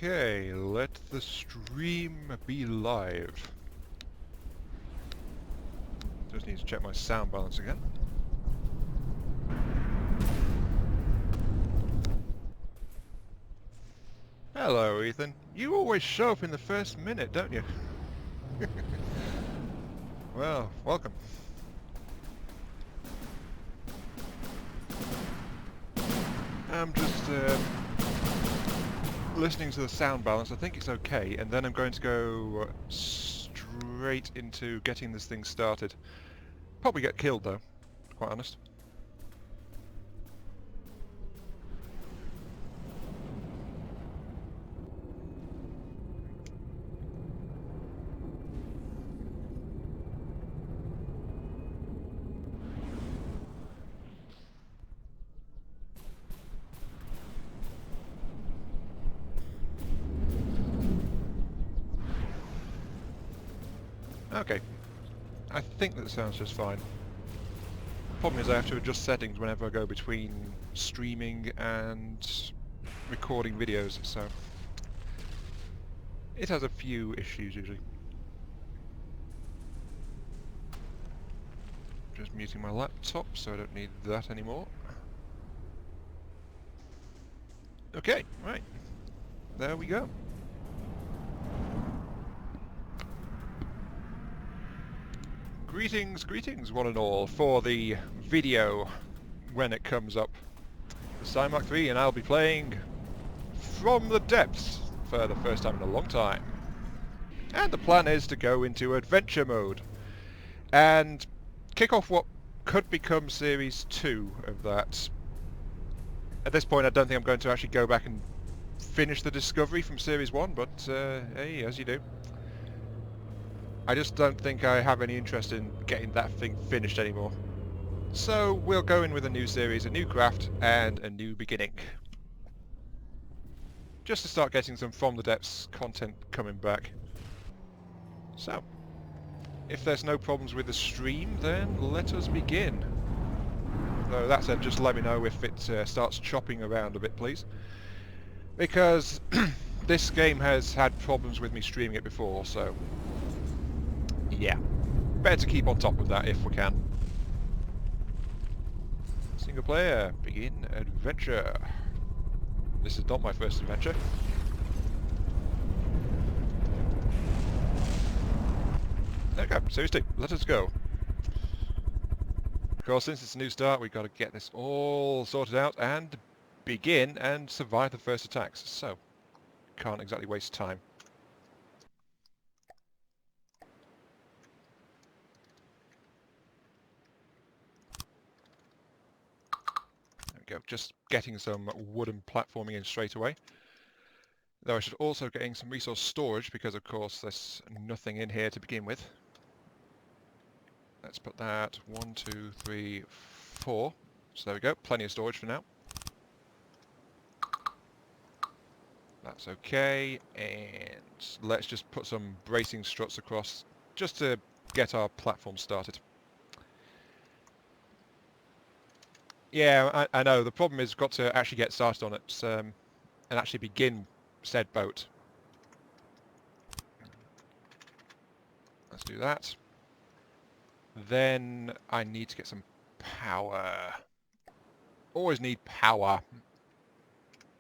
Okay, let the stream be live. Just need to check my sound balance again. Hello, Ethan. You always show up in the first minute, don't you? Well, welcome. I'm just listening to the sound balance. I think it's okay, and then I'm going to go straight into getting this thing started. Probably get killed though, to be quite honest. Okay, I think that sounds just fine. Problem is I have to adjust settings whenever I go between streaming and recording videos, so it has a few issues usually. Just muting my laptop so I don't need that anymore. Okay, right. There we go. Greetings one and all for the video when it comes up. It's AM3 and I'll be playing From the Depths for the first time in a long time. And the plan is to go into adventure mode and kick off what could become Series 2 of that. At this point I don't think I'm going to actually go back and finish the discovery from Series 1, but hey, as you do. I just don't think I have any interest in getting that thing finished anymore. So we'll go in with a new series, a new craft, and a new beginning. Just to start getting some From the Depths content coming back. So, if there's no problems with the stream, then let us begin. Though that said, just let me know if it starts chopping around a bit, please. Because this game has had problems with me streaming it before, so yeah. Better to keep on top of that if we can. Single player, begin adventure. This is not my first adventure. Okay, Series 2, let us go. Of course, since it's a new start, we've got to get this all sorted out and begin and survive the first attacks, so can't exactly waste time. There we go, just getting some wooden platforming in straight away. Though I should also getting some resource storage because of course there's nothing in here to begin with. Let's put that 1, 2, 3, 4. So there we go, plenty of storage for now. That's okay, and let's just put some bracing struts across just to get our platform started. Yeah, I know, the problem is we've got to actually get started on it and actually begin said boat. Let's do that. Then I need to get some power. Always need power.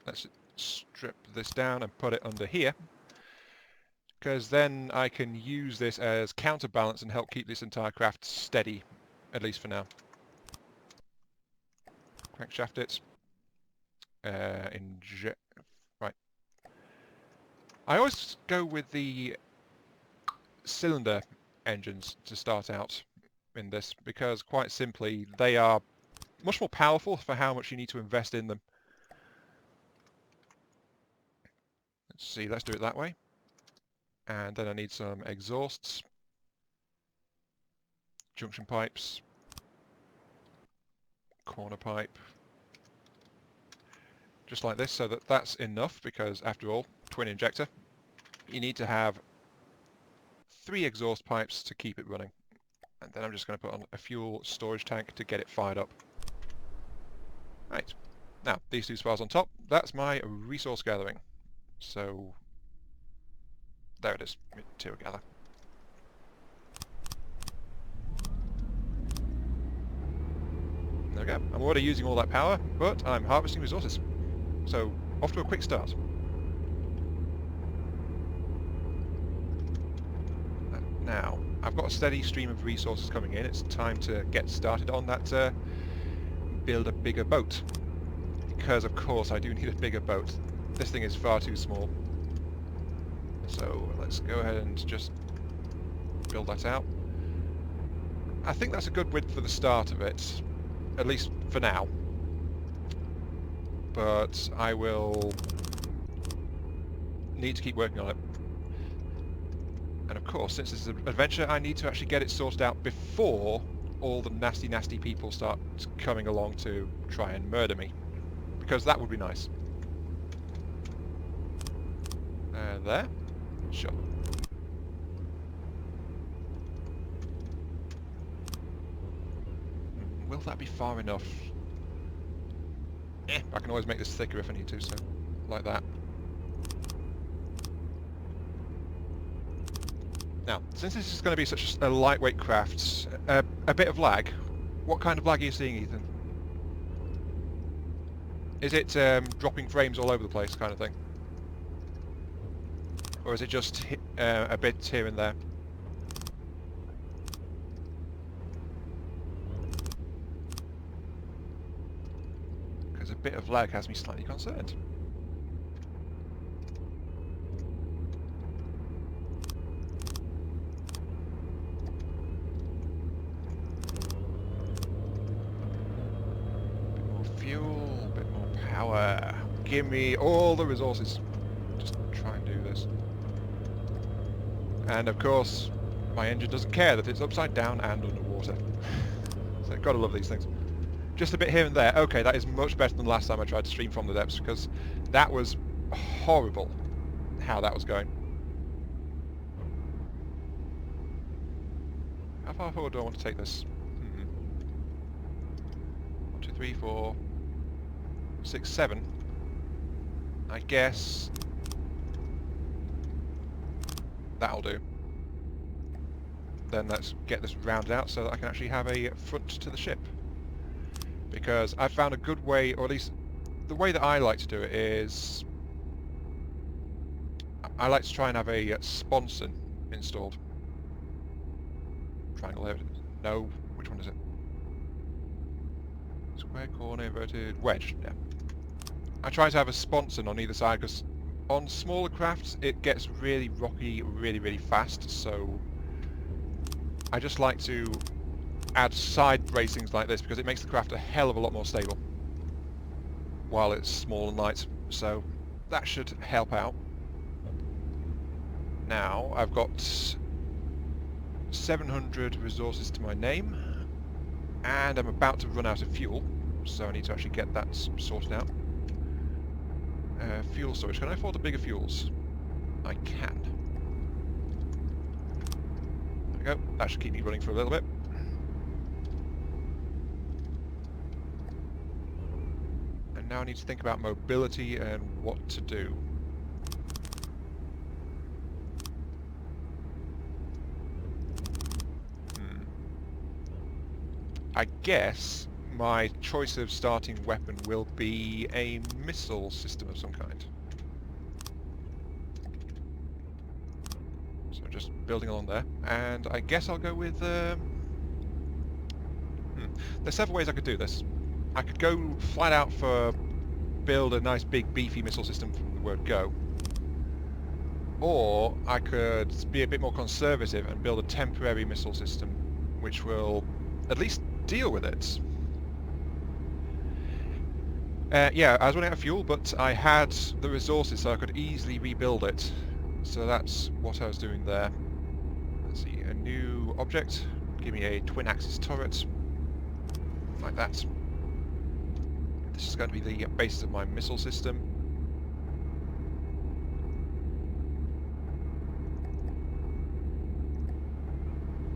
Let's strip this down and put it under here. Because then I can use this as counterbalance and help keep this entire craft steady, at least for now. Crankshaft it. Right. I always go with the cylinder engines to start out in this because quite simply they are much more powerful for how much you need to invest in them. Let's see, let's do it that way. And then I need some exhausts, junction pipes, corner pipe, just like this, so that that's enough because after all, twin injector, you need to have 3 exhaust pipes to keep it running. And then I'm just going to put on a fuel storage tank to get it fired up. Right, now these 2 spars on top, that's my resource gathering. So there it is, material gather. There we go. I'm already using all that power, but I'm harvesting resources. So off to a quick start. Now, I've got a steady stream of resources coming in. It's time to get started on that build a bigger boat. Because of course I do need a bigger boat. This thing is far too small. So let's go ahead and just build that out. I think that's a good width for the start of it, at least for now. But I will need to keep working on it. And of course, since this is an adventure, I need to actually get it sorted out before all the nasty people start coming along to try and murder me. Because that would be nice. There? Sure. Will that be far enough? I can always make this thicker if I need to, so like that. Now, since this is going to be such a lightweight craft, a bit of lag. What kind of lag are you seeing, Ethan? Is it dropping frames all over the place kind of thing? Or is it just a bit here and there? Because a bit of lag has me slightly concerned. Power. Give me all the resources. Just try and do this. And of course, my engine doesn't care that it's upside down and underwater. So gotta love these things. Just a bit here and there. Okay, that is much better than last time I tried to stream from the depths, because that was horrible how that was going. How far forward do I want to take this? 1, 2, 3, 4... 6, 7. I guess that'll do. Then let's get this rounded out so that I can actually have a front to the ship. Because I've found a good way, or at least the way that I like to do it is I like to try and have a sponson installed. Triangle there. No, which one is it? Square, corner, inverted, wedge. Yeah. I try to have a sponson on either side because on smaller crafts it gets really rocky really fast, so I just like to add side bracings like this because it makes the craft a hell of a lot more stable while it's small and light, so that should help out. Now I've got 700 resources to my name and I'm about to run out of fuel, so I need to actually get that sorted out. Fuel storage. Can I afford the bigger fuels? I can. There we go. That should keep me running for a little bit. And now I need to think about mobility and what to do. I guess my choice of starting weapon will be a missile system of some kind. So just building along there, and I guess I'll go with... There's several ways I could do this. I could go flat out for build a nice big beefy missile system from the word go, or I could be a bit more conservative and build a temporary missile system which will at least deal with it. Yeah, I was running out of fuel, but I had the resources so I could easily rebuild it. So that's what I was doing there. Let's see, a new object. Give me a twin-axis turret. Like that. This is going to be the basis of my missile system.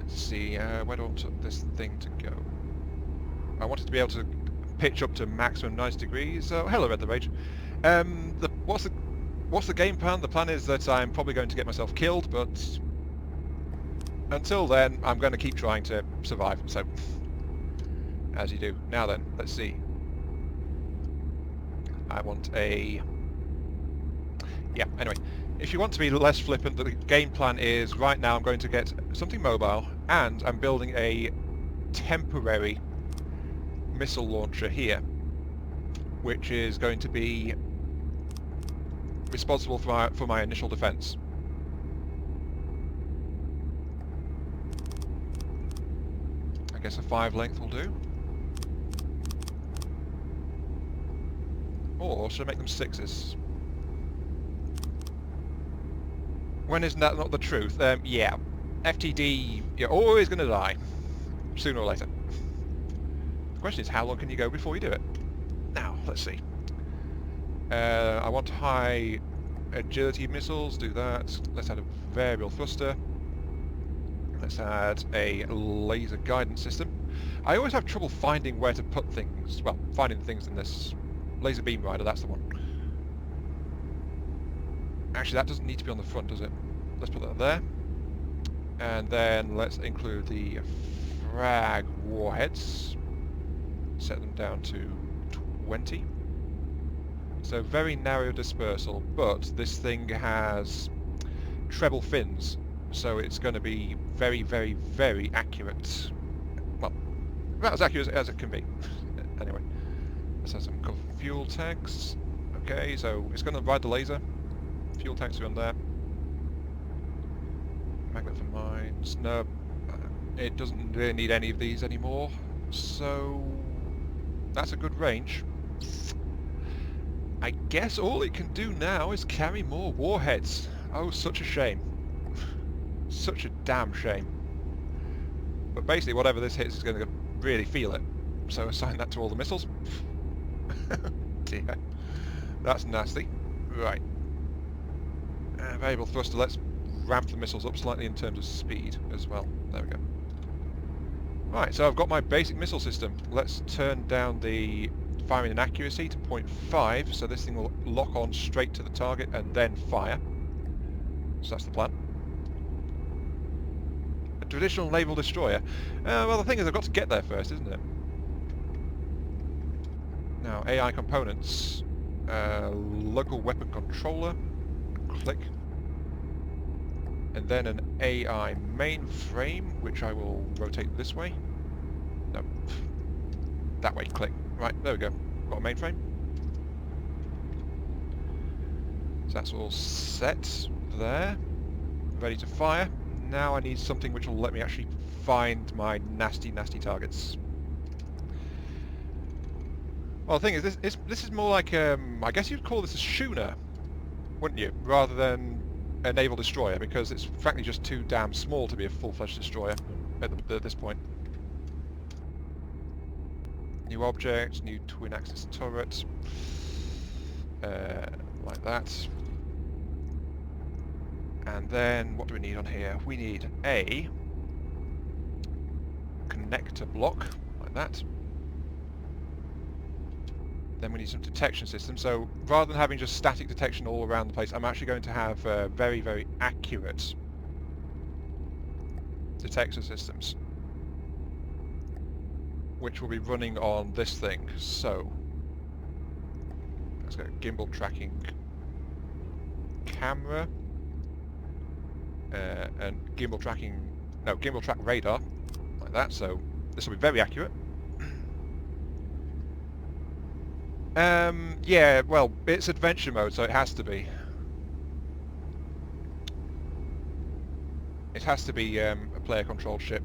Let's see, where do I want this thing to go? I want it to be able to pitch up to maximum 90 degrees. Oh, hello, Red the Rage. What's the what's the game plan? The plan is that I'm probably going to get myself killed, but until then, I'm going to keep trying to survive. So, as you do. Now then, let's see. I want a... Yeah, anyway. If you want to be less flippant, the game plan is right now I'm going to get something mobile, and I'm building a temporary missile launcher here, which is going to be responsible for my initial defense. I guess a 5 length will do. Or should I make them 6s? When isn't that not the truth? Yeah. FTD, you're always going to die. Sooner or later. The question is, how long can you go before you do it? Now, let's see. I want high agility missiles, do that. Let's add a variable thruster. Let's add a laser guidance system. I always have trouble finding where to put things. Well, finding things in this laser beam rider, that's the one. Actually, that doesn't need to be on the front, does it? Let's put that there. And then let's include the frag warheads. Set them down to 20. So very narrow dispersal, but this thing has treble fins, so it's going to be very, very, very accurate. Well, about as accurate as it can be. Anyway, let's have some fuel tanks. Okay, so it's going to ride the laser. Fuel tanks are on there. Magnet for mines. No, it doesn't really need any of these anymore. So that's a good range. I guess all it can do now is carry more warheads. Oh, such a shame. Such a damn shame. But basically, whatever this hits is going to really feel it. So assign that to all the missiles. Dear. That's nasty. Right. Variable thruster, let's ramp the missiles up slightly in terms of speed as well. There we go. Right, so I've got my basic missile system. Let's turn down the firing and accuracy to 0.5, so this thing will lock on straight to the target and then fire. So that's the plan. A traditional naval destroyer. Well, the thing is, I've got to get there first, isn't it? Now, AI components. Local weapon controller. Click. And then an AI mainframe, which I will rotate this way. No. That way, click. Right, there we go. Got a mainframe. So that's all set there. Ready to fire. Now I need something which will let me actually find my nasty, nasty targets. Well, the thing is, this is more like, I guess you'd call this a schooner, wouldn't you? Rather than a naval destroyer, because it's frankly just too damn small to be a full-fledged destroyer at this point. New object, new twin-axis turret, like that. And then, what do we need on here? We need a connector block, like that. Then we need some detection system. So rather than having just static detection all around the place, I'm actually going to have very, very accurate detector systems, which will be running on this thing. So let's go gimbal tracking camera and gimbal track radar, like that. So this will be very accurate. Yeah, well, it's adventure mode, so it has to be. It has to be a player-controlled ship.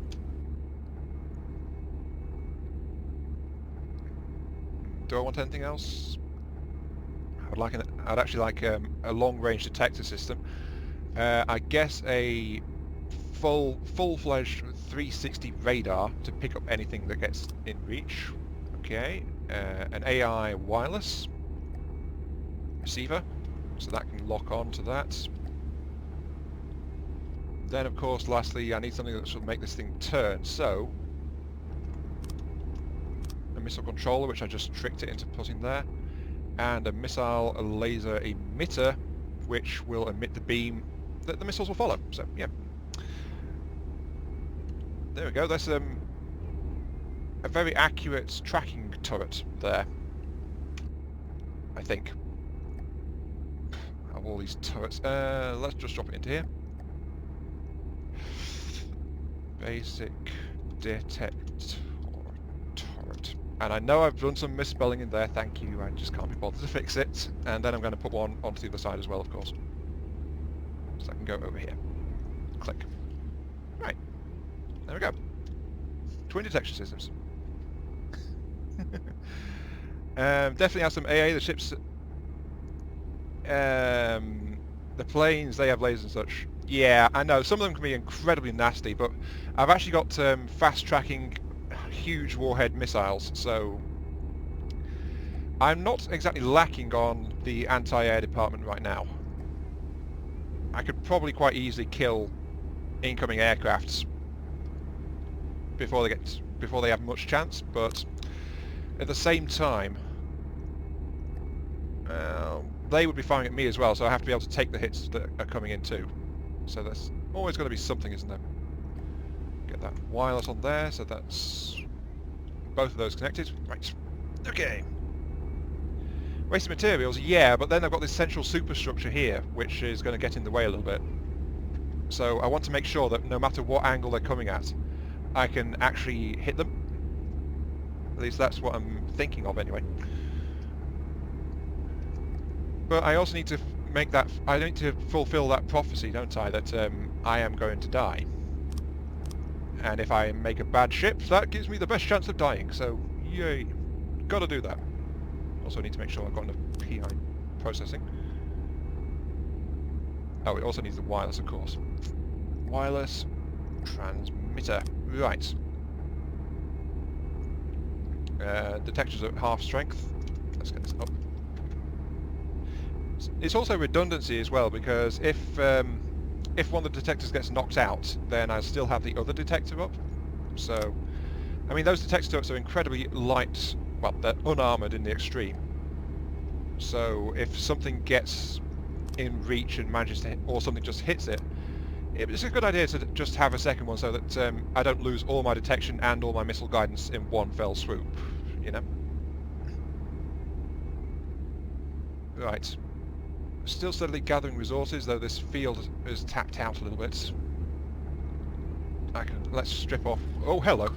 Do I want anything else? I'd actually like a long-range detector system. I guess a full-fledged 360 radar to pick up anything that gets in reach. Okay. An AI wireless receiver, so that can lock on to that. Then, of course, lastly, I need something that should make this thing turn, so a missile controller, which I just tricked it into putting there, and a missile laser emitter which will emit the beam that the missiles will follow. So, yeah. There we go. There's a very accurate tracking turret there, I think. Of all these turrets. Let's just drop it into here. Basic detect turret. And I know I've done some misspelling in there, thank you, I just can't be bothered to fix it. And then I'm going to put one onto the other side as well, of course. So I can go over here. Click. Right. There we go. Twin detection systems. Definitely have some AA, the ships... the planes, they have lasers and such. Yeah, I know, some of them can be incredibly nasty, but I've actually got fast-tracking huge warhead missiles, so I'm not exactly lacking on the anti-air department right now. I could probably quite easily kill incoming aircrafts before they have much chance, but at the same time, they would be firing at me as well, so I have to be able to take the hits that are coming in too. So there's always got to be something, isn't there? Get that wireless on there, so that's both of those connected. Right. Okay. Wasted materials, yeah, but then I've got this central superstructure here, which is going to get in the way a little bit. So I want to make sure that no matter what angle they're coming at, I can actually hit them. At least that's what I'm thinking of anyway. But I also need to make that... I need to fulfill that prophecy, don't I? That I am going to die. And if I make a bad ship, that gives me the best chance of dying. So, yay. Gotta do that. Also need to make sure I've got enough PI processing. Oh, it also needs the wireless, of course. Wireless transmitter. Right. Detectors at half strength. Let's get this up. It's also redundancy as well, because if one of the detectors gets knocked out, then I still have the other detector up. So, I mean, those detector turrets are incredibly light. Well, they're unarmoured in the extreme. So if something gets in reach and manages to hit, or something just hits it, it's a good idea to just have a second one so that I don't lose all my detection and all my missile guidance in one fell swoop, you know? Right. Still steadily gathering resources, though this field is tapped out a little bit. Let's strip off... Oh, hello.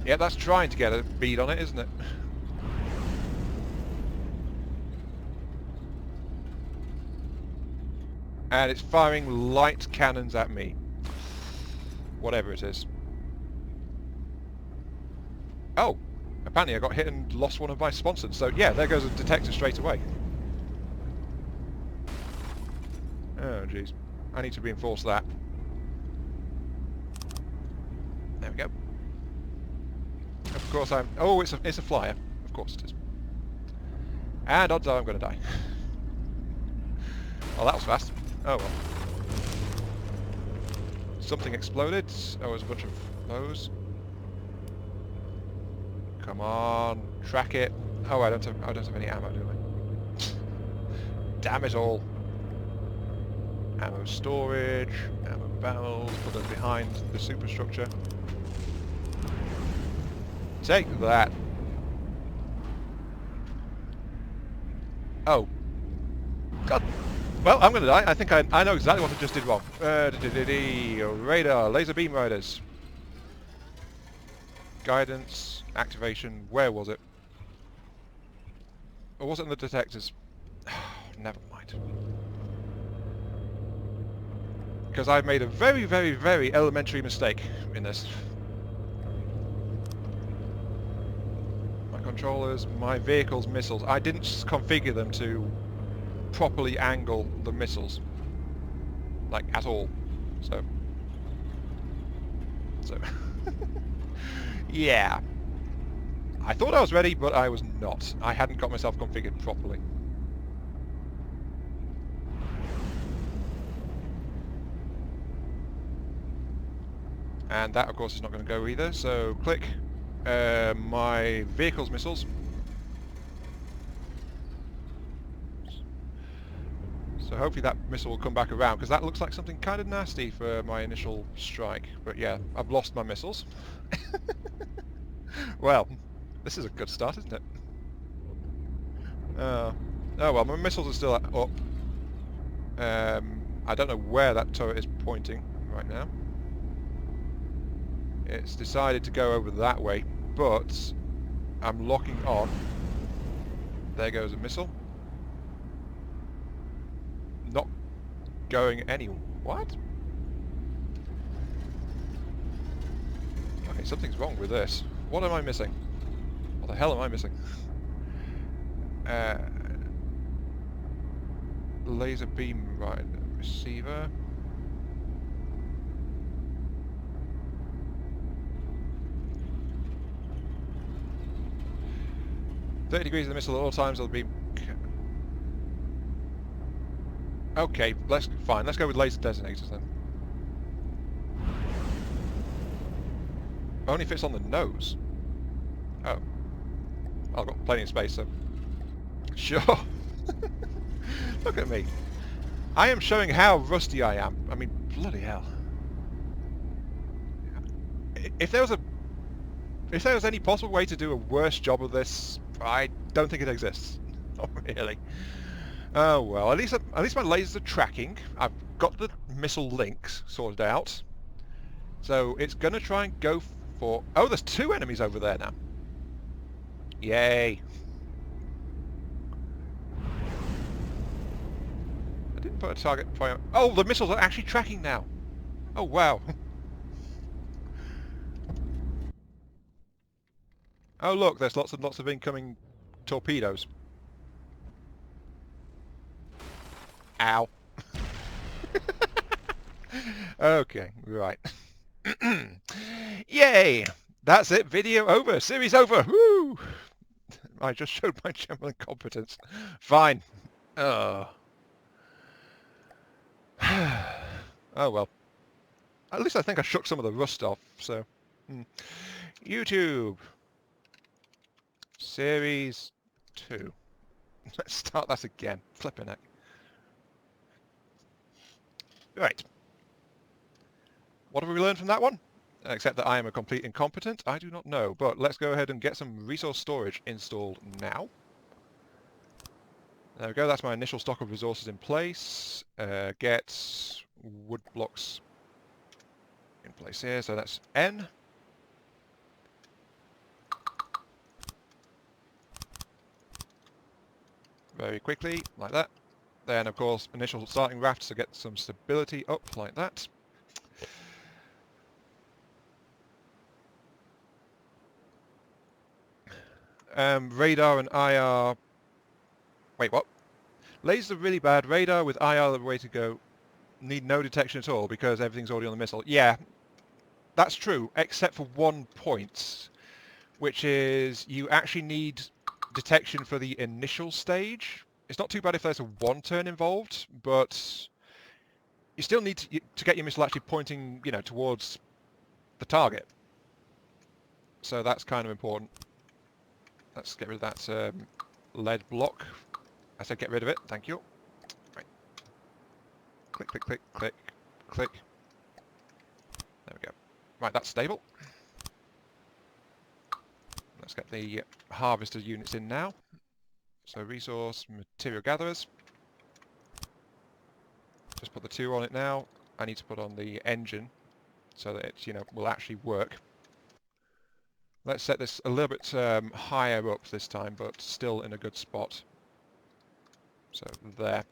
Yeah, that's trying to get a bead on it, isn't it? And it's firing light cannons at me. Whatever it is. Oh! Apparently I got hit and lost one of my sponsons, so yeah, there goes a detector straight away. Oh jeez. I need to reinforce that. There we go. Of course I'm... Oh, it's a flyer. Of course it is. And odds are I'm going to die. Oh, that was fast. Oh well. Something exploded. Oh, there's a bunch of those. Come on, track it. Oh, I don't have any ammo, do I? Damn it all. Ammo storage, ammo barrels, put those behind the superstructure. Take that. Oh. God. Well, I'm going to die. I think I know exactly what I just did wrong. Radar, laser beam riders. Guidance, activation, where was it? Or was it in the detectors? Never mind. Because I've made a very, very, very elementary mistake in this. My controllers, my vehicle's missiles. I didn't configure them to properly angle the missiles. Like, at all. So... yeah. I thought I was ready, but I was not. I hadn't got myself configured properly. And that, of course, is not going to go either, so click my vehicle's missiles. So hopefully that missile will come back around, because that looks like something kind of nasty for my initial strike. But yeah, I've lost my missiles. Well, this is a good start, isn't it? Oh well, my missiles are still up. I don't know where that turret is pointing right now. It's decided to go over that way, but I'm locking on. There goes a missile. Not going anywhere. What? Okay, something's wrong with this. What am I missing? What the hell am I missing? Laser beam right receiver. "30 degrees of the missile at all times, it'll be..." Okay, fine. Let's go with laser designators then. Only fits on the nose. Oh. I've got plenty of space, so... Sure. Look at me. I am showing how rusty I am. I mean, bloody hell. If there was any possible way to do a worse job of this, I don't think it exists. Not really. Oh well, at least my lasers are tracking. I've got the missile links sorted out. So it's going to try and go for... Oh, there's 2 enemies over there now. Yay. I didn't put a target point. Oh, the missiles are actually tracking now. Oh, wow. Oh, look, there's lots of incoming torpedoes. Ow. Okay, right. Yay! That's it, video over, series over, woo! I just showed my general incompetence. Fine. Oh well. At least I think I shook some of the rust off, so... YouTube. Series 2. Let's start that again. Flipping heck. Right. What have we learned from that one? Except that I am a complete incompetent? I do not know, but let's go ahead and get some resource storage installed now. There we go, that's my initial stock of resources in place. Get wood blocks in place here, so that's N. Very quickly, like that. Then, of course, initial starting rafts to get some stability up, like that. Radar and IR... Wait, what? Lasers are really bad. Radar with IR are the way to go. Need no detection at all because everything's already on the missile. Yeah, that's true, except for one point, which is you actually need detection for the initial stage. It's not too bad if there's a 1 turn involved, but you still need to get your missile actually pointing, you know, towards the target. So that's kind of important. Let's get rid of that lead block. I said get rid of it. Thank you. Right. Click, click, click, click, click. There we go. Right, that's stable. Let's get the harvester units in now. So resource, material gatherers. Just put the 2 on it now. I need to put on the engine so that it, you know, will actually work. Let's set this a little bit higher up this time, but still in a good spot. So there.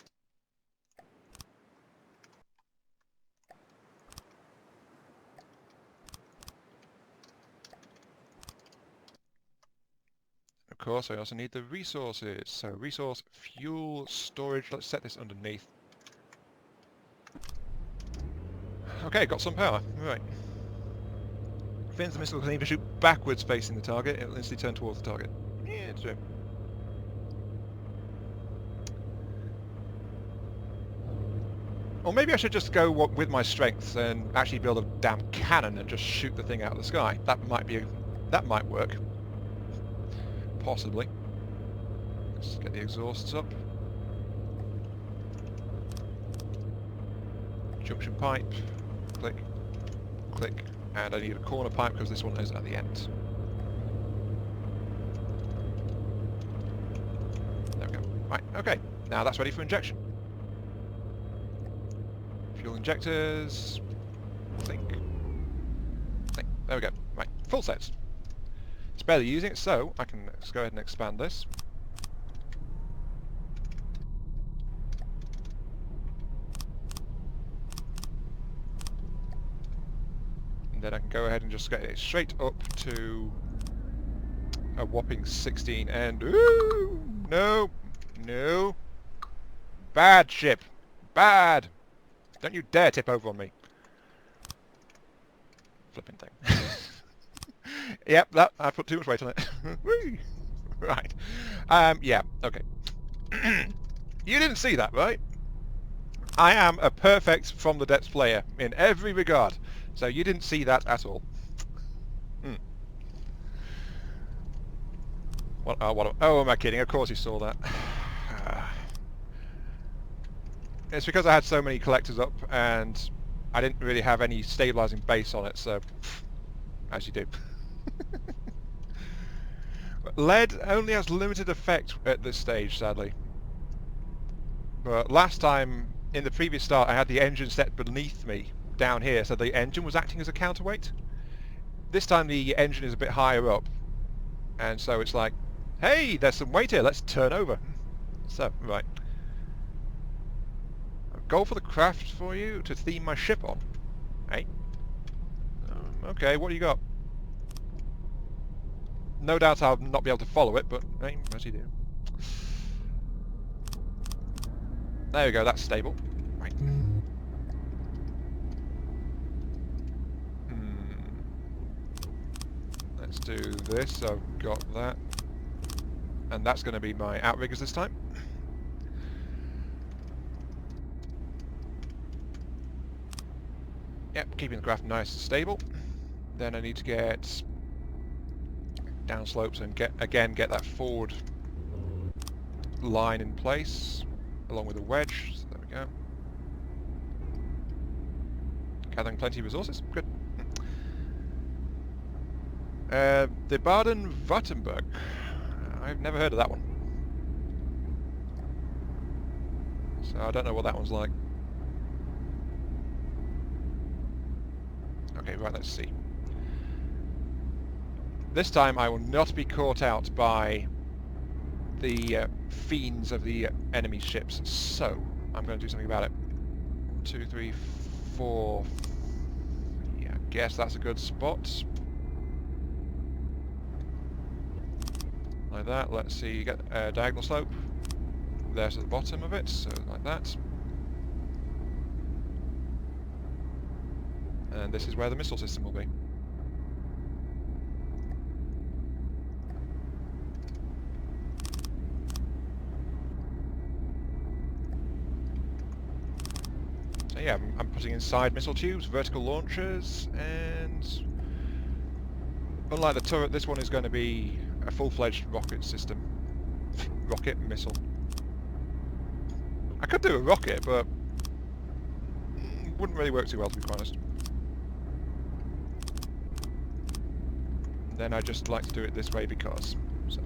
Of course, I also need the resources. So resource, fuel, storage. Let's set this underneath. Okay, got some power. Right. Fins the missile can either shoot backwards facing the target, it will instantly turn towards the target. Yeah, it's true. Or maybe I should just go with my strengths and actually build a damn cannon and just shoot the thing out of the sky. That might work. Possibly. Let's get the exhausts up. junction pipe, click, click, and I need a corner pipe because this one is at the end. There we go. Right, okay. Now that's ready for injection. Fuel injectors. Think. There we go. Right, full sets. It's barely using it, so I can just go ahead and expand this. And then I can go ahead and just get it straight up to a whopping 16 and... Ooh! No! No! Bad ship! Bad! Don't you dare tip over on me. Flipping thing. Yep, that I put too much weight on it. Right. Yeah, okay. You didn't see that, right? I am a perfect From the Depths player in every regard. So you didn't see that at all. Oh, am I kidding? Of course you saw that. It's because I had so many collectors up and I didn't really have any stabilizing base on it, so as you do. Lead only has limited effect at this stage, sadly. But last time, in the previous start, I had the engine set beneath me, down here, so the engine was acting as a counterweight. This time the engine is a bit higher up, and so it's like, hey, there's some weight here, let's turn over. So, right. A goal for the craft for you to theme my ship on. Hey. Okay, what do you got? No doubt I'll not be able to follow it, but hey, as you do. There we go, that's stable. Right. Let's do this, I've got that. And that's going to be my outriggers this time. Yep, keeping the craft nice and stable. Then I need to get down slopes and get that forward line in place along with a wedge. So there we go. Gathering plenty of resources. Good. The Baden-Württemberg. I've never heard of that one. So I don't know what that one's like. Okay, right, let's see. This time I will not be caught out by the fiends of the enemy ships, so I'm going to do something about it. 1, 2, 3, 4... Yeah, I guess that's a good spot. Like that. Let's see, you get a diagonal slope. There's at the bottom of it, so like that. And this is where the missile system will be. So yeah, I'm putting inside missile tubes, vertical launchers, and unlike the turret, this one is going to be a full-fledged rocket system. Rocket missile. I could do a rocket, but it wouldn't really work too well, to be quite honest. Then I just like to do it this way because. So.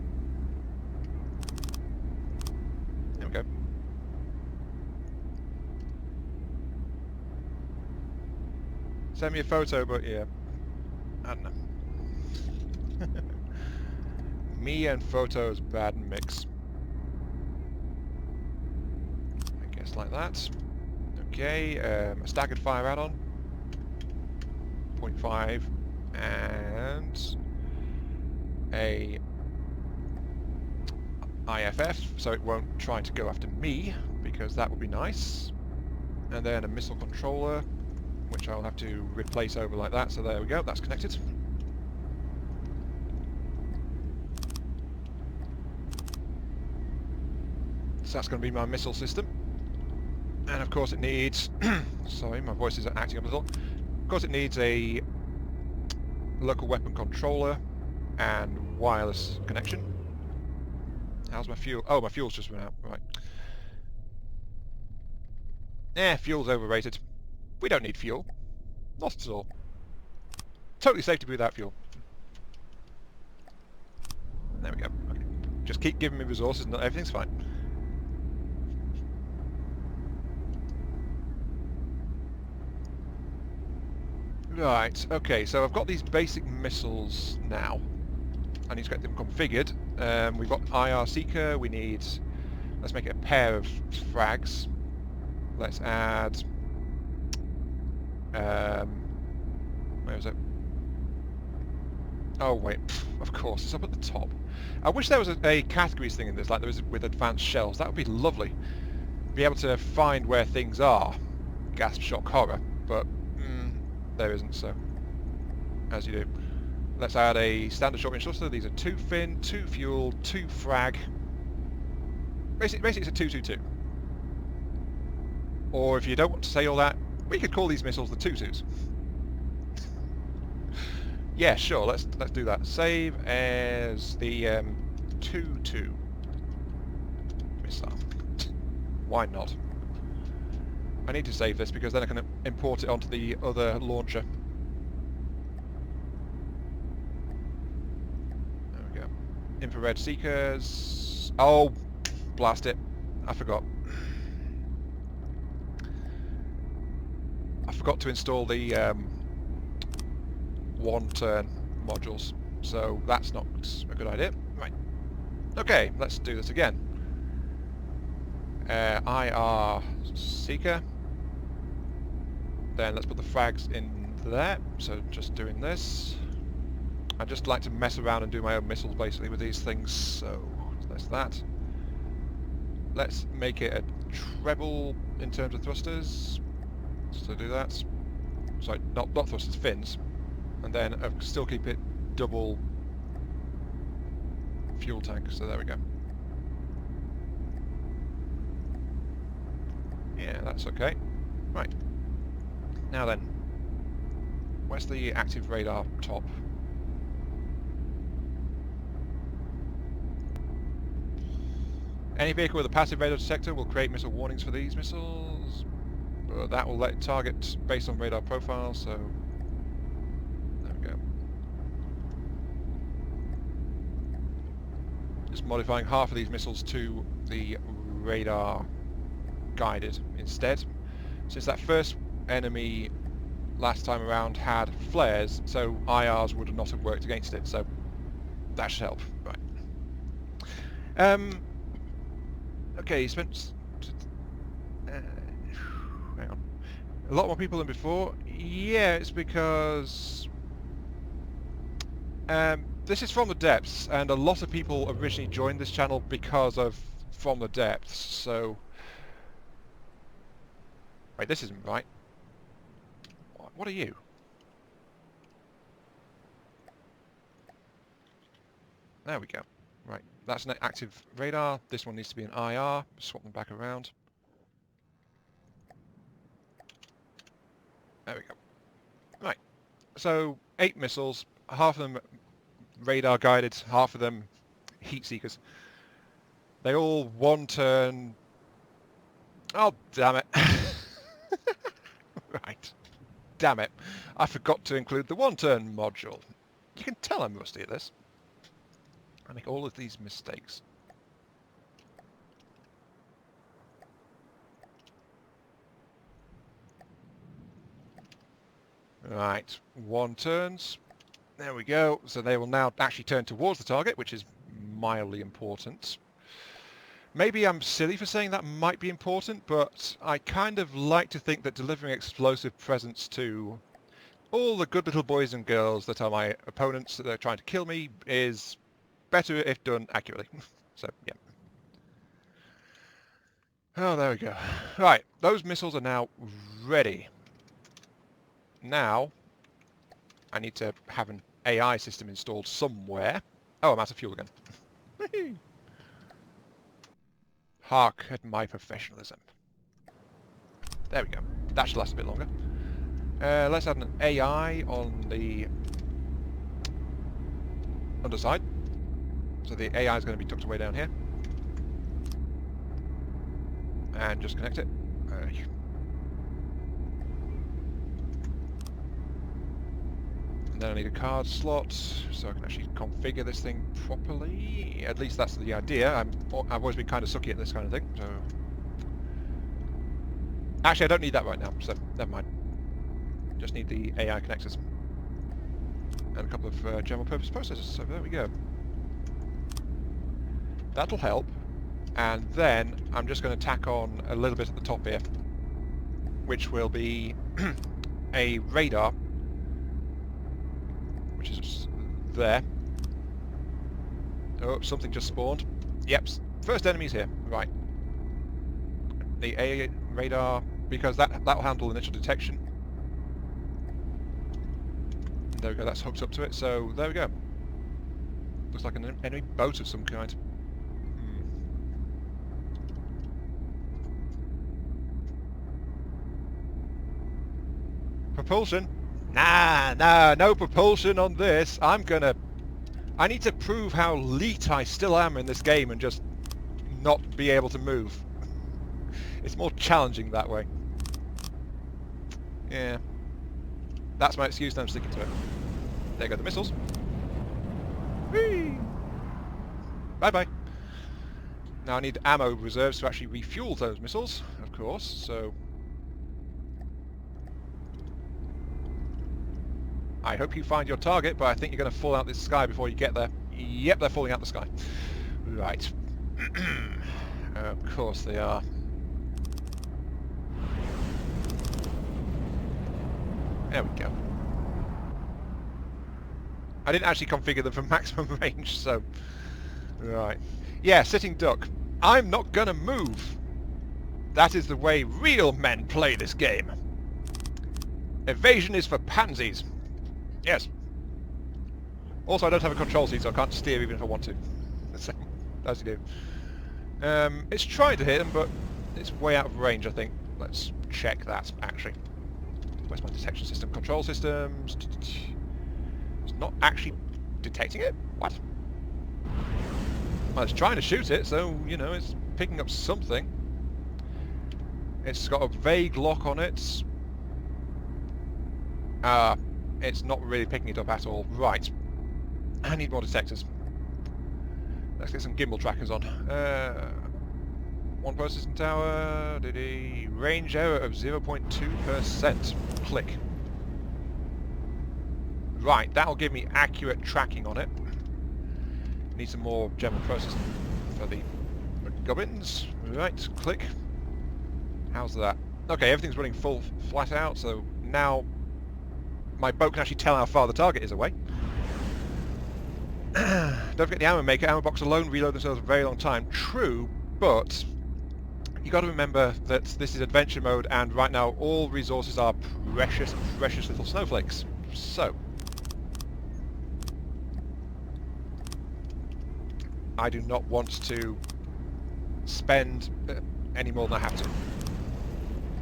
There we go. Send me a photo, but yeah, I don't know. Me and photos, bad mix. I guess like that. Okay, a staggered fire add-on. 0.5 and a IFF, so it won't try to go after me, because that would be nice. And then a missile controller, which I'll have to replace over like that, so there we go, that's connected. So that's going to be my missile system. And of course it needs... sorry, my voice is acting up a little. Of course it needs a local weapon controller and wireless connection. How's my fuel? Oh, my fuel's just run out. Right. Fuel's overrated. We don't need fuel. Not at all. Totally safe to be without fuel. There we go. Okay. Just keep giving me resources and everything's fine. Right, okay, so I've got these basic missiles now. I need to get them configured. We've got IR Seeker, we need... Let's make it a pair of frags. Let's add... where was it? Oh wait, of course, it's up at the top. I wish there was a categories thing in this, like there is with advanced shells. That would be lovely. Be able to find where things are. Gasp, shock, horror. But there isn't, so as you do. Let's add a standard short-range thruster. These are 2 fin, 2 fuel, 2 frag. Basically it's a 2-2-2. Or if you don't want to say all that, we could call these missiles the 2-2s. Yeah, sure, let's do that. Save as the 2-2 missile. Why not? I need to save this because then I can import it onto the other launcher. There we go. Infrared seekers. Oh, blast it. I forgot. I forgot to install the one-turn modules, so that's not a good idea. Right. Okay, let's do this again. IR Seeker. Then let's put the frags in there. So just doing this. I just like to mess around and do my own missiles basically with these things. So that's that. Let's make it a treble in terms of thrusters. So do that. Sorry, not thrusters, fins. And then still keep it double fuel tank. So there we go. Yeah, that's okay. Right. Now then, where's the active radar top? Any vehicle with a passive radar detector will create missile warnings for these missiles. That will let it target based on radar profile, so there we go. Just modifying half of these missiles to the radar guided instead. Since that first enemy last time around had flares, so IRs would not have worked against it, so that should help. Right. Okay, you spent hang on. A lot more people than before. Yeah, it's because this is From the Depths, and a lot of people originally joined this channel because of From the Depths, so... Wait, this isn't right. What are you? There we go. Right, that's an active radar. This one needs to be an IR. Swap them back around. There we go. Right, so 8 missiles, half of them radar guided, half of them heat seekers. They all one turn... Oh, damn it. Right. Damn it. I forgot to include the one-turn module. You can tell I'm rusty at this. I make all of these mistakes. Right. 1 turns. There we go. So they will now actually turn towards the target, which is mildly important. Maybe I'm silly for saying that might be important, but I kind of like to think that delivering explosive presents to all the good little boys and girls that are my opponents that are trying to kill me is better if done accurately. So, yeah. Oh, there we go. Right, those missiles are now ready. Now, I need to have an AI system installed somewhere. Oh, I'm out of fuel again. Hark at my professionalism. There we go. That should last a bit longer. Let's add an AI on the underside. So the AI is going to be tucked away down here. And just connect it. then I need a card slot so I can actually configure this thing properly. At least that's the idea. I've always been kind of sucky at this kind of thing, so... Actually, I don't need that right now, so never mind. Just need the AI connectors. And a couple of general purpose processors, so there we go. That'll help. And then I'm just going to tack on a little bit at the top here, which will be a radar, which is there. Oh, something just spawned. Yep, first enemy's here. Right. The A radar, because that'll handle initial detection. There we go, that's hooked up to it, so there we go. Looks like an enemy boat of some kind. Propulsion? Nah, no propulsion on this. I need to prove how elite I still am in this game and just not be able to move. It's more challenging that way. Yeah. That's my excuse, I'm sticking to it. There go the missiles. Whee! Bye-bye. Now I need ammo reserves to actually refuel those missiles, of course, so... I hope you find your target, but I think you're going to fall out the sky before you get there. Yep, they're falling out the sky. Right. Of course they are. There we go. I didn't actually configure them for maximum range, so... Right. Yeah, sitting duck. I'm not gonna move! That is the way real men play this game. Evasion is for pansies. Yes. Also, I don't have a control seat, so I can't steer even if I want to. So, as you do. It's trying to hit them, but it's way out of range, I think. Let's check that, actually. Where's my detection system? Control systems... It's not actually detecting it? What? Well, it's trying to shoot it, so, you know, it's picking up something. It's got a vague lock on it. It's not really picking it up at all. Right. I need more detectors. Let's get some gimbal trackers on. One processing tower. Range error of 0.2%. Click. Right, that'll give me accurate tracking on it. Need some more general processing for the gubbins. Right, click. How's that? Okay, everything's running full flat out, so now my boat can actually tell how far the target is away. Don't forget the ammo maker. Ammo box alone reload themselves a very long time. True, but you got to remember that this is adventure mode, and right now all resources are precious, precious little snowflakes. So I do not want to spend any more than I have to.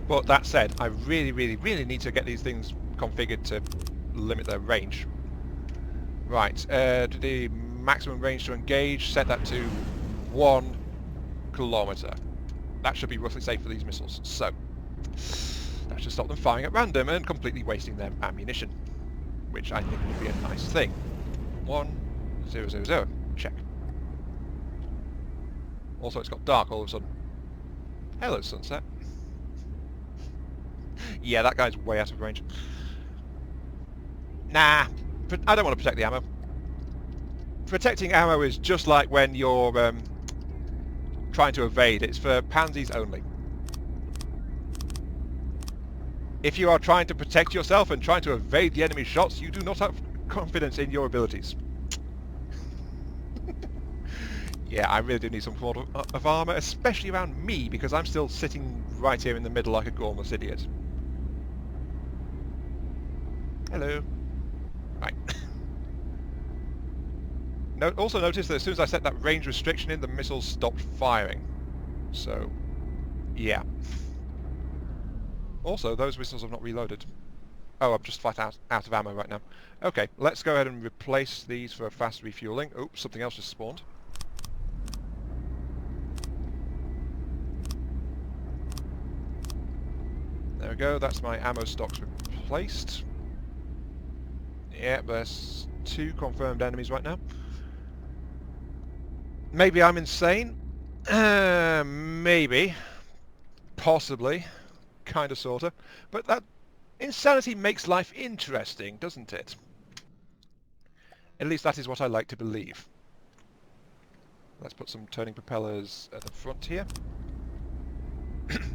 But that said, I really, really, really need to get these things configured to limit their range. Right, the maximum range to engage, set that to 1 kilometre. That should be roughly safe for these missiles. So, that should stop them firing at random and completely wasting their ammunition, which I think would be a nice thing. 1000. Check. Also, it's got dark all of a sudden. Hello, sunset. Yeah, that guy's way out of range. Nah, I don't want to protect the ammo. Protecting ammo is just like when you're trying to evade. It's for pansies only. If you are trying to protect yourself and trying to evade the enemy shots, you do not have confidence in your abilities. Yeah, I really do need some form of armour, especially around me, because I'm still sitting right here in the middle like a gormless idiot. Hello. Right. Also notice that as soon as I set that range restriction in, the missiles stopped firing. So, yeah. Also, those missiles have not reloaded. Oh, I'm just flat out of ammo right now. Okay, let's go ahead and replace these for fast refueling. Oops, something else just spawned. There we go, that's my ammo stocks replaced. Yeah, there's 2 confirmed enemies right now. Maybe I'm insane. Maybe. Possibly. Kinda, sorta. But that insanity makes life interesting, doesn't it? At least that is what I like to believe. Let's put some turning propellers at the front here.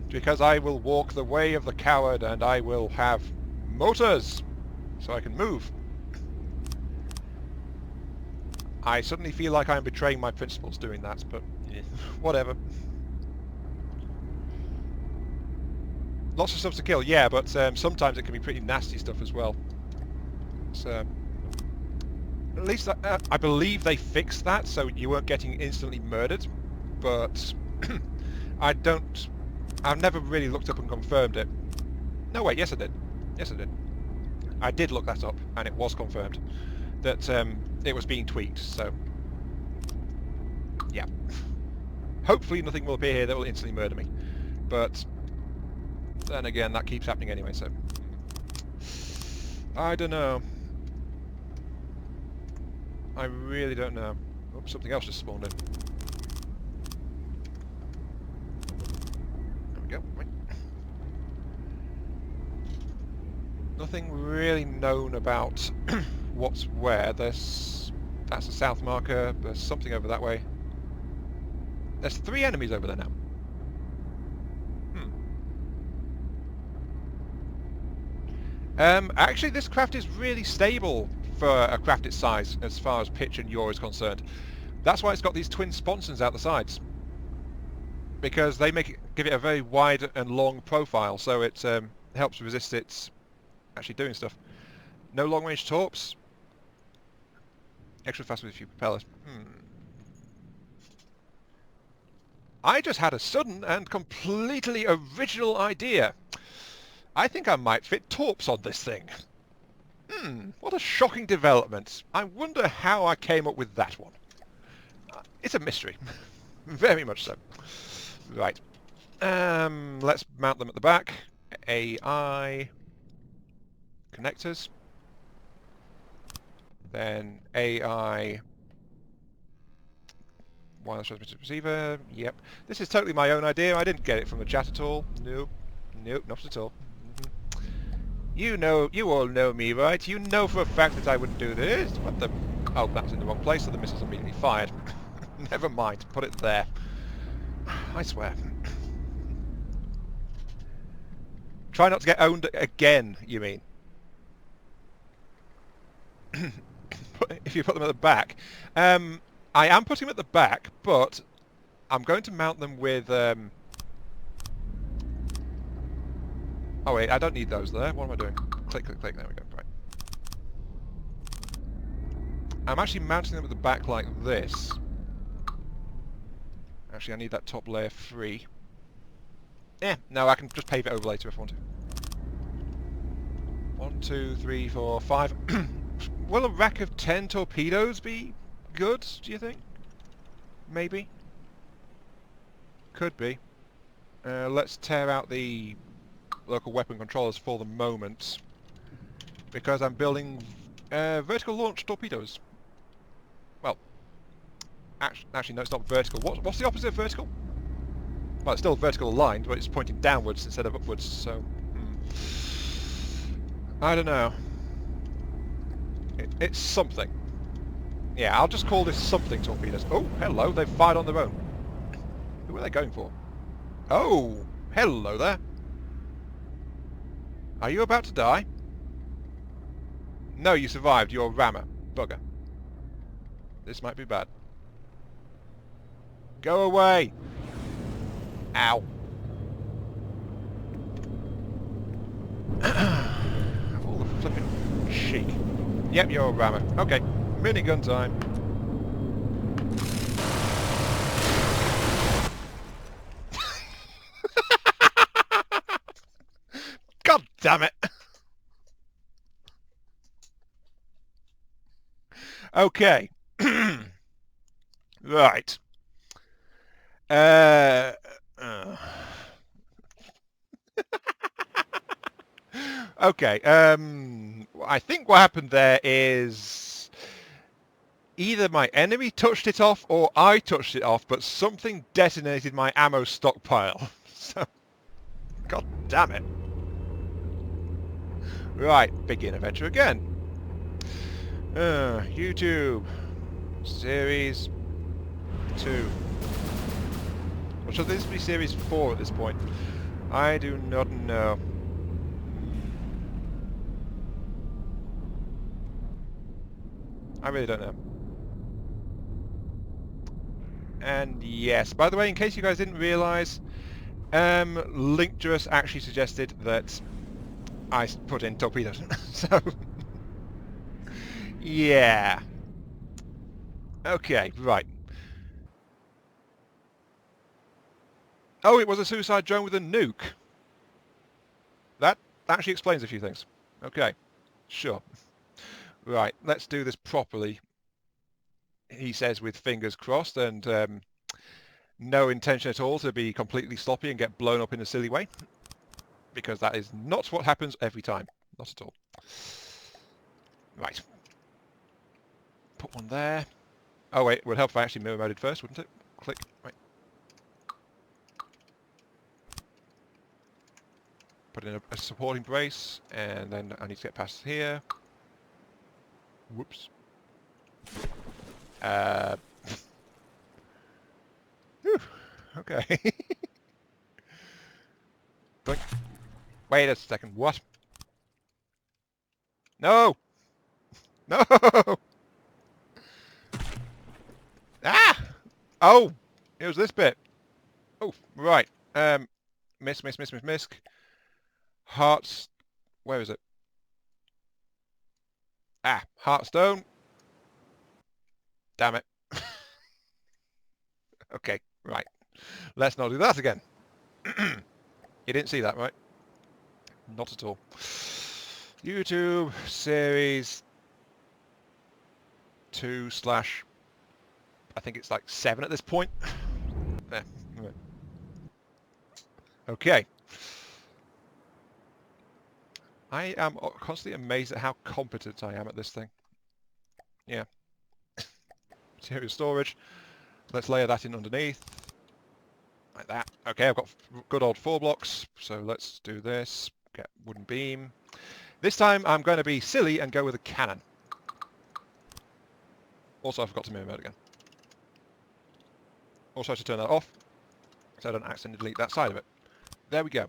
Because I will walk the way of the coward and I will have motors so I can move. I suddenly feel like I'm betraying my principles doing that, but yeah, whatever. Lots of stuff to kill, yeah, but sometimes it can be pretty nasty stuff as well. So, at least I believe they fixed that, so you weren't getting instantly murdered. But I've never really looked up and confirmed it. No, wait, yes I did. Yes I did. I did look that up, and it was confirmed that it was being tweaked. So, yeah. Hopefully nothing will appear here that will instantly murder me. But then again, that keeps happening anyway, so I don't know. I really don't know. Oh, something else just spawned in. There we go. Wait. Nothing really known about what's where. That's a south marker. There's something over that way. There's 3 enemies over there now. Actually, this craft is really stable for a craft its size, as far as pitch and yaw is concerned. That's why it's got these twin sponsons out the sides, because they give it a very wide and long profile, so it helps resist its actually doing stuff. No long-range torps. Extra fast with a few propellers. I just had a sudden and completely original idea. I think I might fit torps on this thing. What a shocking development. I wonder how I came up with that one. It's a mystery. Very much so. Right. Let's mount them at the back. AI connectors. Then AI wireless transmitter receiver. Yep. This is totally my own idea. I didn't get it from the chat at all. Nope. Nope, not at all. You all know me, right? You know for a fact that I wouldn't do this. What the... Oh, that was in the wrong place, so the missile's immediately fired. Never mind, put it there. I swear. Try not to get owned again, you mean? If you put them at the back. I am putting them at the back, but I'm going to mount them with... Oh wait, I don't need those there. What am I doing? Click, click, click. There we go. Right. I'm actually mounting them at the back like this. Actually, I need that top layer free. No, I can just pave it over later if I want to. 1, 2, 3, 4, 5. Will a rack of 10 torpedoes be good, do you think? Maybe. Could be. Let's tear out the local weapon controllers for the moment, because I'm building vertical launch torpedoes. Well, actually no, it's not vertical. What's the opposite of vertical? Well, it's still vertical aligned, but it's pointing downwards instead of upwards, so... I don't know. It's something. Yeah, I'll just call this something torpedoes. Oh, hello, they've fired on their own. Who are they going for? Oh, hello there. Are you about to die? No, you survived. You're a rammer. Bugger. This might be bad. Go away! Ow. All the flipping chic. Yep, you're a rammer. Okay, minigun time. God damn it! Okay. Right. Okay, I think what happened there is either my enemy touched it off or I touched it off, but something detonated my ammo stockpile. So, god damn it. Right, begin adventure again. YouTube, Series 2. Or should this be Series 4 at this point? I do not know. I really don't know. And yes, by the way, in case you guys didn't realise, Linkdress actually suggested that I put in torpedoes. So, yeah. Okay, right. Oh, it was a suicide drone with a nuke. That actually explains a few things. Okay, sure. Right, let's do this properly. He says with fingers crossed and no intention at all to be completely sloppy and get blown up in a silly way. Because that is not what happens every time. Not at all. Right. Put one there. Oh wait, it would help if I actually mirror moded first, wouldn't it? Click. Right. Put in a supporting brace, and then I need to get past here. Whoops. Whew. Okay. Wait a second. What? No! No! Ah! Oh! It was this bit. Oh, right. Miss. Hearts. Where is it? Ah, Heartstone. Damn it. Okay, right. Let's not do that again. You didn't see that, right? Not at all. YouTube series 2 / I think it's like 7 at this point. There. Okay. I am constantly amazed at how competent I am at this thing. Yeah. Material storage. Let's layer that in underneath. Like that. Okay, I've got good old 4 blocks. So let's do this. Get wooden beam. This time I'm going to be silly and go with a cannon. Also, I forgot to mirror mode again. Also, I should turn that off so I don't accidentally delete that side of it. There we go.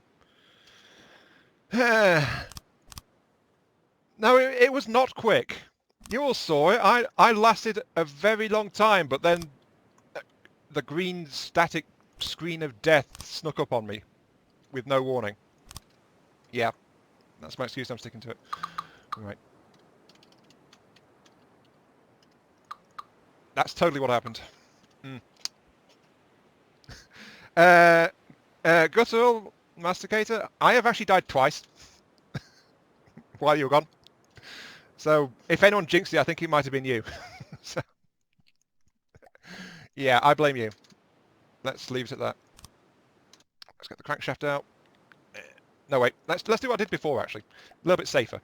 No, it was not quick. You all saw it. I lasted a very long time, but then the green static screen of death snuck up on me with no warning. Yeah, that's my excuse. I'm sticking to it. Right. That's totally what happened. Guttural Masticator, I have actually died twice while you were gone. So if anyone jinxed it, I think it might have been you. So, yeah, I blame you. Let's leave it at that. Let's get the crankshaft out. No, wait. Let's do what I did before, actually. A little bit safer.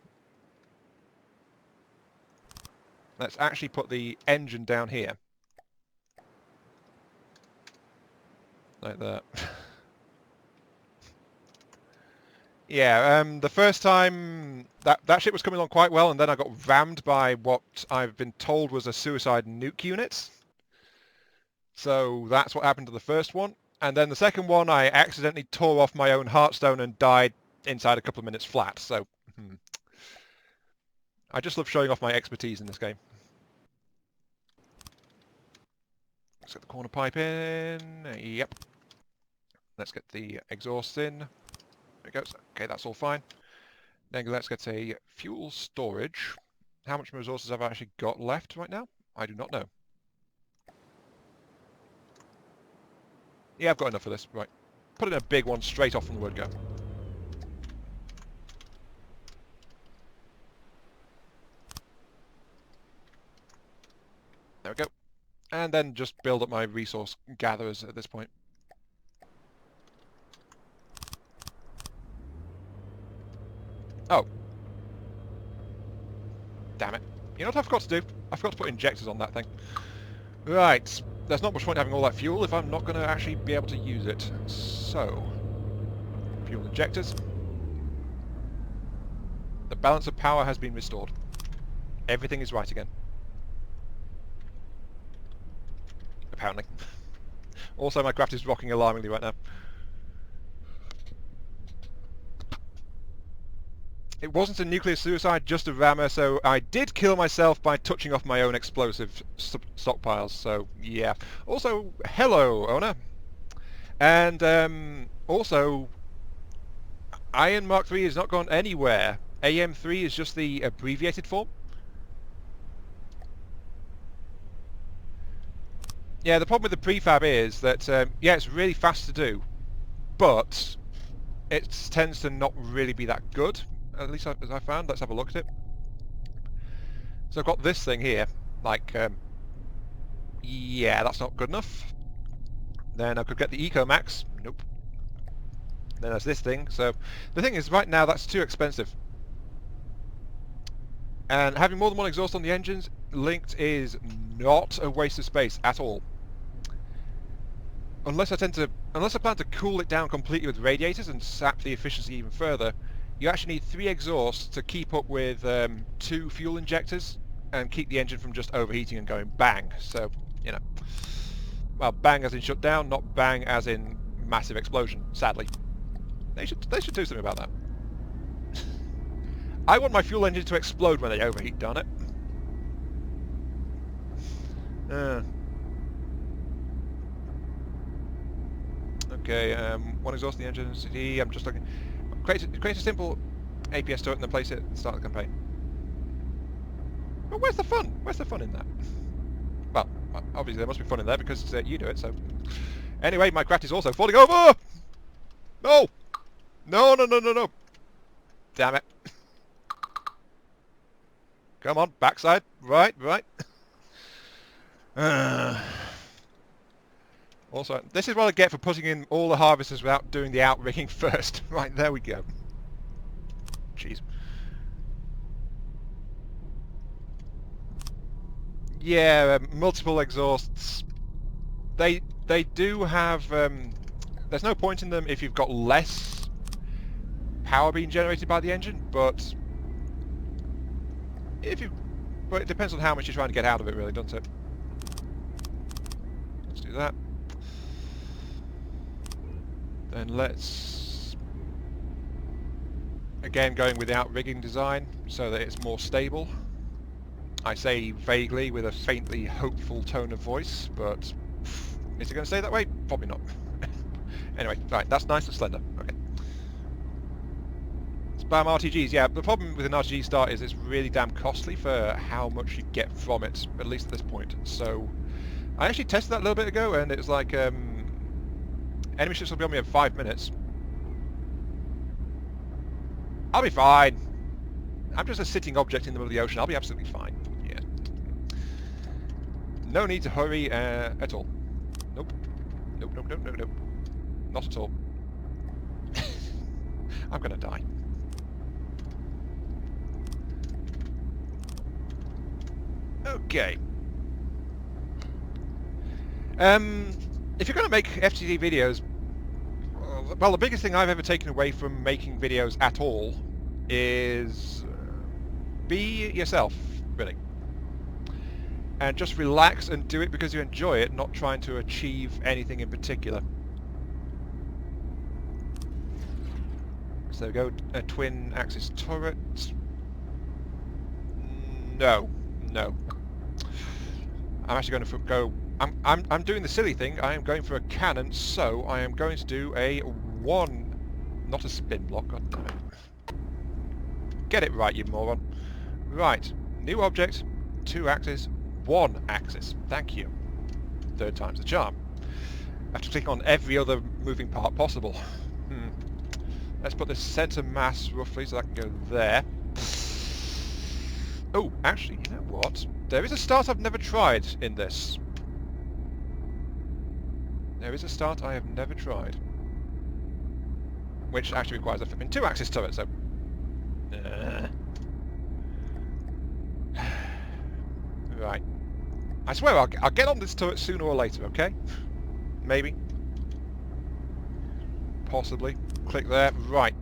Let's actually put the engine down here. Like that. Yeah, the first time that ship was coming along quite well, and then I got rammed by what I've been told was a suicide nuke unit. So that's what happened to the first one. And then the second one, I accidentally tore off my own heartstone and died inside a couple of minutes flat. So I just love showing off my expertise in this game. Let's get the corner pipe in. Yep. Let's get the exhaust in. There it goes. Okay, that's all fine. Then let's get a fuel storage. How much resources have I actually got left right now? I do not know. Yeah, I've got enough for this. Right. Put in a big one straight off from the word go. There we go. And then just build up my resource gatherers at this point. Oh, You know what I forgot to do? I forgot to put injectors on that thing. Right. There's not much point having all that fuel if I'm not going to actually be able to use it. So, fuel injectors. The balance of power has been restored. Everything is right again. Apparently. Also, my craft is rocking alarmingly right now. It wasn't a nuclear suicide, just a rammer, so I did kill myself by touching off my own explosive stockpiles, so yeah. Also, hello, owner. And also, Iron Mark III has not gone anywhere. AM3 is just the abbreviated form. Yeah, the problem with the prefab is that, yeah, it's really fast to do, but it tends to not really be that good, at least as I found. Let's have a look at it. So I've got this thing here, like, yeah, that's not good enough. Then I could get the Eco Max. Nope. Then there's this thing. So the thing is, right now, that's too expensive. And having more than one exhaust on the engines linked is not a waste of space at all. Unless I plan to cool it down completely with radiators and sap the efficiency even further, you actually need 3 exhausts to keep up with 2 fuel injectors and keep the engine from just overheating and going bang. So, you know, well, bang as in shut down, not bang as in massive explosion, sadly. They should do something about that. I want my fuel engine to explode when they overheat, darn it. Okay, one exhaust in the engine. CD. I'm just looking. Create a simple APS turret and then place it and start the campaign. But where's the fun? Where's the fun in that? Well, obviously there must be fun in there because you do it. So, anyway, my craft is also falling over. No, no, no, no, no, no! Damn it! Come on, backside. Right, right. Also, this is what I get for putting in all the harvesters without doing the outrigging first. Right, there we go. Jeez. Yeah, multiple exhausts. They do have... there's no point in them if you've got less power being generated by the engine, but... But it depends on how much you're trying to get out of it, really, doesn't it? Let's do that. Then let's... Again, going with the outrigging design so that it's more stable. I say vaguely with a faintly hopeful tone of voice, but is it going to stay that way? Probably not. Anyway, right, that's nice and slender. Okay. Spam RTGs, yeah, the problem with an RTG start is it's really damn costly for how much you get from it, at least at this point. So, I actually tested that a little bit ago, and it was like, enemy ships will be on me in 5 minutes. I'll be fine. I'm just a sitting object in the middle of the ocean. I'll be absolutely fine. Yeah. No need to hurry at all. Nope. Nope, nope, nope, nope, nope. Not at all. I'm gonna die. Okay. If you're going to make FTD videos, well, the biggest thing I've ever taken away from making videos at all is be yourself, really. And just relax and do it because you enjoy it, not trying to achieve anything in particular. So go a twin axis turret. No, no. I'm actually going to go. I'm doing the silly thing. I am going for a cannon, so I am going to do a one, not a spin block. God damn it! Get it right, you moron. Right, new object, 2 axis, 1 axis. Thank you. 3rd time's the charm. I have to click on every other moving part possible. Let's put the centre mass roughly so that can go there. Oh, actually, you know what? There is a start I've never tried in this. There is a start I have never tried. Which actually requires a flipping 2-axis turret, so... Right. I swear I'll get on this turret sooner or later, okay? Maybe. Possibly. Click there. Right.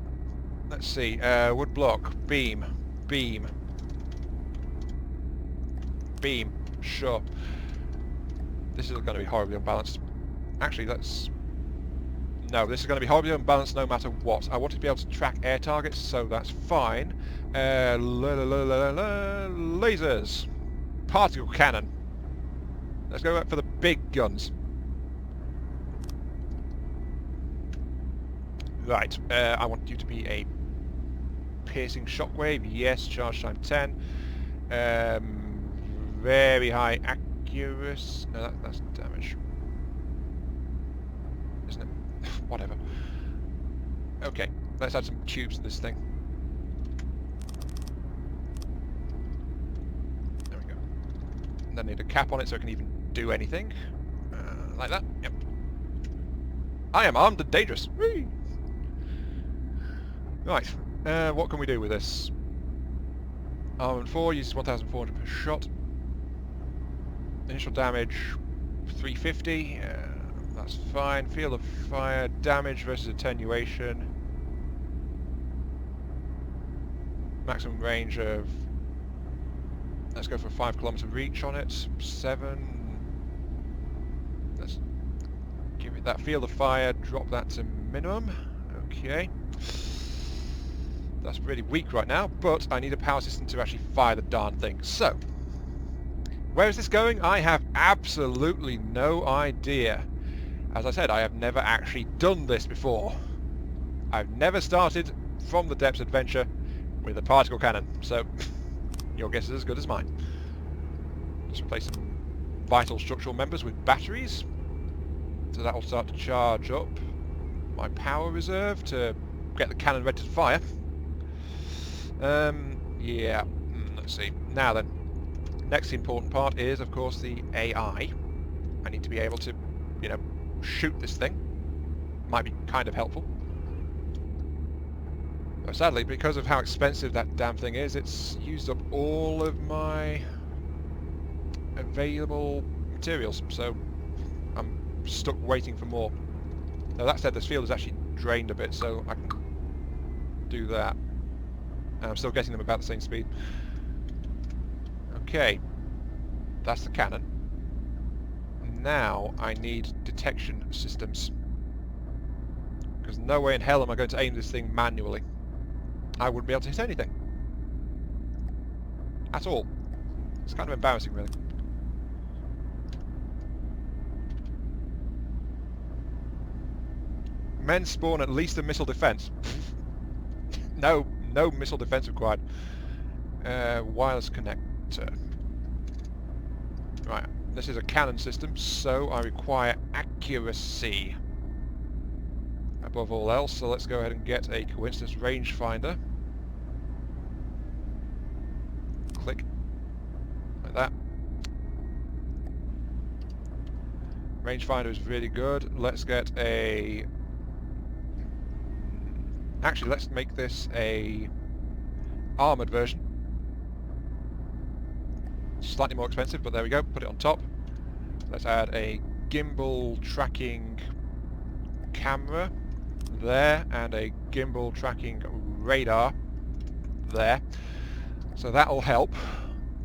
Let's see. Wood block. Beam. Beam. Beam. Sure. This is going to be horribly unbalanced. Actually, let's... No, this is going to be horribly unbalanced no matter what. I want to be able to track air targets, so that's fine. Lasers. Particle cannon. Let's go for the big guns. Right, I want you to be a piercing shockwave. Yes, charge time 10. Very high accuracy. No, that's damage. Isn't it? Whatever. Okay, let's add some tubes to this thing. There we go. And then need a cap on it so it can even do anything. Like that. Yep. I am armed and dangerous. Whee! Right. What can we do with this? Armament 4 uses 1,400 per shot. Initial damage 350. That's fine. Field of fire damage versus attenuation. Maximum range of... Let's go for 5 kilometer reach on it. 7. Let's give it that field of fire. Drop that to minimum. Okay. That's really weak right now, but I need a power system to actually fire the darn thing. So, where is this going? I have absolutely no idea. As I said, I have never actually done this before. I've never started From the Depths adventure with a particle cannon, so your guess is as good as mine. Just replace some vital structural members with batteries, so that will start to charge up my power reserve to get the cannon ready to fire. Yeah, let's see. Now then, next important part is, of course, the AI. I need to be able to, you know, shoot this thing. Might be kind of helpful. But sadly, because of how expensive that damn thing is, it's used up all of my available materials, so I'm stuck waiting for more. Now that said, this field is actually drained a bit, so I can do that. And I'm still getting them about the same speed. Okay, that's the cannon. Now I need detection systems, because no way in hell am I going to aim this thing manually. I wouldn't be able to hit anything at all. It's kind of embarrassing, really. Men spawn at least a missile defense. No missile defense required. Wireless connector. Right, this is a cannon system, so I require accuracy above all else. So let's go ahead and get a coincidence rangefinder. Click. Like that. Rangefinder is really good. Let's get a... Actually, let's make this a armoured version. Slightly more expensive, but there we go. Put it on top. Let's add a gimbal tracking camera there, and a gimbal tracking radar there. So that'll help.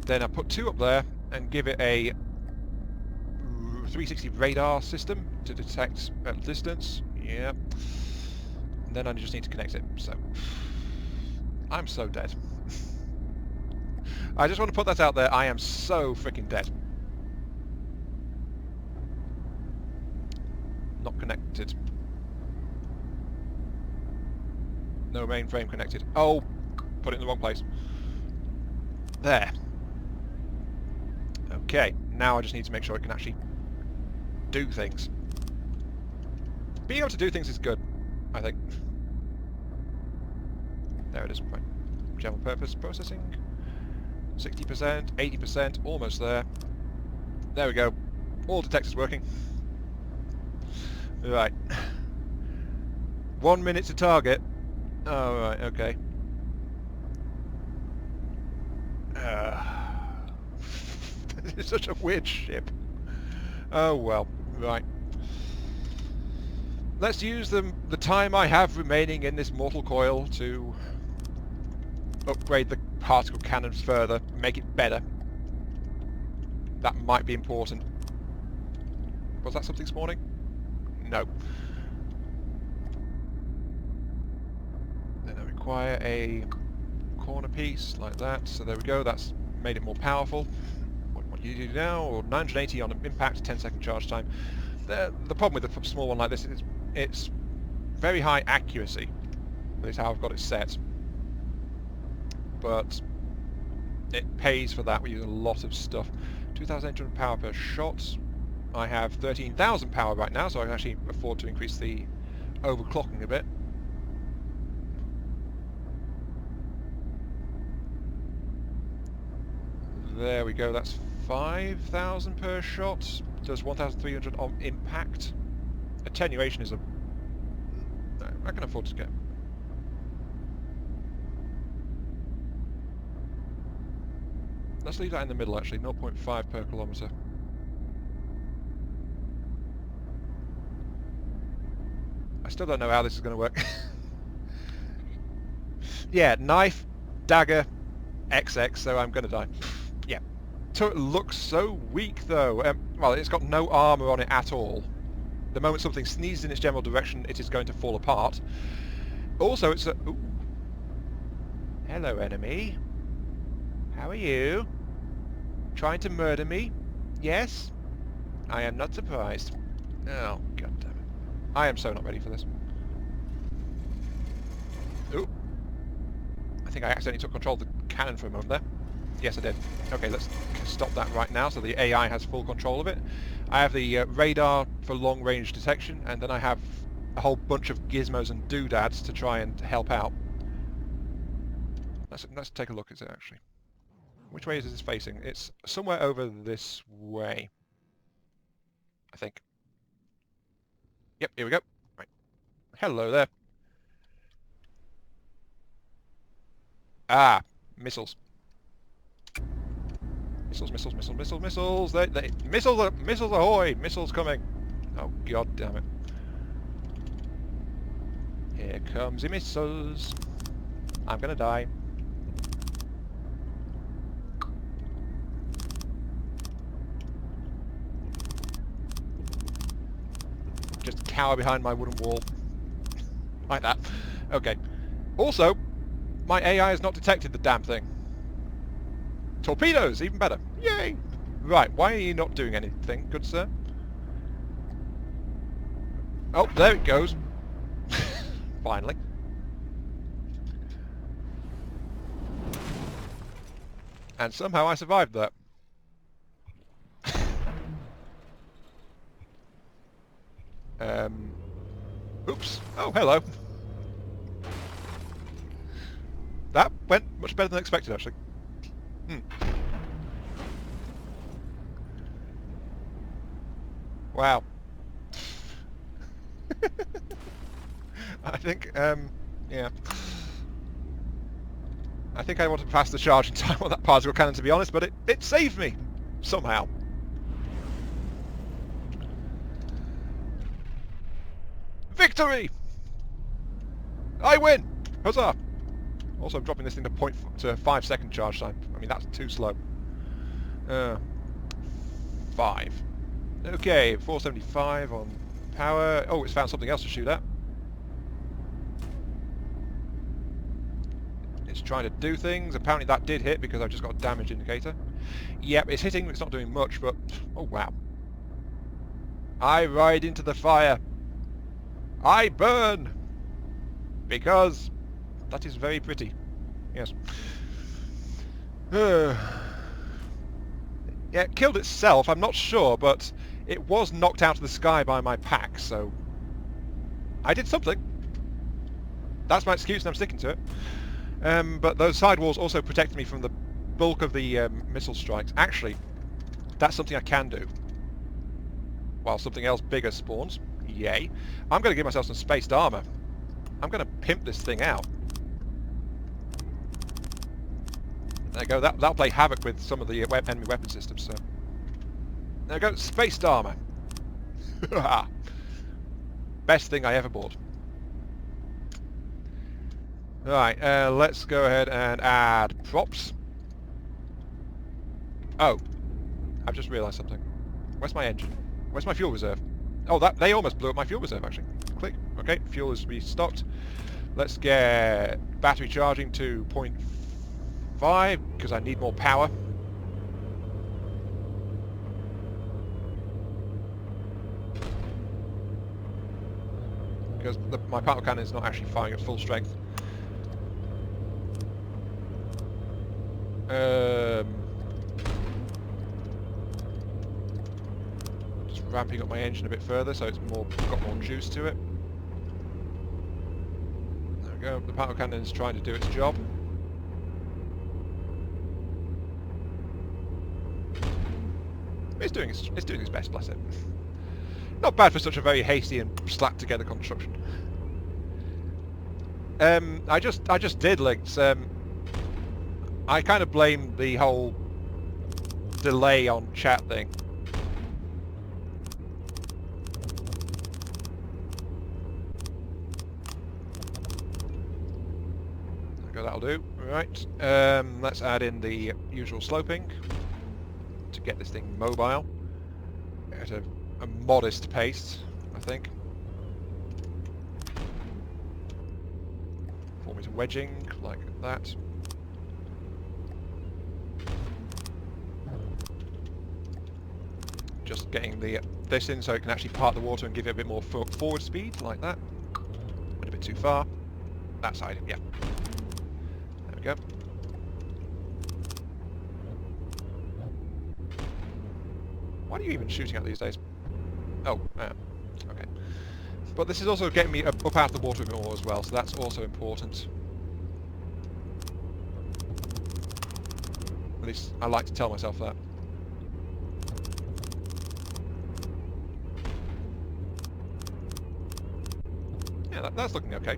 Then I put 2 up there and give it a 360 radar system to detect at distance. Yeah. Then I just need to connect it, so... I'm so dead. I just want to put that out there, I am so freaking dead. Not connected. No mainframe connected. Oh! Put it in the wrong place. There. Okay, now I just need to make sure it can actually do things. Being able to do things is good, I think. There it is. Right. General purpose processing. 60%, 80%, almost there. There we go. All detectors working. Right. 1 minute to target. Oh, right, okay. It's such a weird ship. Oh well, right. Let's use the time I have remaining in this mortal coil to upgrade the particle cannons further, make it better. That might be important. Was that something spawning? No. Then I require a corner piece like that. So there we go. That's made it more powerful. What do you do now? Or 980 on an impact, 10-second charge time. The problem with a small one like this is it's very high accuracy. That is how I've got it set. But it pays for that. We use a lot of stuff. 2,800 power per shot. I have 13,000 power right now, so I can actually afford to increase the overclocking a bit. There we go, that's 5,000 per shot. Does 1,300 on impact. Attenuation is a... I can afford to get... Let's leave that in the middle actually, 0.5 per kilometre. I still don't know how this is going to work. Yeah, knife, dagger, XX, so I'm going to die. Yeah. Turret looks so weak though. Well, it's got no armour on it at all. The moment something sneezes in its general direction, it is going to fall apart. Also, it's a... Ooh. Hello, enemy. How are you? Trying to murder me? Yes? I am not surprised. Oh, god damn it. I am so not ready for this. Ooh. I think I accidentally took control of the cannon for a moment there. Yes, I did. Okay, let's stop that right now so the AI has full control of it. I have the radar for long-range detection, and then I have a whole bunch of gizmos and doodads to try and help out. Let's take a look at it, actually. Which way is this facing? It's somewhere over this way, I think. Yep, here we go. Right. Hello there. Ah, missiles. Missiles, missiles, missiles, missiles, missiles. Missiles ahoy! Missiles coming. Oh, god damn it. Here comes the missiles. I'm gonna die. Just cower behind my wooden wall. Like that. Okay. Also, my AI has not detected the damn thing. Torpedoes! Even better. Yay! Right, why are you not doing anything, good sir? Oh, there it goes. Finally. And somehow I survived that. Oops. Oh, hello. That went much better than expected, actually. Wow. I think, yeah. I think I want to pass the charge in time on that particle cannon, to be honest, but it saved me. Somehow. Victory! I win! Huzzah! Also, I'm dropping this thing to 5 second charge time. I mean, that's too slow. 5. Okay, 475 on power. Oh, it's found something else to shoot at. It's trying to do things. Apparently that did hit because I've just got a damage indicator. Yep, it's hitting. It's not doing much, but... Oh, wow. I ride into the fire. I burn! Because that is very pretty. Yes. Yeah, it killed itself, I'm not sure, but it was knocked out of the sky by my pack, so... I did something. That's my excuse and I'm sticking to it. But those sidewalls also protected me from the bulk of the missile strikes. Actually, that's something I can do. While something else bigger spawns. Yay. I'm going to give myself some spaced armor. I'm going to pimp this thing out. There you go. That'll play havoc with some of the enemy weapon systems. So There we go, spaced armour. Best thing I ever bought. Right, let's go ahead and add props. Oh, I've just realised something. Where's my engine? Where's my fuel reserve? Oh, they almost blew up my fuel reserve, actually. Click. Okay, fuel is restocked. Let's get battery charging to 0.5, because I need more power. Because my powder cannon is not actually firing at full strength. Just ramping up my engine a bit further so it's got more juice to it. There we go. The powder cannon is trying to do its job. It's doing its best, bless it. Not bad for such a very hasty and slapped together construction. I just did links. I kind of blame the whole delay on chat thing. Okay, that'll do. Right. Let's add in the usual sloping to get this thing mobile at a modest pace, I think. 4-meter wedging, like that. Just getting this in so it can actually part the water and give it a bit more forward speed, like that. Went a bit too far. That side, yeah. There we go. What are you even shooting at these days? Oh, okay. But this is also getting me up out of the water a bit more as well, so that's also important. At least I like to tell myself that. Yeah, that's looking okay.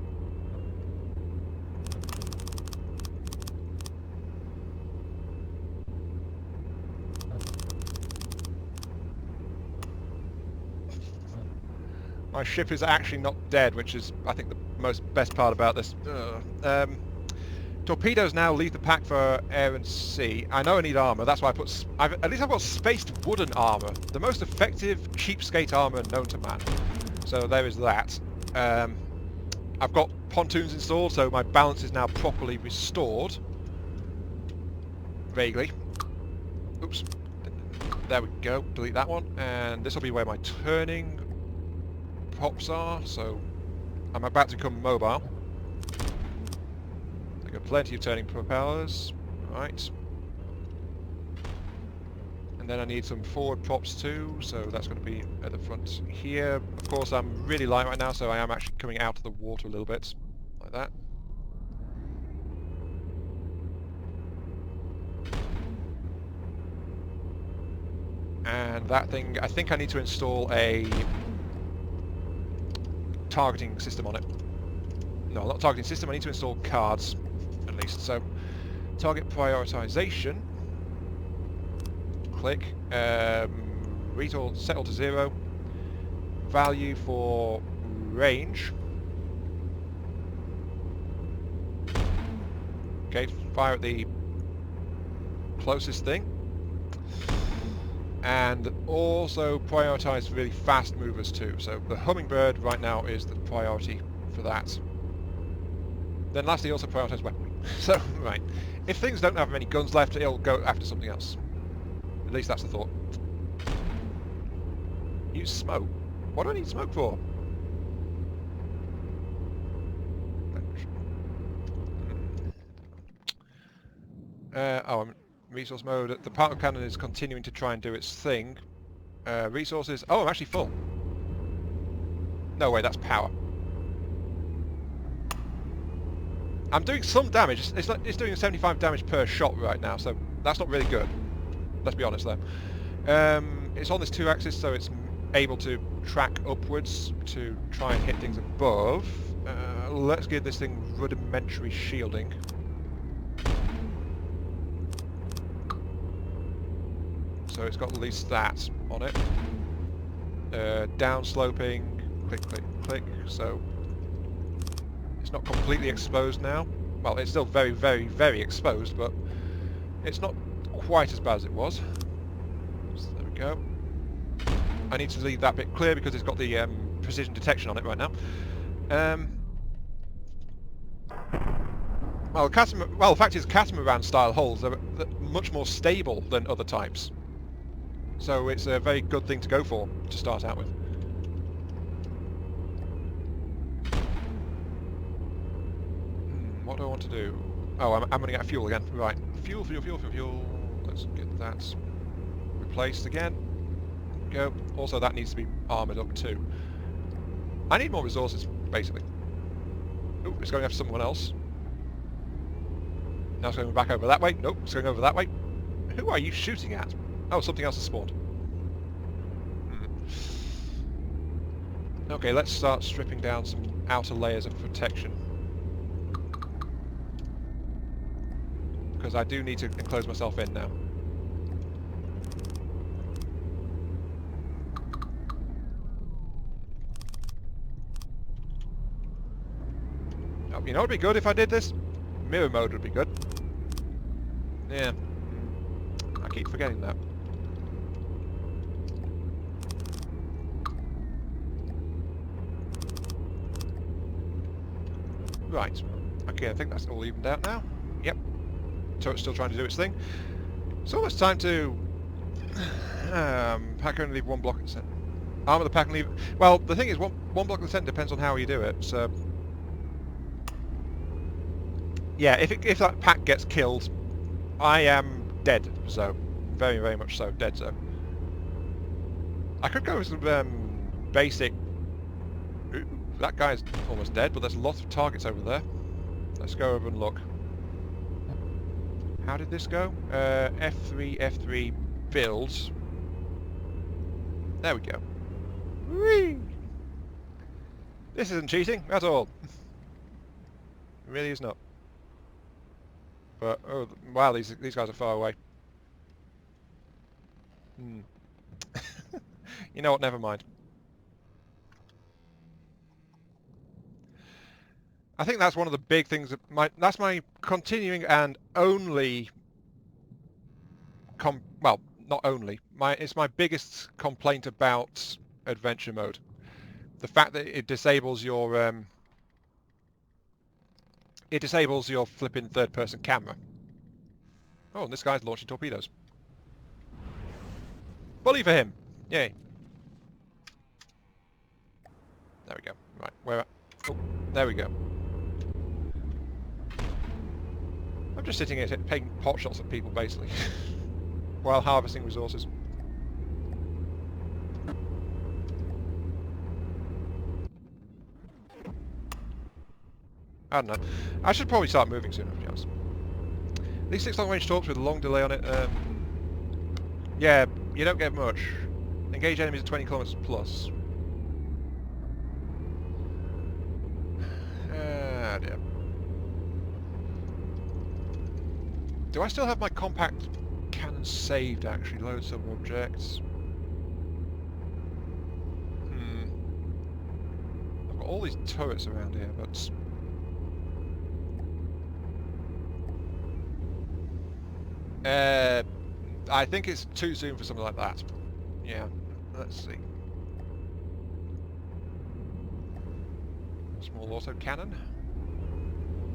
My ship is actually not dead, which is, I think, the best part about this. Torpedoes now leave the pack for air and sea. I know I need armour, that's why at least I've got spaced wooden armour. The most effective cheapskate armour known to man. So there is that. I've got pontoons installed, so my balance is now properly restored. Vaguely. Oops. There we go. Delete that one. And this will be where my turning props are, so I'm about to become mobile. I've got plenty of turning propellers. Right. And then I need some forward props too, so that's going to be at the front here. Of course, I'm really light right now, so I am actually coming out of the water a little bit, like that. And that thing, I think I need to install a targeting system on it. No, not targeting system, I need to install cards, at least. So, target prioritization. Click. Read set all to 0. Value for range. Okay, fire at the closest thing. And also prioritize really fast movers too. So the Hummingbird right now is the priority for that. Then lastly, also prioritize weaponry. So, right. If things don't have many guns left, it'll go after something else. At least that's the thought. Use smoke. What do I need smoke for? Oh, I'm in resource mode. The powder cannon is continuing to try and do its thing. Resources. Oh, I'm actually full. No way, that's power. I'm doing some damage. It's doing 75 damage per shot right now, so that's not really good. Let's be honest though. It's on this 2-axis, so it's able to track upwards to try and hit things above. Let's give this thing rudimentary shielding. so it's got at least that on it. Down sloping, click, click, click, so it's not completely exposed now. Well, it's still very, very, very exposed, but it's not quite as bad as it was. So there we go. I need to leave that bit clear because it's got the precision detection on it right now. Well, the fact is catamaran style hulls are much more stable than other types. So it's a very good thing to go for to start out with. What do I want to do? Oh, I'm running out of fuel again. Right. Fuel, fuel, fuel, fuel, fuel. Let's get that replaced again. Go. Also, that needs to be armoured up too. I need more resources, basically. Oh, it's going after someone else. Now it's going back over that way. Nope, it's going over that way. Who are you shooting at? Oh, something else has spawned. Okay, let's start stripping down some outer layers of protection. Because I do need to enclose myself in now. Oh, you know what would be good if I did this? Mirror mode would be good. Yeah. I keep forgetting that. Right. Okay, I think that's all evened out now. Yep. Turret's still trying to do its thing. It's almost time to... pack only leave one block at the centre. Armour the pack and leave... Well, the thing is, one block at the centre depends on how you do it, so... Yeah, if that pack gets killed, I am dead, so... Very, very much so, dead, so... I could go with some basic... Ooh, that guy's almost dead, but there's lots of targets over there. Let's go over and look. How did this go? F3, F3, builds. There we go. Whee! This isn't cheating at all. It really is not. But, oh, wow, these guys are far away. You know what, never mind. I think that's one of the big things that that's my continuing and only well, not only. It's my biggest complaint about adventure mode. The fact that it disables your flipping third-person camera. Oh, and this guy's launching torpedoes. Bully for him! Yay. There we go. Right, where... Oh, there we go. I'm just sitting here taking pot shots at people, basically, while harvesting resources. I don't know. I should probably start moving soon, to be honest. These 6 long-range torps with a long delay on it, yeah, you don't get much. Engage enemies at 20 kilometers plus. Ah, dear. Do I still have my compact cannon saved, actually? Load some objects. I've got all these turrets around here, but... I think it's too soon for something like that. Yeah, let's see. Small auto cannon.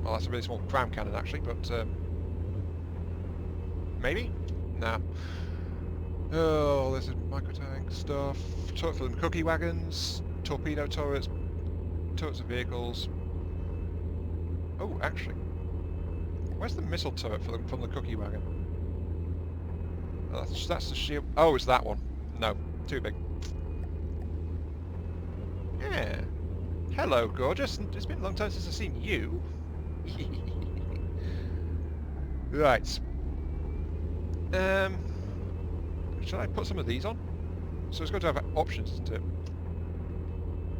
Well, that's a really small crown cannon, actually, but... maybe? Nah. Oh, this is micro-tank stuff. Turret for them cookie wagons. Torpedo turrets. Turrets of vehicles. Oh, actually. Where's the missile turret for them from the cookie wagon? Oh, that's the shield. Oh, it's that one. No, too big. Yeah. Hello, gorgeous. It's been a long time since I've seen you. Right. Should I put some of these on? So it's going to have options, isn't it?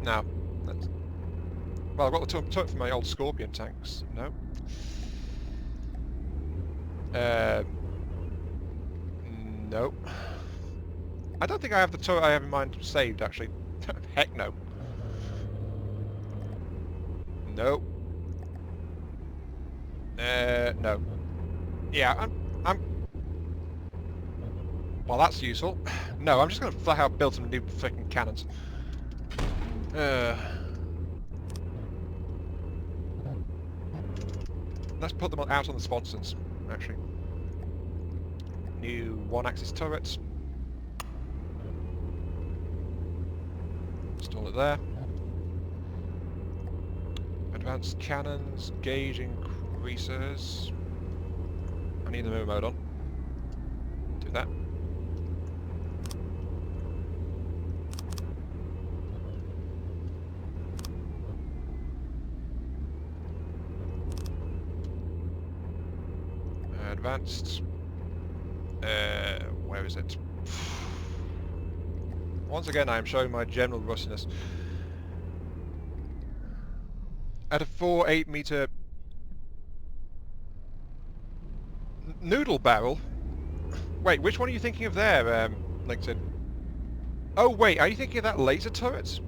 No. Well, I've got the turret for my old Scorpion tanks. No. Nope. I don't think I have the turret I have in mind saved, actually. Heck no. No. No. Yeah, I'm... Well, that's useful. No, I'm just going to flat out build some new freaking cannons. Let's put them out on the sponsons, actually. New one-axis turrets. Install it there. Advanced cannons, gauge increasers. I need the mirror mode on. Do that. Advanced. Where is it? Once again, I am showing my general rustiness. At a 8 meter noodle barrel. Wait, which one are you thinking of there, LinkedIn? Oh wait, are you thinking of that laser turret?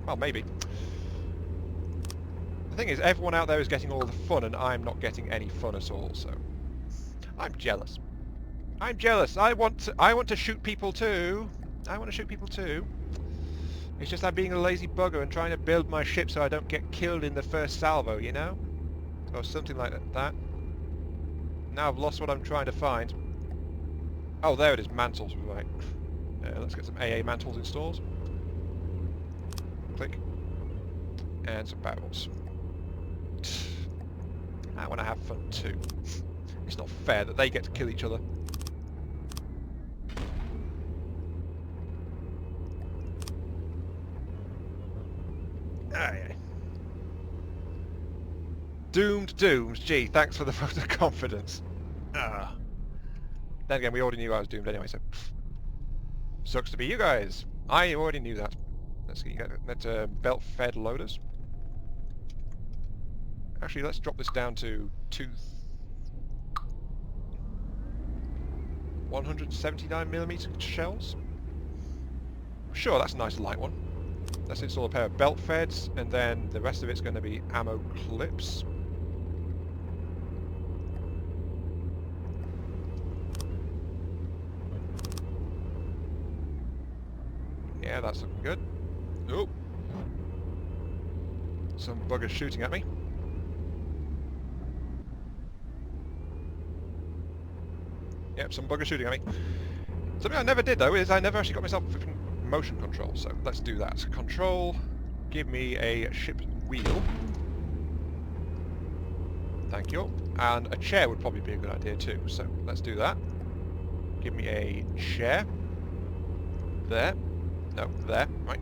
Well, maybe. The thing is, everyone out there is getting all the fun, and I'm not getting any fun at all. So, I'm jealous. I'm jealous. I want to shoot people too. I want to shoot people too. It's just I'm being a lazy bugger and trying to build my ship so I don't get killed in the first salvo, you know? Or something like that. Now I've lost what I'm trying to find. Oh, there it is. Mantles, right. Let's get some AA mantles installed. Click. And some barrels. I want to have fun too. It's not fair that they get to kill each other. Aye. Doomed. Gee, thanks for the vote of confidence. Then again, we already knew I was doomed anyway, so... Sucks to be you guys. I already knew that. Let's get that belt-fed loaders. Actually, let's drop this down to 179mm shells. Sure, that's a nice light one. Let's install a pair of belt feds, and then the rest of it's going to be ammo clips. Yeah, that's looking good. Oh! Some buggers shooting at me. Yep, some buggers shooting at me. Something I never did though is I never actually got myself motion control, so let's do that. Control, give me a ship wheel. Thank you. And a chair would probably be a good idea too, so let's do that. Give me a chair. There. No, there, right.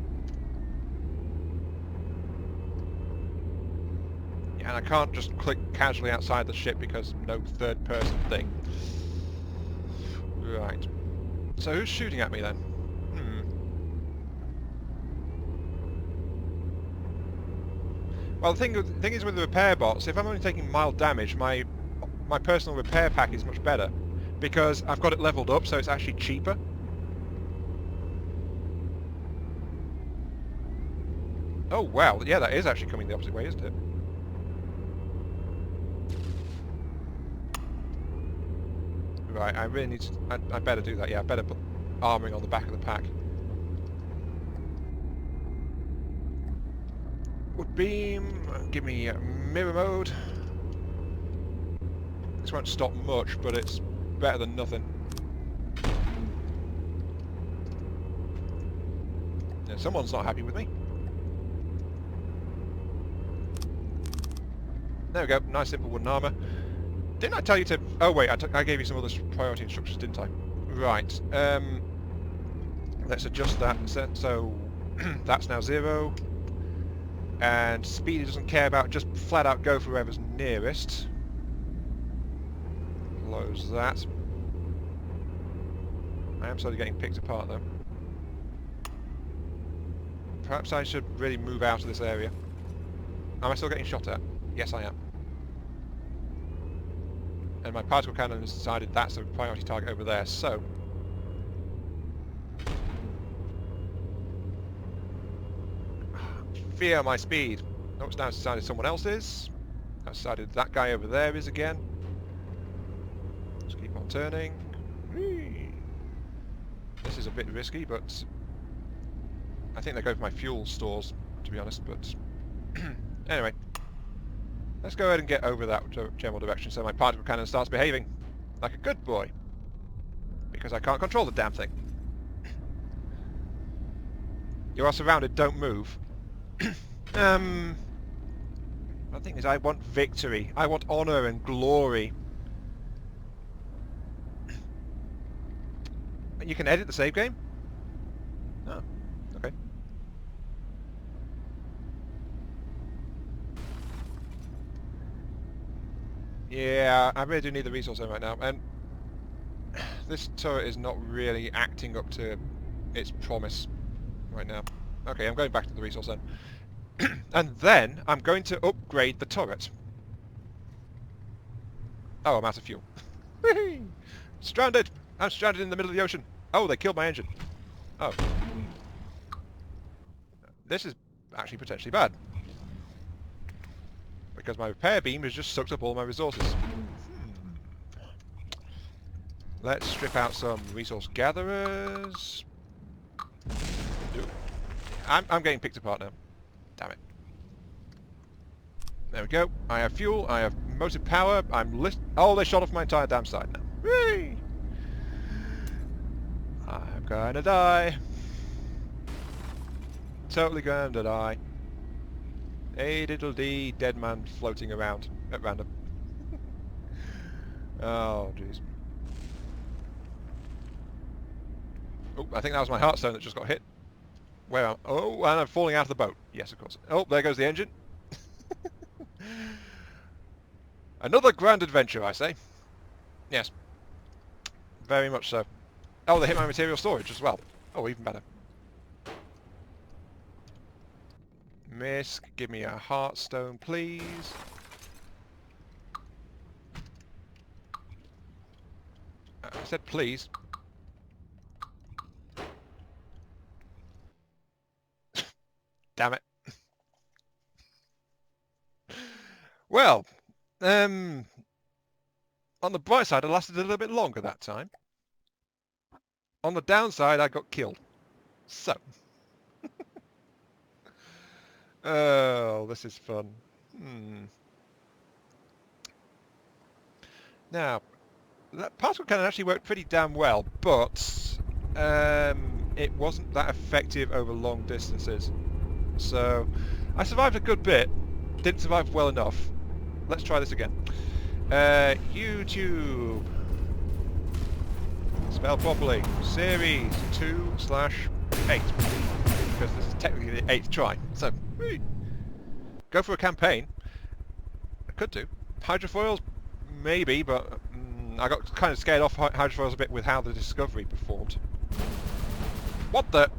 Yeah, and I can't just click casually outside the ship because no third person thing. Right. So who's shooting at me then? Well, the thing is with the repair bots, if I'm only taking mild damage, my personal repair pack is much better because I've got it leveled up, so it's actually cheaper. Oh wow, yeah, that is actually coming the opposite way, isn't it? Right, I really need to... I better do that, yeah, I better put armouring on the back of the pack. Wood beam, give me mirror mode. This won't stop much, but it's better than nothing. Yeah, someone's not happy with me. There we go, nice simple wooden armour. Didn't I tell you to... Oh wait, I gave you some other priority instructions, didn't I? Right, let's adjust that. So that's now 0. And speed he doesn't care about, just flat out go for whoever's nearest. Close that. I am slowly getting picked apart though. Perhaps I should really move out of this area. Am I still getting shot at? Yes, I am. And my particle cannon has decided that's a priority target over there, so... Fear my speed. Oh, it's now decided someone else is. I've decided that guy over there is again. Just keep on turning. Whee! This is a bit risky, but I think they go for my fuel stores, to be honest, but anyway. Let's go ahead and get over that general direction so my particle cannon starts behaving like a good boy. Because I can't control the damn thing. You are surrounded, don't move. The thing is, I want victory. I want honour and glory. You can edit the save game? Oh, okay. Yeah, I really do need the resource zone right now, and this turret is not really acting up to its promise right now. Okay, I'm going back to the resource zone. And then I'm going to upgrade the turret. Oh, I'm out of fuel. Stranded! I'm stranded in the middle of the ocean. Oh, they killed my engine. Oh. This is actually potentially bad. Because my repair beam has just sucked up all my resources. Let's strip out some resource gatherers. I'm getting picked apart now. Damn it. There we go. I have fuel, I have motive power, oh, they shot off my entire damn side now. Whee! I'm gonna die. Totally gonna die. A diddle dee, dead man floating around at random. Oh, jeez. Oh, I think that was my heartstone that just got hit. Where am I? Oh, and I'm falling out of the boat. Yes, of course. Oh, there goes the engine. Another grand adventure, I say. Yes. Very much so. Oh, they hit my material storage as well. Oh, even better. Misk, give me a heartstone, please. I said please. Damn it. Well, on the bright side, I lasted a little bit longer that time. On the downside, I got killed. So. Oh, this is fun. Now, that particle cannon actually worked pretty damn well, but it wasn't that effective over long distances. So, I survived a good bit. Didn't survive well enough. Let's try this again. YouTube. Spell properly. Series 2/8. Because this is technically the 8th try. So, go for a campaign. I could do. Hydrofoils? Maybe, but I got kind of scared off hydrofoils a bit with how the Discovery performed. What the...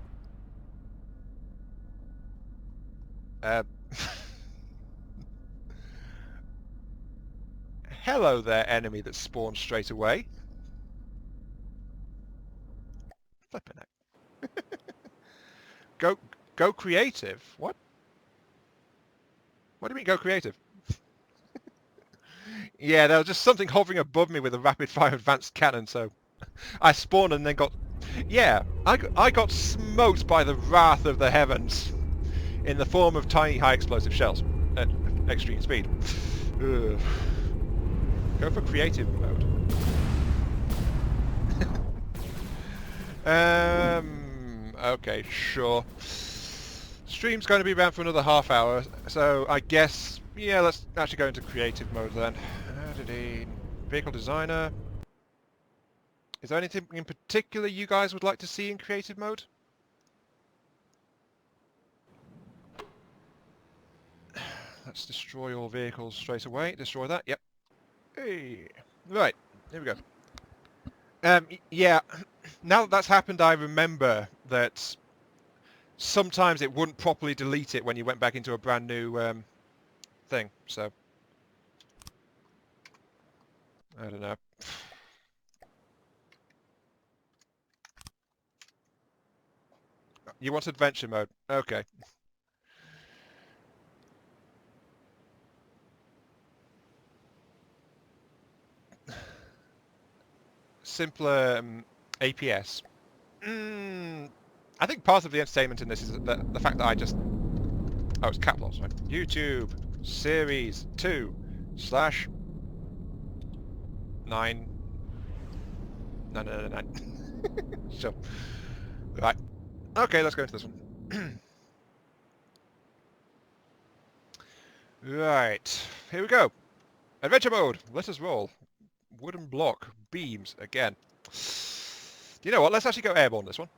Hello there, enemy that spawned straight away. Flipping it. Go creative? What? What do you mean go creative? Yeah, there was just something hovering above me with a rapid-fire advanced cannon, so I spawned and then got... Yeah, I got smoked by the wrath of the heavens in the form of tiny high explosive shells at extreme speed. Ugh. Go for creative mode. Okay, sure. Stream's going to be around for another half hour, so I guess, yeah, let's actually go into creative mode then. Vehicle designer. Is there anything in particular you guys would like to see in creative mode? Let's destroy all vehicles straight away. Destroy that, yep. Hey. Right, here we go. Yeah, now that that's happened, I remember that sometimes it wouldn't properly delete it when you went back into a brand new thing, so... I don't know. You want adventure mode? Okay. Simpler APS. I think part of the entertainment in this is the fact that I just... Oh, it's cap locks, right? YouTube Series 2 slash 9... 9. Sure. Right. Okay, let's go into this one. Right. Here we go. Adventure mode. Let us roll. Wooden block. Beams. Again. You know what? Let's actually go airborne this one.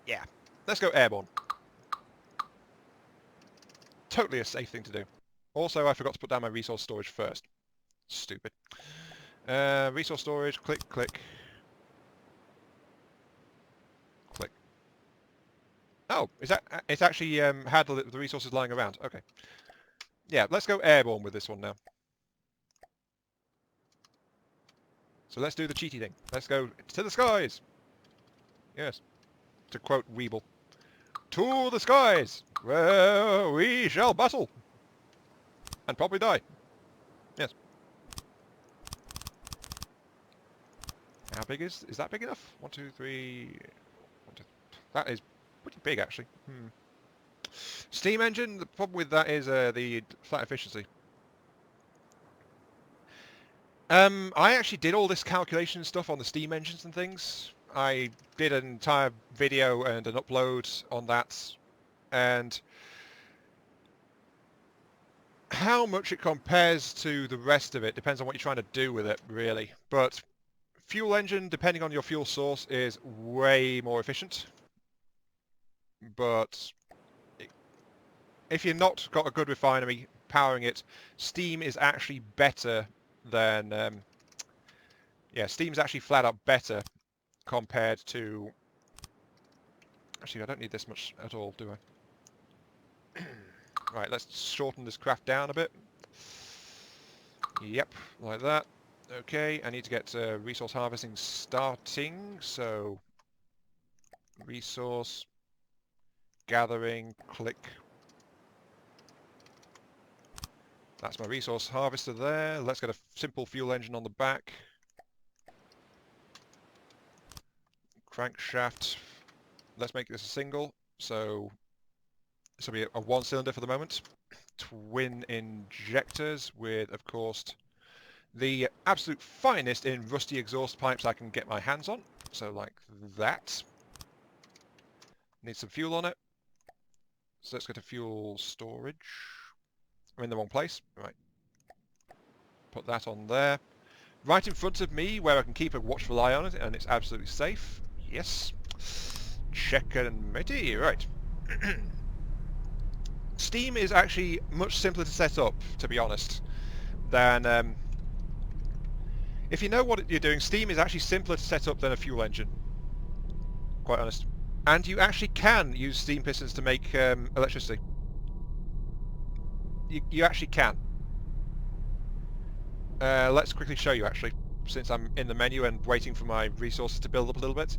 Yeah. Let's go airborne. Totally a safe thing to do. Also, I forgot to put down my resource storage first. Stupid. Resource storage. Click, click. Click. Oh, is that... It's actually had the resources lying around. Okay. Yeah, let's go airborne with this one now. So let's do the cheaty thing. Let's go to the skies. Yes. To quote Weeble. To the skies, where we shall battle. And probably die. Yes. How big is that big enough? 1, 2, 3... 1, 2, that is pretty big, actually. Steam engine, the problem with that is the flat efficiency. I actually did all this calculation stuff on the steam engines and things. I did an entire video and an upload on that, and how much it compares to the rest of it depends on what you're trying to do with it, really. But fuel engine, depending on your fuel source, is way more efficient. But if you're not got a good refinery powering it, steam is actually better than... yeah, steam's actually flat out better compared to... Actually, I don't need this much at all, do I? Right, let's shorten this craft down a bit. Yep, like that. Okay, I need to get resource harvesting starting, so... Resource... Gathering, click. That's my resource harvester there. Let's get a simple fuel engine on the back. Crankshaft. Let's make this a single. So this will be a one cylinder for the moment. Twin injectors with, of course, the absolute finest in rusty exhaust pipes I can get my hands on. So like that. Need some fuel on it. So let's go to fuel storage. I'm in the wrong place. Right. Put that on there. Right in front of me, where I can keep a watchful eye on it, and it's absolutely safe. Yes. Check and ready. Right. Steam is actually much simpler to set up, to be honest, than... if you know what you're doing, Steam is actually simpler to set up than a fuel engine. Quite honest. And you actually can use steam pistons to make electricity. You actually can. Let's quickly show you, actually, since I'm in the menu and waiting for my resources to build up a little bit.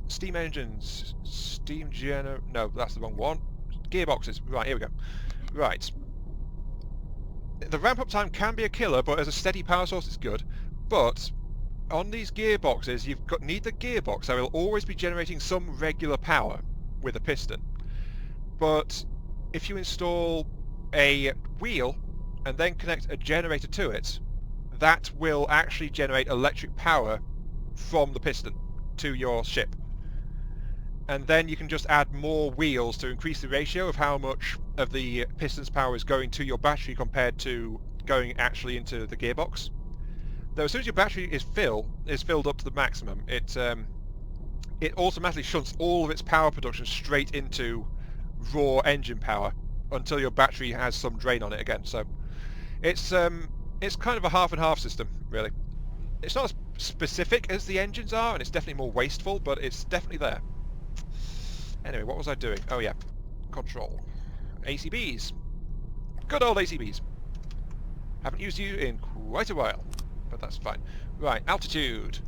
Steam engines, steam gener... No, that's the wrong one. Gearboxes. Right, here we go. Right. The ramp-up time can be a killer, but as a steady power source, it's good. But on these gearboxes, need the gearbox, so it'll always be generating some regular power with a piston. But if you install a wheel and then connect a generator to it, that will actually generate electric power from the piston to your ship. And then you can just add more wheels to increase the ratio of how much of the piston's power is going to your battery compared to going actually into the gearbox. Though as soon as your battery is filled up to the maximum, it automatically shunts all of its power production straight into raw engine power until your battery has some drain on it again. So it's kind of a half and half system, really. It's not as specific as the engines are, and it's definitely more wasteful, but it's definitely there. Anyway, what was I doing? Oh yeah, control. ACBs. Good old ACBs. Haven't used you in quite a while, but that's fine. Right, altitude.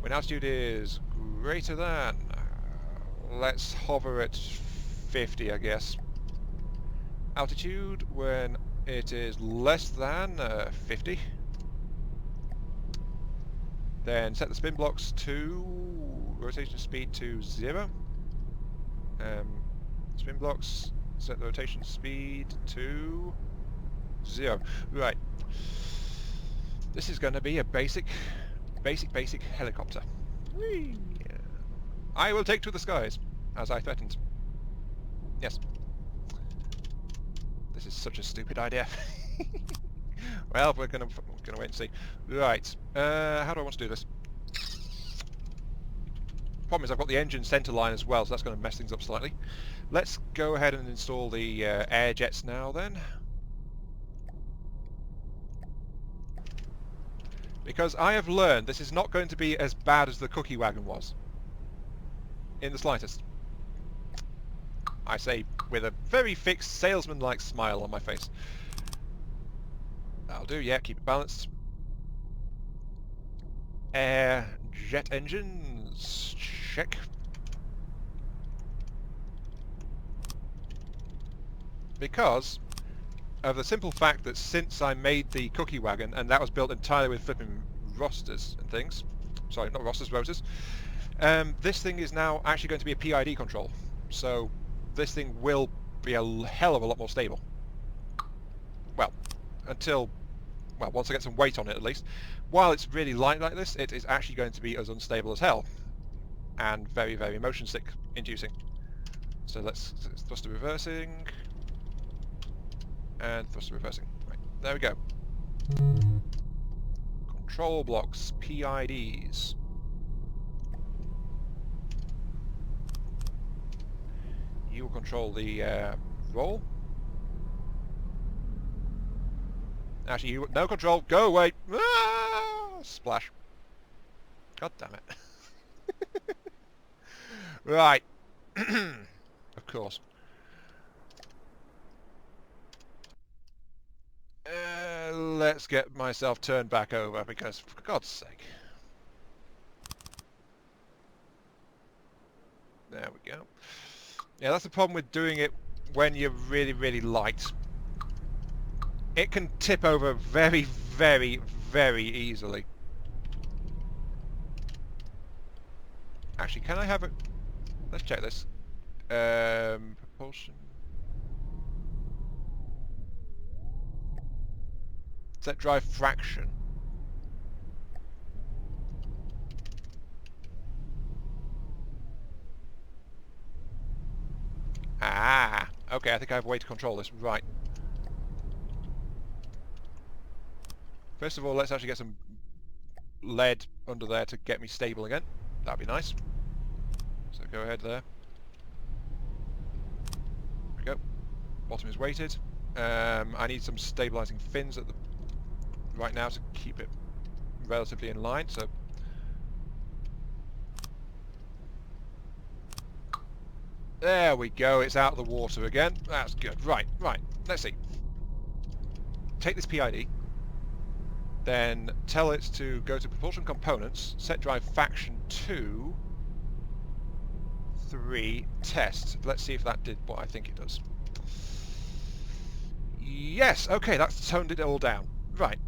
When altitude is greater than... let's hover at 50, I guess. Altitude when it is less than 50. Then set the spin blocks to rotation speed to 0. Spin blocks, set the rotation speed to 0. Right. This is going to be a basic helicopter. Whee! I will take to the skies, as I threatened. Yes. This is such a stupid idea. Well, we're gonna wait and see. Right. How do I want to do this? Problem is I've got the engine centre line as well, so that's going to mess things up slightly. Let's go ahead and install the air jets now then. Because I have learned this is not going to be as bad as the cookie wagon was. In the slightest. I say with a very fixed salesman-like smile on my face. That'll do, yeah, keep it balanced. Air jet engines, check. Because of the simple fact that since I made the cookie wagon, and that was built entirely with flipping rosters and things, sorry, not rosters, rotors, this thing is now actually going to be a PID control. So this thing will be a hell of a lot more stable. Well, until, well, once I get some weight on it at least. While it's really light like this, it is actually going to be as unstable as hell. And very, very motion sick inducing. So let's thruster reversing. And thruster reversing. Right, there we go. Control blocks, PIDs. You will control the roll. Actually, you no control. Go away. Ah! Splash. God damn it. Right. Of course. Let's get myself turned back over because, for God's sake. There we go. Yeah, that's the problem with doing it when you're really, really light. It can tip over very, very, very easily. Actually, can I have it? Let's check this. Propulsion. Set drive fraction. Ah, okay, I think I have a way to control this. Right. First of all, let's actually get some lead under there to get me stable again. That'd be nice. So go ahead there. There we go. Bottom is weighted. I need some stabilizing fins at the right now to keep it relatively in line. So there we go. It's out of the water again. That's good. Right, right. Let's see. Take this PID. Then tell it to go to propulsion components, set drive faction 2, 3, test. Let's see if that did what I think it does. Yes, okay, that's toned it all down. Right.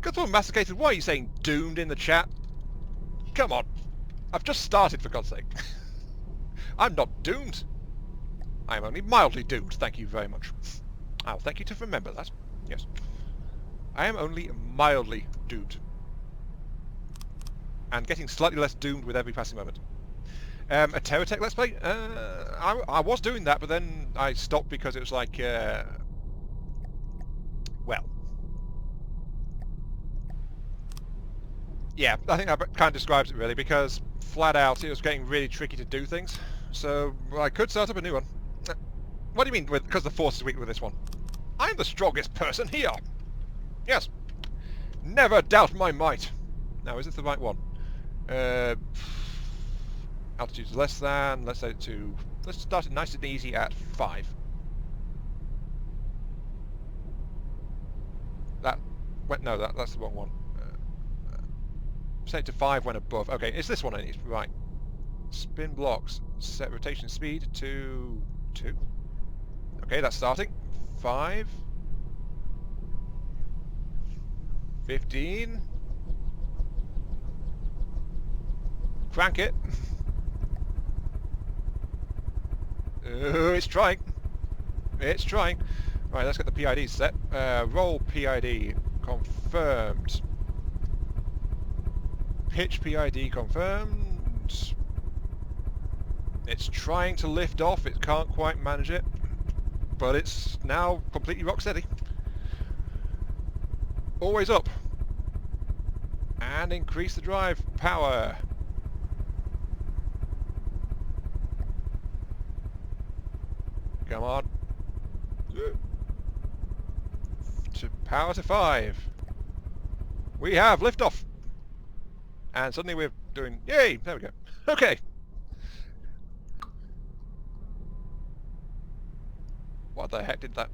Good one, Masticated. Why are you saying doomed in the chat? Come on. I've just started, for God's sake. I'm not doomed. I am only mildly doomed, thank you very much. I'll thank you to remember that. Yes. I am only mildly doomed. And getting slightly less doomed with every passing moment. A Terratech Let's Play? I was doing that, but then I stopped because it was like, well. Yeah, I think that kind of describes it really, because flat out it was getting really tricky to do things. So I could start up a new one. What do you mean, because the force is weak with this one? I'm the strongest person here! Yes. Never doubt my might. Now, is this the right one? Altitude's less than. Let's set it to. Let's start it nice and easy at 5. No, that's the wrong one. Set it to 5 when above. Okay, it's this one I need. Right. Spin blocks. Set rotation speed to 2. Okay, that's starting. 5. 15. Crank it. Oh, it's trying. It's trying. Right, let's get the PID set. Roll PID confirmed. Pitch PID confirmed. It's trying to lift off. It can't quite manage it, but it's now completely rock steady. Always up. And increase the drive power. Come on. To power to 5. We have liftoff. And suddenly we're doing... Yay! There we go. Okay. What the heck did that...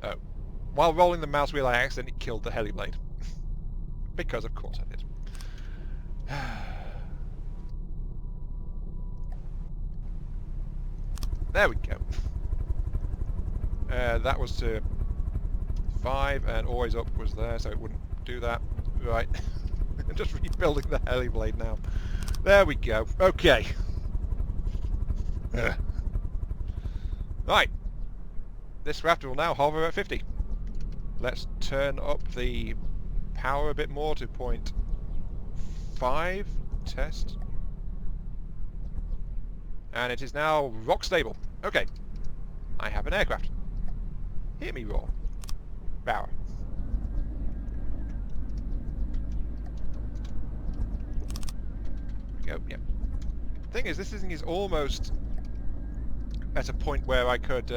Oh. While rolling the mouse wheel I accidentally killed the heli blade. Because of course I did. There we go. That was to 5 and always up was there, so it wouldn't do that. Right. I'm just rebuilding the heli blade now. There we go. Okay. Right. This raptor will now hover at 50. Let's turn up the power a bit more to 0.5. Test. And it is now rock stable. Okay. I have an aircraft. Hear me roar. Power. There we go, yep. Thing is, this thing is almost at a point where I could...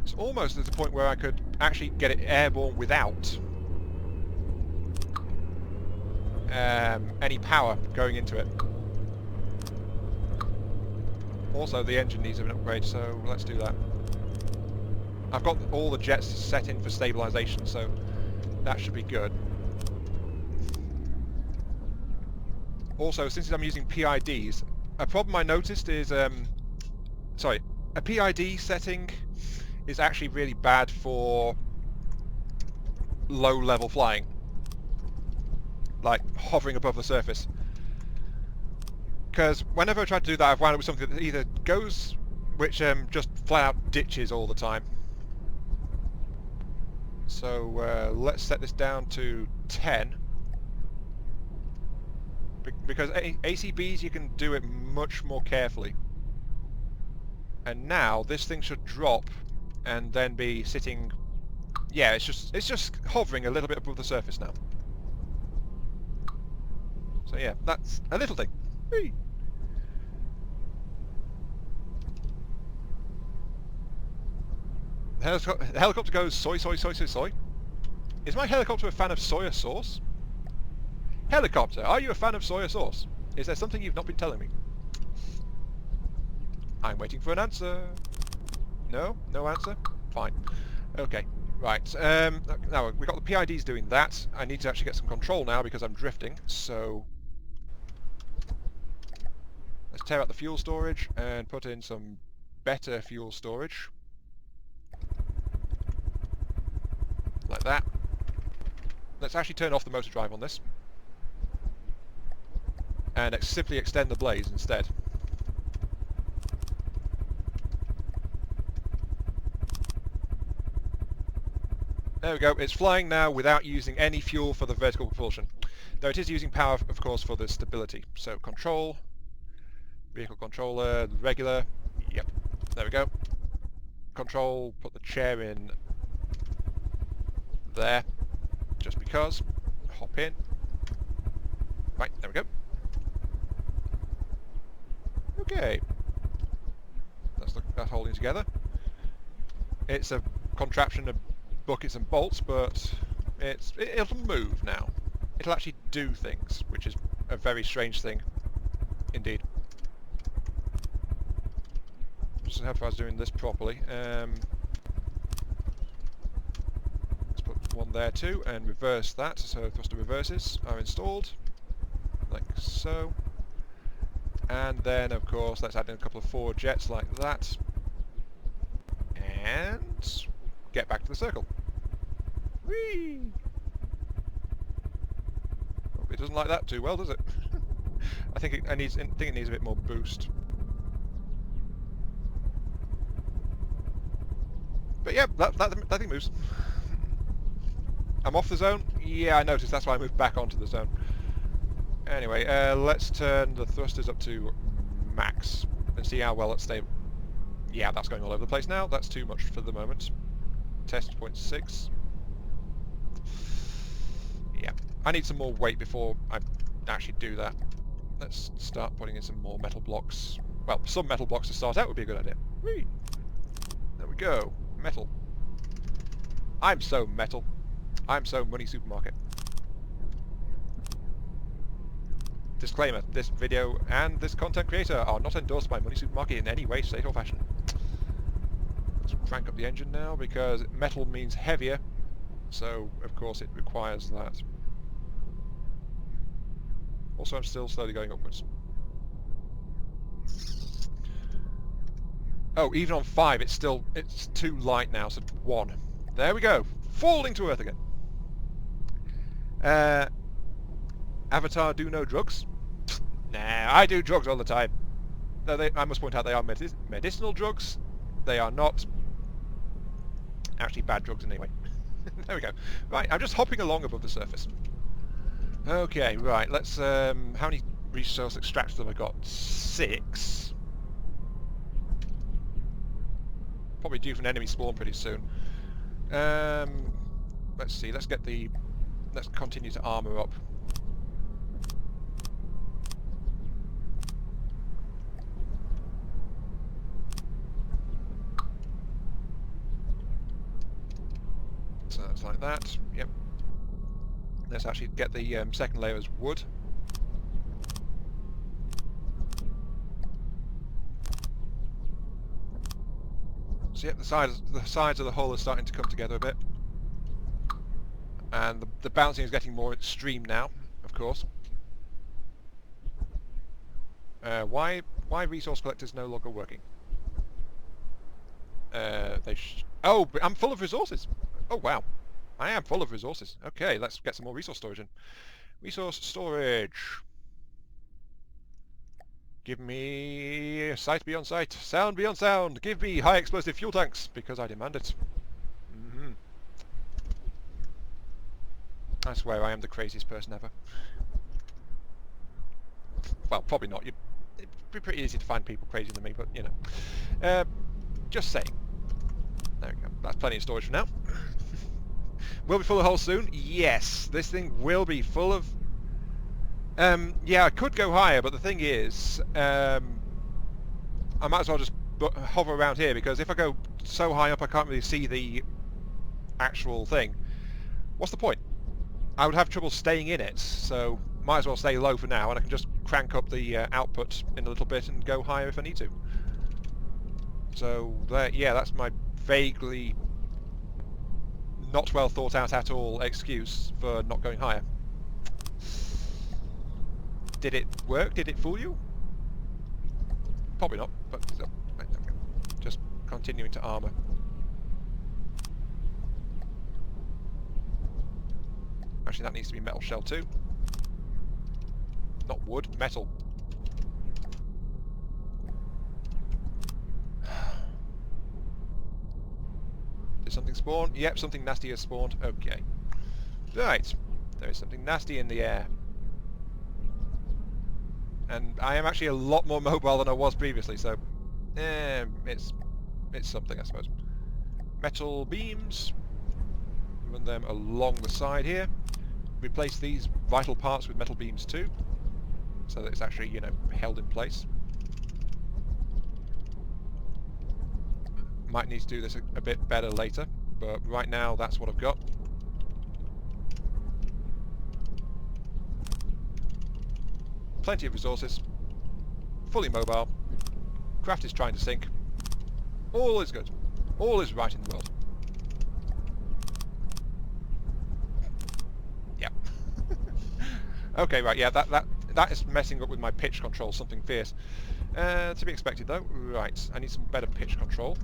it's almost at a point where I could actually get it airborne without any power going into it. Also, the engine needs an upgrade, so let's do that. I've got all the jets set in for stabilisation, so that should be good. Also, since I'm using PIDs, a problem I noticed is... sorry, a PID setting is actually really bad for low-level flying. Like, hovering above the surface. Because whenever I try to do that, I've wound up with something that either goes, which just flat out ditches all the time. So let's set this down to 10. Because ACBs you can do it much more carefully. And now this thing should drop and then be sitting... Yeah, it's just hovering a little bit above the surface now. So yeah, that's a little thing. Whee! The helicopter goes soy, soy, soy, soy, soy. Is my helicopter a fan of soya sauce? Helicopter, are you a fan of soya sauce? Is there something you've not been telling me? I'm waiting for an answer. No? No answer? Fine. Okay. Right. Now, we've got the PIDs doing that. I need to actually get some control now because I'm drifting, so... Let's tear out the fuel storage and put in some better fuel storage. Like that. Let's actually turn off the motor drive on this. And simply extend the blades instead. There we go, it's flying now without using any fuel for the vertical propulsion. Though it is using power, of course, for the stability. So control, vehicle controller, regular, yep, there we go. Control, put the chair in there, just because. Hop in. Right, there we go. Okay. That's holding together. It's a contraption of buckets and bolts, but it'll move now. It'll actually do things, which is a very strange thing indeed. Just how if I was doing this properly. one there too, and reverse that, so thruster reverses are installed, like so. And then, of course, let's add in a couple of forward jets like that. And get back to the circle. Whee! Oh, it doesn't like that too well, does it? I think it needs a bit more boost. But yeah, that thing moves. I'm off the zone. Yeah, I noticed. That's why I moved back onto the zone. Anyway, let's turn the thrusters up to max and see how well it's stable. Yeah, that's going all over the place now. That's too much for the moment. Test 0.6. Yeah, I need some more weight before I actually do that. Let's start putting in some more metal blocks. Well, some metal blocks to start out would be a good idea. Whee! There we go. Metal. I'm so metal. I'm so money supermarket. Disclaimer, this video and this content creator are not endorsed by Money Supermarket in any way, shape or fashion. Let's crank up the engine now because metal means heavier, so of course it requires that. Also, I'm still slowly going upwards. Oh, even on 5 it's too light now, so 1. There we go, falling to earth again. Avatar do no drugs? Nah, I do drugs all the time. Though I must point out they are medicinal drugs. They are not actually bad drugs in any way. There we go. Right, I'm just hopping along above the surface. Okay, right, let's... how many resource extractors have I got? 6. Probably due for an enemy spawn pretty soon. Let's see, let's continue to armour up. So that's like that, yep. Let's actually get the second layer as wood. So yep, the sides of the hull are starting to come together a bit. And the bouncing is getting more extreme now, of course. Why resource collectors no longer working? Oh, but I'm full of resources! Oh wow, I am full of resources. Okay, let's get some more resource storage in. Resource storage. Give me sight beyond sight, sound beyond sound. Give me high explosive fuel tanks, because I demand it. I swear I am the craziest person ever. Well, probably not. It'd be pretty easy to find people crazier than me, but you know. Just saying. There we go. That's plenty of storage for now. Will be full of holes soon? Yes. This thing will be full of... yeah, I could go higher, but the thing is... I might as well just hover around here, because if I go so high up I can't really see the actual thing. What's the point? I would have trouble staying in it, so might as well stay low for now, and I can just crank up the output in a little bit and go higher if I need to. So, yeah, that's my vaguely not well thought out at all excuse for not going higher. Did it work? Did it fool you? Probably not, but just continuing to armour. Actually, that needs to be metal shell too. Not wood, metal. Did something spawn? Yep, something nasty has spawned. Okay. Right. There is something nasty in the air. And I am actually a lot more mobile than I was previously, so... it's something, I suppose. Metal beams. Run them along the side here. Replace these vital parts with metal beams too, so that it's actually, you know, held in place. Might need to do this a bit better later, but right now that's what I've got. Plenty of resources, fully mobile, craft is trying to sink, all is good, all is right in the world. Okay, right, yeah, that is messing up with my pitch control, something fierce. To be expected though. Right, I need some better pitch control.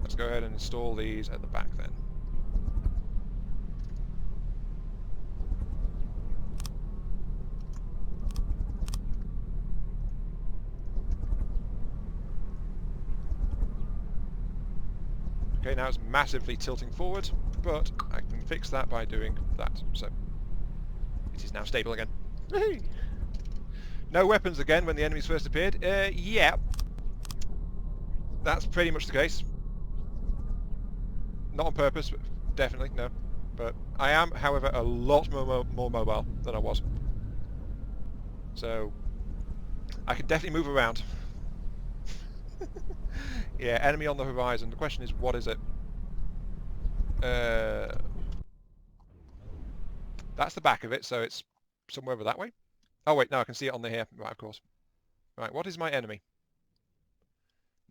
Let's go ahead and install these at the back then. Okay, now it's massively tilting forward, but I can fix that by doing that. So it is now stable again. No weapons again when the enemies first appeared. Yeah, that's pretty much the case. Not on purpose, but definitely, no. But I am, however, a lot more mobile than I was. So I can definitely move around. Yeah, enemy on the horizon. The question is, what is it? That's the back of it, so it's somewhere over that way. Oh wait, no, I can see it on the here. Right, of course. Right, what is my enemy?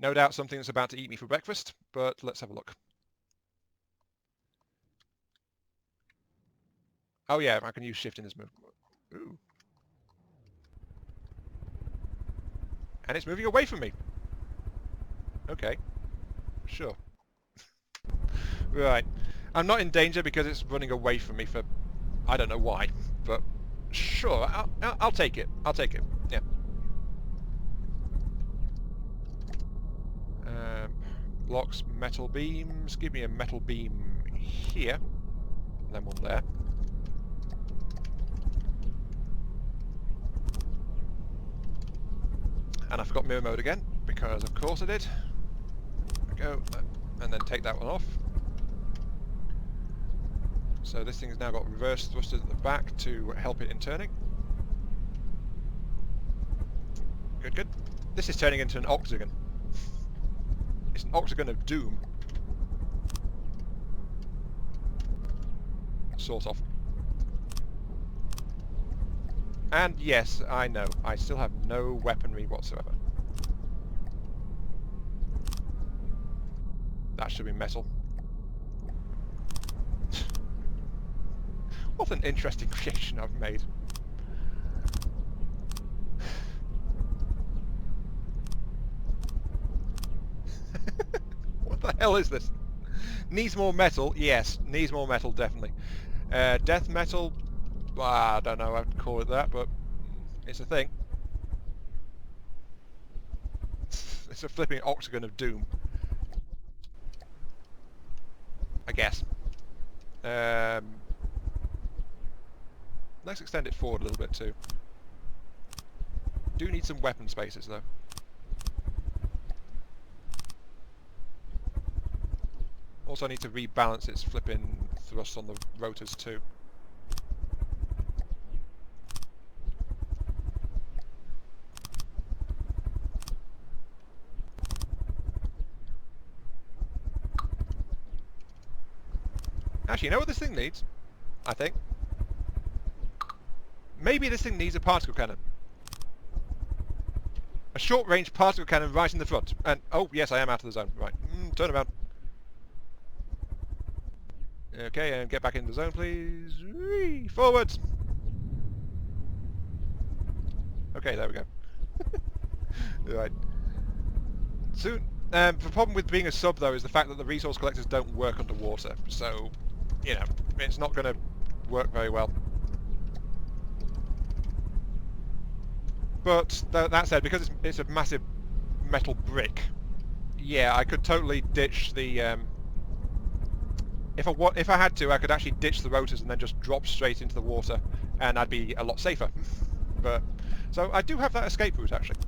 No doubt something that's about to eat me for breakfast, but let's have a look. Oh yeah, I can use shift in this move. Ooh. And it's moving away from me. Okay, sure. Right. I'm not in danger because it's running away from me for... I don't know why, but sure, I'll take it. I'll take it, yeah. Blocks, metal beams. Give me a metal beam here. And then one there. And I forgot mirror mode again, because of course I did. There we go. And then take that one off. So this thing's now got reverse thrusters at the back to help it in turning. Good, good. This is turning into an octagon. It's an octagon of doom. Sort of. And yes, I know, I still have no weaponry whatsoever. That should be metal. What an interesting creation I've made. What the hell is this? Needs more metal? Yes, needs more metal, definitely. Death metal? I don't know, I'd call it that, but it's a thing. It's a flipping octagon of doom. I guess. Let's extend it forward a little bit too. Do need some weapon spaces though. Also need to rebalance its flipping thrust on the rotors too. Actually, you know what this thing needs? I think. Maybe this thing needs a particle cannon. A short-range particle cannon right in the front. And, oh, yes, I am out of the zone. Right. Turn around. Okay, and get back in the zone, please. Whee! Forwards! Okay, there we go. Right. Soon. The problem with being a sub, though, is the fact that the resource collectors don't work underwater. So, you know, it's not going to work very well. But that said, because it's a massive metal brick, yeah, I could totally ditch the... If I had to, I could actually ditch the rotors and then just drop straight into the water, and I'd be a lot safer. But so I do have that escape route, actually.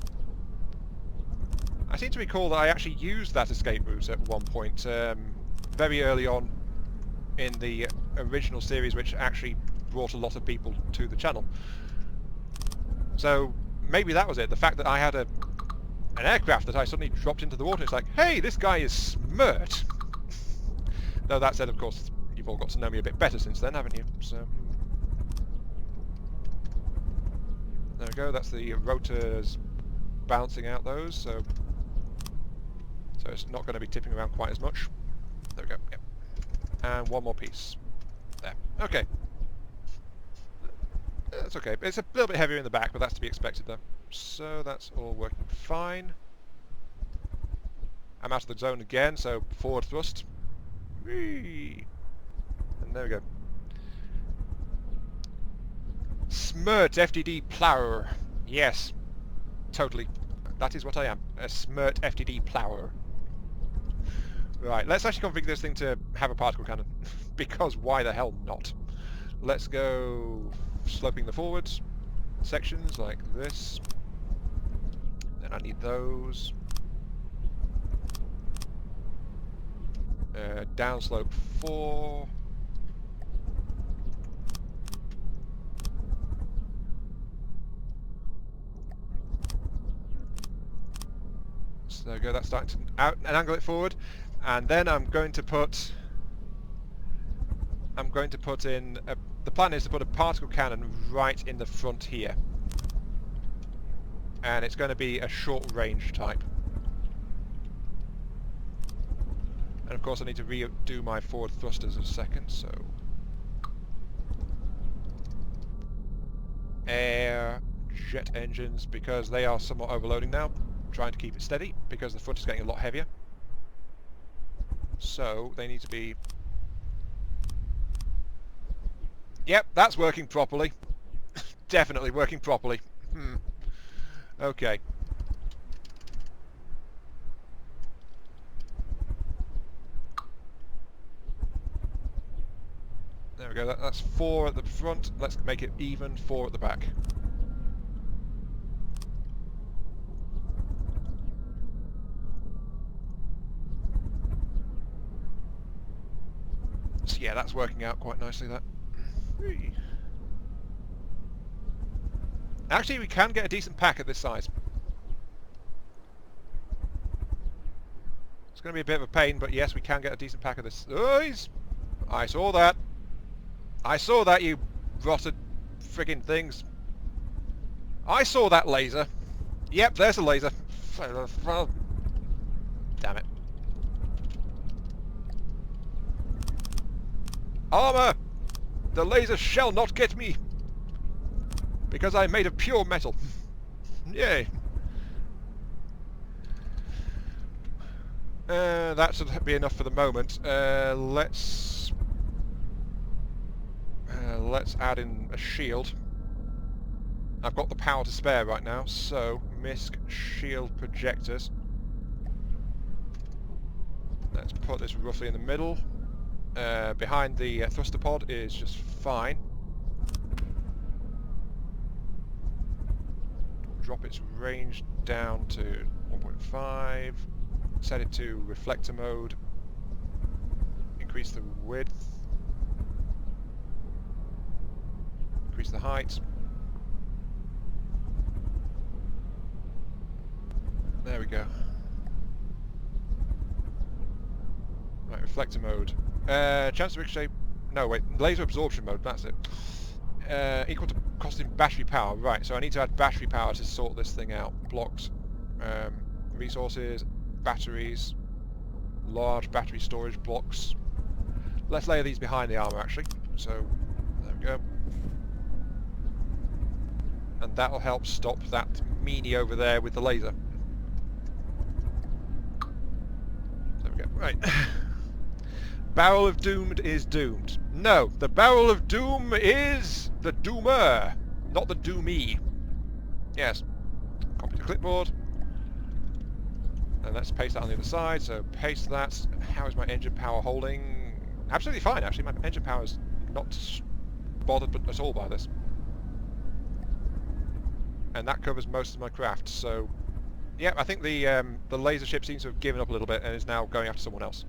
I seem to recall that I actually used that escape route at one point, very early on in the original series, which actually brought a lot of people to the channel. So maybe that was it. The fact that I had an aircraft that I suddenly dropped into the water. It's like, hey, this guy is smart. Though that said, of course, you've all got to know me a bit better since then, haven't you? So there we go. That's the rotors bouncing out those. So it's not going to be tipping around quite as much. There we go. Yep. And one more piece. There. Okay. That's okay. It's a little bit heavier in the back, but that's to be expected though. So that's all working fine. I'm out of the zone again, so forward thrust. Whee! And there we go. Smirt FTD plower. Yes, totally. That is what I am. A Smirt FTD plower. Right, let's actually configure this thing to have a particle cannon. Because why the hell not? Let's go sloping the forwards sections like this. Then I need those. Downslope 4. So there we go, that's starting to out and angle it forward. And then I'm going to put in the plan is to put a particle cannon right in the front here. And it's going to be a short range type. And of course I need to redo my forward thrusters in a second, so... Air, jet engines, because they are somewhat overloading now. Trying to keep it steady, because the front is getting a lot heavier. So, they need to be... Yep, that's working properly. Definitely working properly. Okay. There we go, that's 4 at the front. Let's make it even 4 at the back. So yeah, that's working out quite nicely, that. Actually, we can get a decent pack at this size. It's going to be a bit of a pain, but yes, we can get a decent pack of this. Oh, I saw that. I saw that, you rotted friggin' things. I saw that laser. Yep, there's a laser. Damn it. Armor! The laser shall not get me! Because I'm made of pure metal. Yay! That should be enough for the moment. Let's add in a shield. I've got the power to spare right now, so MISC shield projectors. Let's put this roughly in the middle. Behind the thruster pod is just fine. Drop its range down to 1.5. Set it to reflector mode. Increase the width. Increase the height. There we go. Right, reflector mode. Chance of ricochet... No, wait. Laser absorption mode, that's it. Equal to cost in battery power. Right, so I need to add battery power to sort this thing out. Blocks. Resources. Batteries. Large battery storage blocks. Let's layer these behind the armor, actually. So, there we go. And that'll help stop that meanie over there with the laser. There we go. Right. Barrel of Doomed is doomed. No, the Barrel of Doom is the Doomer, not the Doomee. Yes. Copy to clipboard. And let's paste that on the other side, so paste that. How is my engine power holding? Absolutely fine, actually. My engine power is not bothered at all by this. And that covers most of my craft, so... Yeah, I think the laser ship seems to have given up a little bit and is now going after someone else.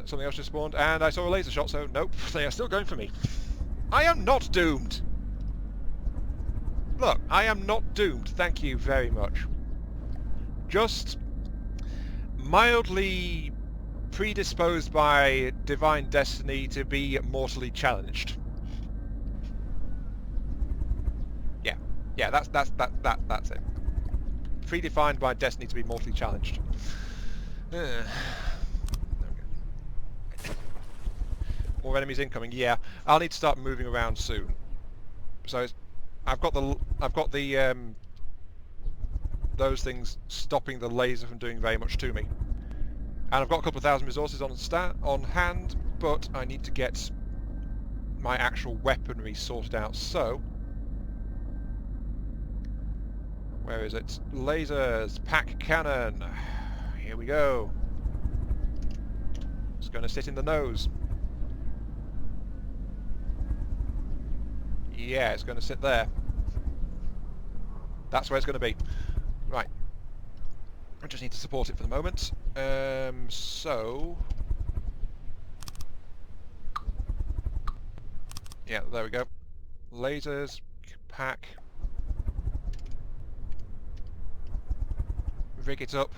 Something else just spawned, and I saw a laser shot, so nope, they are still going for me. I am not doomed! Look, I am not doomed, thank you very much. Just mildly predisposed by divine destiny to be mortally challenged. Yeah, that's it. Predefined by destiny to be mortally challenged. More enemies incoming. Yeah, I'll need to start moving around soon. So I've got the those things stopping the laser from doing very much to me. And I've got a couple of thousand resources on hand, but I need to get my actual weaponry sorted out. So, where is it? Lasers, pack cannon. Here we go. It's going to sit in the nose. Yeah, it's going to sit there. That's where it's going to be. Right. I just need to support it for the moment. So... yeah, there we go. Lasers, pack. Rig it up.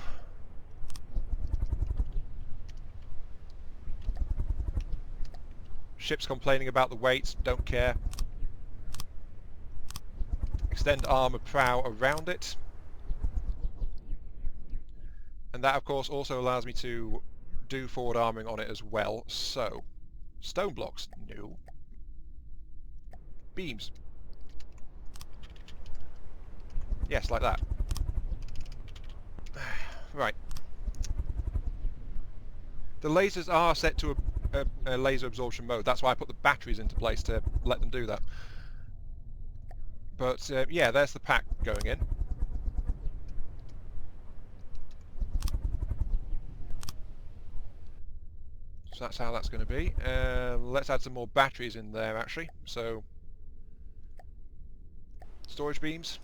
Ship's complaining about the weight, don't care. Extend armour prow around it. And that of course also allows me to do forward armouring on it as well. So, stone blocks, no. Beams. Yes, like that. Right. The lasers are set to a laser absorption mode. That's why I put the batteries into place to let them do that. But yeah, there's the pack going in. So that's how that's going to be. Let's add some more batteries in there actually. So, storage beams.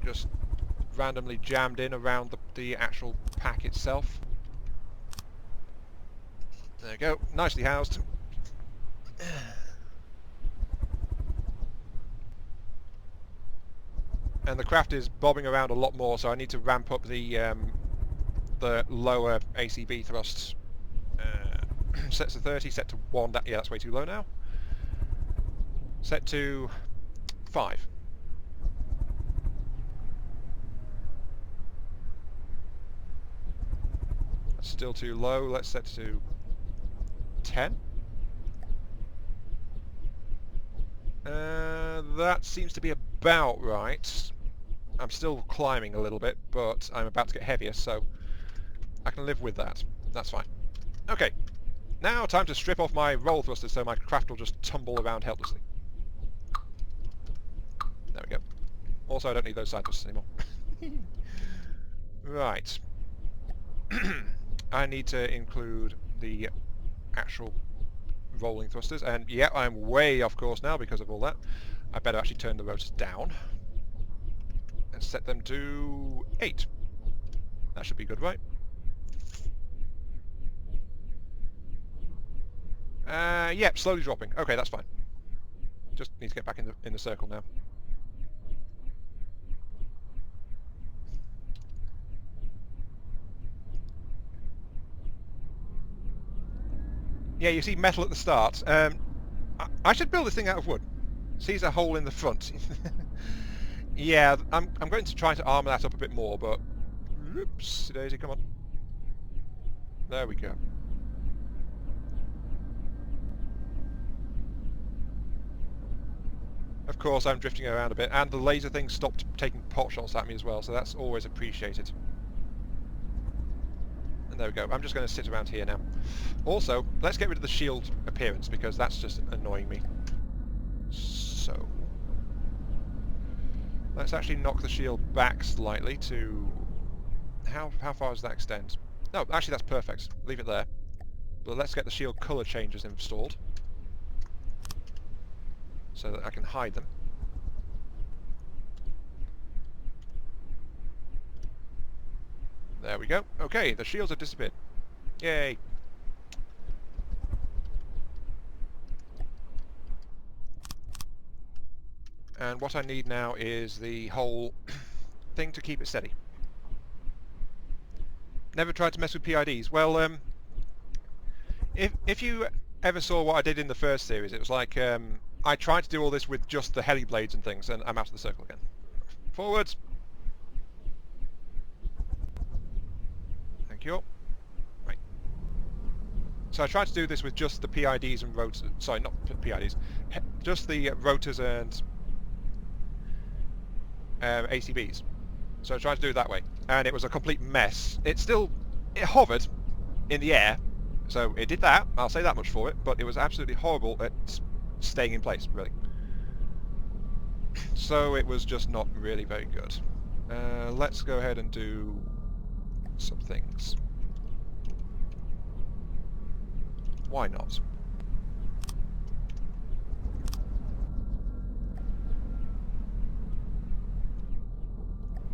Just randomly jammed in around the actual pack itself. There we go, nicely housed. And the craft is bobbing around a lot more, so I need to ramp up the lower ACB thrusts. Set to 30, set to 1, yeah, that's way too low now. Set to 5. That's still too low, let's set to 10. That seems to be about right. I'm still climbing a little bit, but I'm about to get heavier, so I can live with that. That's fine. Okay, now time to strip off my roll thrusters so my craft will just tumble around helplessly. There we go. Also, I don't need those side thrusters anymore. Right. I need to include the actual rolling thrusters, and yeah, I'm way off course now because of all that. I better actually turn the rotors down and set them to 8. That should be good, right? Yep, slowly dropping. Okay, that's fine. Just need to get back in the circle now. Yeah, you see metal at the start. I should build this thing out of wood. Sees a hole in the front. Yeah, I'm going to try to armour that up a bit more, but... oops, Daisy, come on. There we go. Of course, I'm drifting around a bit, and the laser thing stopped taking pot shots at me as well, so that's always appreciated. And there we go. I'm just going to sit around here now. Also, let's get rid of the shield appearance, because that's just annoying me. So... let's actually knock the shield back slightly to... How far does that extend? No, actually that's perfect. Leave it there. But let's get the shield colour changes installed, so that I can hide them. There we go. Okay, the shields have disappeared. Yay! And what I need now is the whole thing to keep it steady. Never tried to mess with PIDs. Well, if you ever saw what I did in the first series, it was like I tried to do all this with just the heli blades and things, and I'm out of the circle again. Forwards! Thank you. Right. So I tried to do this with just the PIDs and rotors. Sorry, not PIDs. Just the rotors and ACBs. So I tried to do it that way, and it was a complete mess. It hovered in the air, so it did that. I'll say that much for it. But it was absolutely horrible at staying in place, really. So it was just not really very good. Let's go ahead and do some things. Why not?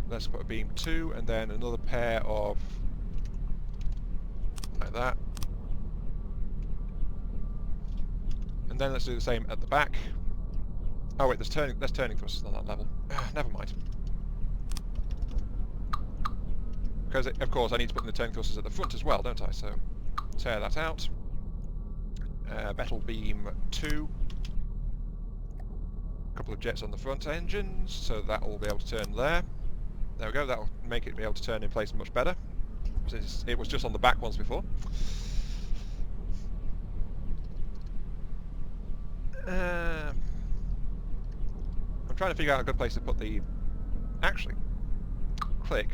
Let's put a beam 2 and then another pair of like that. And then let's do the same at the back. Oh wait, there's turning thrusters on that level. Never mind. Because of course I need to put in the turning thrusters at the front as well, don't I? So tear that out. Metal beam 2. A couple of jets on the front engines, so that will be able to turn there. There we go, that'll make it be able to turn in place much better, since it was just on the back ones before. I'm trying to figure out a good place to put the... Actually, click.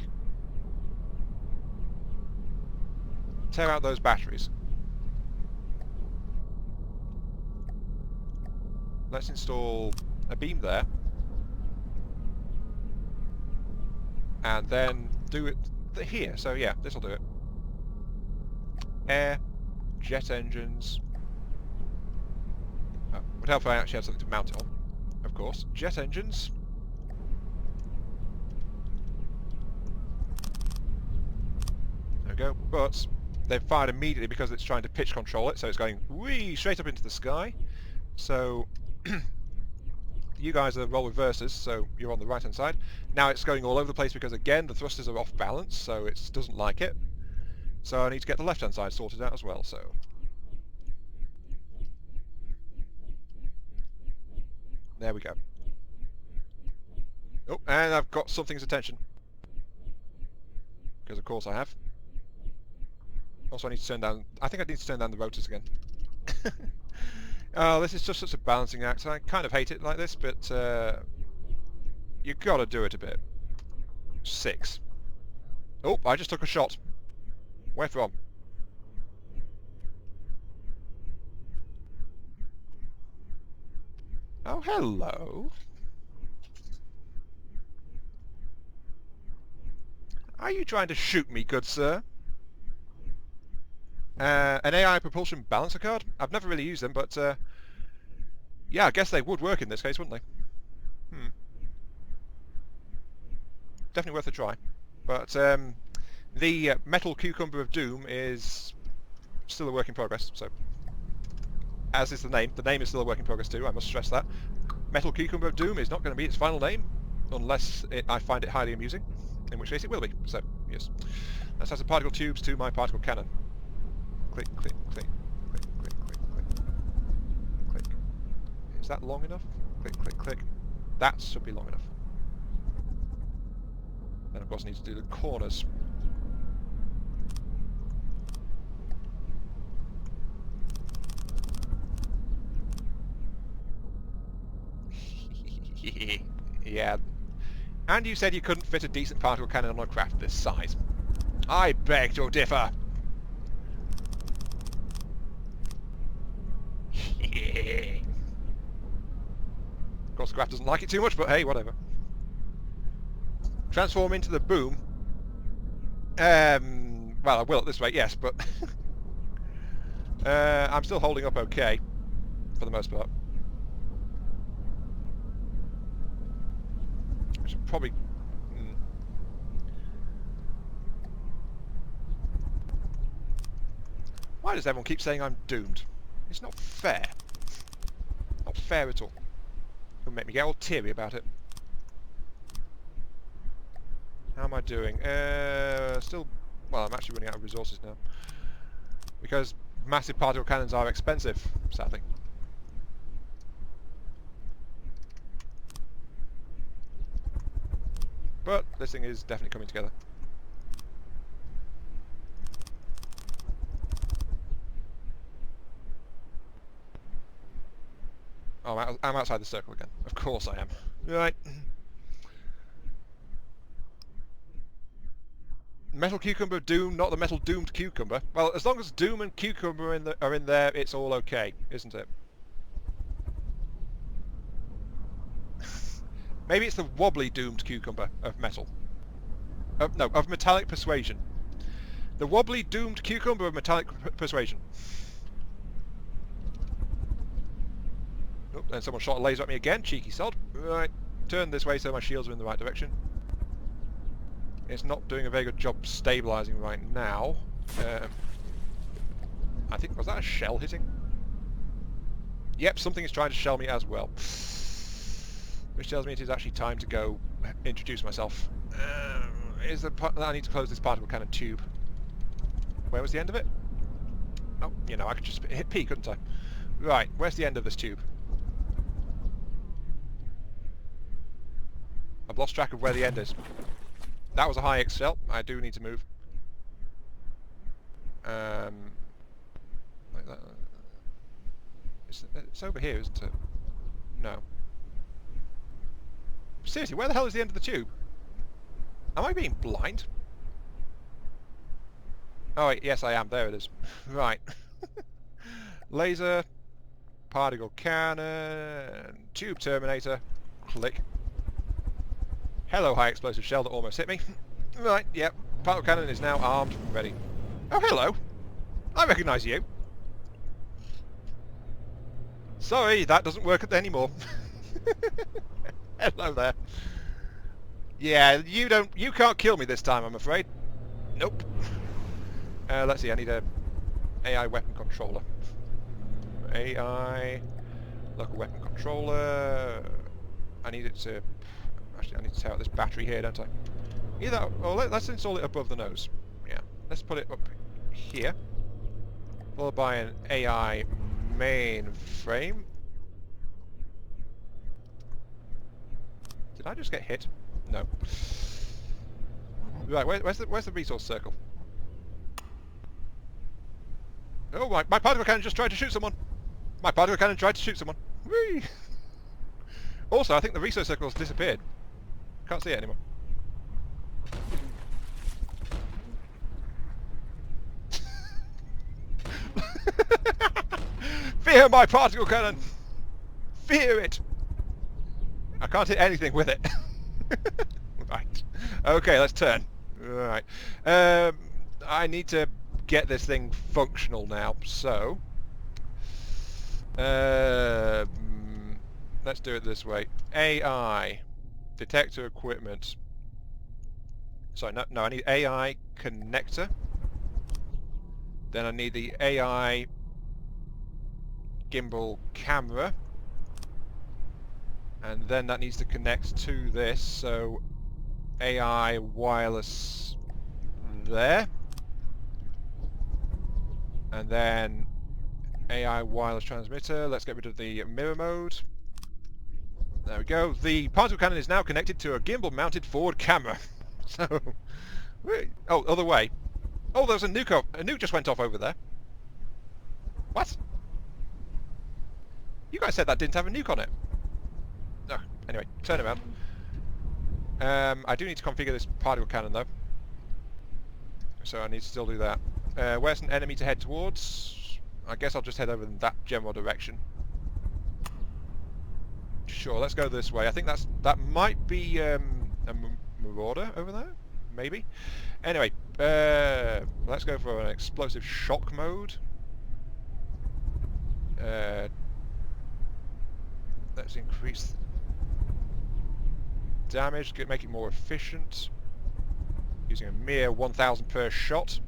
Tear out those batteries. Let's install a beam there. And then do it here. So yeah, this will do it. Air, jet engines. Oh, would help if I actually had something to mount it on. Of course, jet engines. There we go. But they've fired immediately because it's trying to pitch control it, so it's going whee straight up into the sky. So you guys are role reversers, so you're on the right hand side. Now it's going all over the place because again the thrusters are off balance, so it doesn't like it. So I need to get the left hand side sorted out as well, so... There we go. Oh, and I've got something's attention. Because of course I have. Also I need to turn down... I think I need to turn down the rotors again. Oh, this is just such a balancing act. I kind of hate it like this, but you've got to do it a bit. 6. Oh, I just took a shot. Where from? Oh, hello. Are you trying to shoot me, good sir? An AI propulsion balancer card? I've never really used them, but yeah, I guess they would work in this case, wouldn't they? Definitely worth a try. But the metal cucumber of doom is still a work in progress, so... As is the name. The name is still a work in progress too, I must stress that. Metal cucumber of doom is not going to be its final name, unless I find it highly amusing, in which case it will be. So, yes. Let's add some particle tubes to my particle cannon. Click, click, click, click, click, click, click, click. Is that long enough? Click, click, click. That should be long enough. Then of course I need to do the corners. Yeah. And you said you couldn't fit a decent particle cannon on a craft this size. I beg to differ. Of course, the craft doesn't like it too much, but hey, whatever. Transform into the boom. Well, I will at this rate, yes, but I'm still holding up okay for the most part. I should probably... Why does everyone keep saying I'm doomed? It's not fair. Not fair at all. It'll make me get all teary about it. How am I doing? Still... Well, I'm actually running out of resources now. Because massive particle cannons are expensive, sadly. But this thing is definitely coming together. Oh, I'm outside the circle again. Of course I am. Right. Metal Cucumber Doom, not the Metal Doomed Cucumber. Well, as long as Doom and Cucumber are in there, it's all okay, isn't it? Maybe it's the wobbly Doomed Cucumber of metal. No, of Metallic Persuasion. The wobbly Doomed Cucumber of Metallic Persuasion. Oh, and someone shot a laser at me again. Cheeky sod. Right, turn this way so my shields are in the right direction. It's not doing a very good job stabilising right now. I think, was that a shell hitting? Yep, something is trying to shell me as well. Which tells me it is actually time to go introduce myself. I need to close this particle cannon tube. Where was the end of it? Oh, you know, I could just hit P, couldn't I? Right, where's the end of this tube? I've lost track of where the end is. That was a high excel. I do need to move. Like that. It's over here, isn't it? No. Seriously, where the hell is the end of the tube? Am I being blind? Oh wait, yes I am. There it is. Right. Laser, particle cannon, tube terminator, click. Hello, high explosive shell that almost hit me. Right, yep. Particle cannon is now armed and ready. Oh, hello. I recognise you. Sorry, that doesn't work anymore. Hello there. Yeah, you can't kill me this time, I'm afraid. Nope. Let's see, I need a AI weapon controller. AI local weapon controller. I need it to... Actually, I need to tear out this battery here, don't I? Either... Well, let's install it above the nose. Yeah. Let's put it up here. Followed by an AI mainframe. Did I just get hit? No. Right, where's the resource circle? Oh, my particle cannon just tried to shoot someone! My particle cannon tried to shoot someone! Whee! Also, I think the resource circle has disappeared. Can't see it anymore. Fear my particle cannon! Fear it! I can't hit anything with it. Right. Okay, let's turn. Right. I need to get this thing functional now, so... let's do it this way. AI. Detector equipment. Sorry, no, I need AI connector. Then I need the AI gimbal camera. And then that needs to connect to this, so AI wireless there. And then AI wireless transmitter. Let's get rid of the mirror mode. There we go. The particle cannon is now connected to a gimbal-mounted forward camera. So, oh, other way. Oh, there's a nuke. A nuke just went off over there. What? You guys said that didn't have a nuke on it. Oh, anyway, turn around. I do need to configure this particle cannon though. So I need to still do that. Where's an enemy to head towards? I guess I'll just head over in that general direction. Sure, let's go this way. I think that might be a marauder over there, maybe. Anyway, let's go for an explosive shock mode. Let's increase damage, make it more efficient, using a mere 1,000 per shot,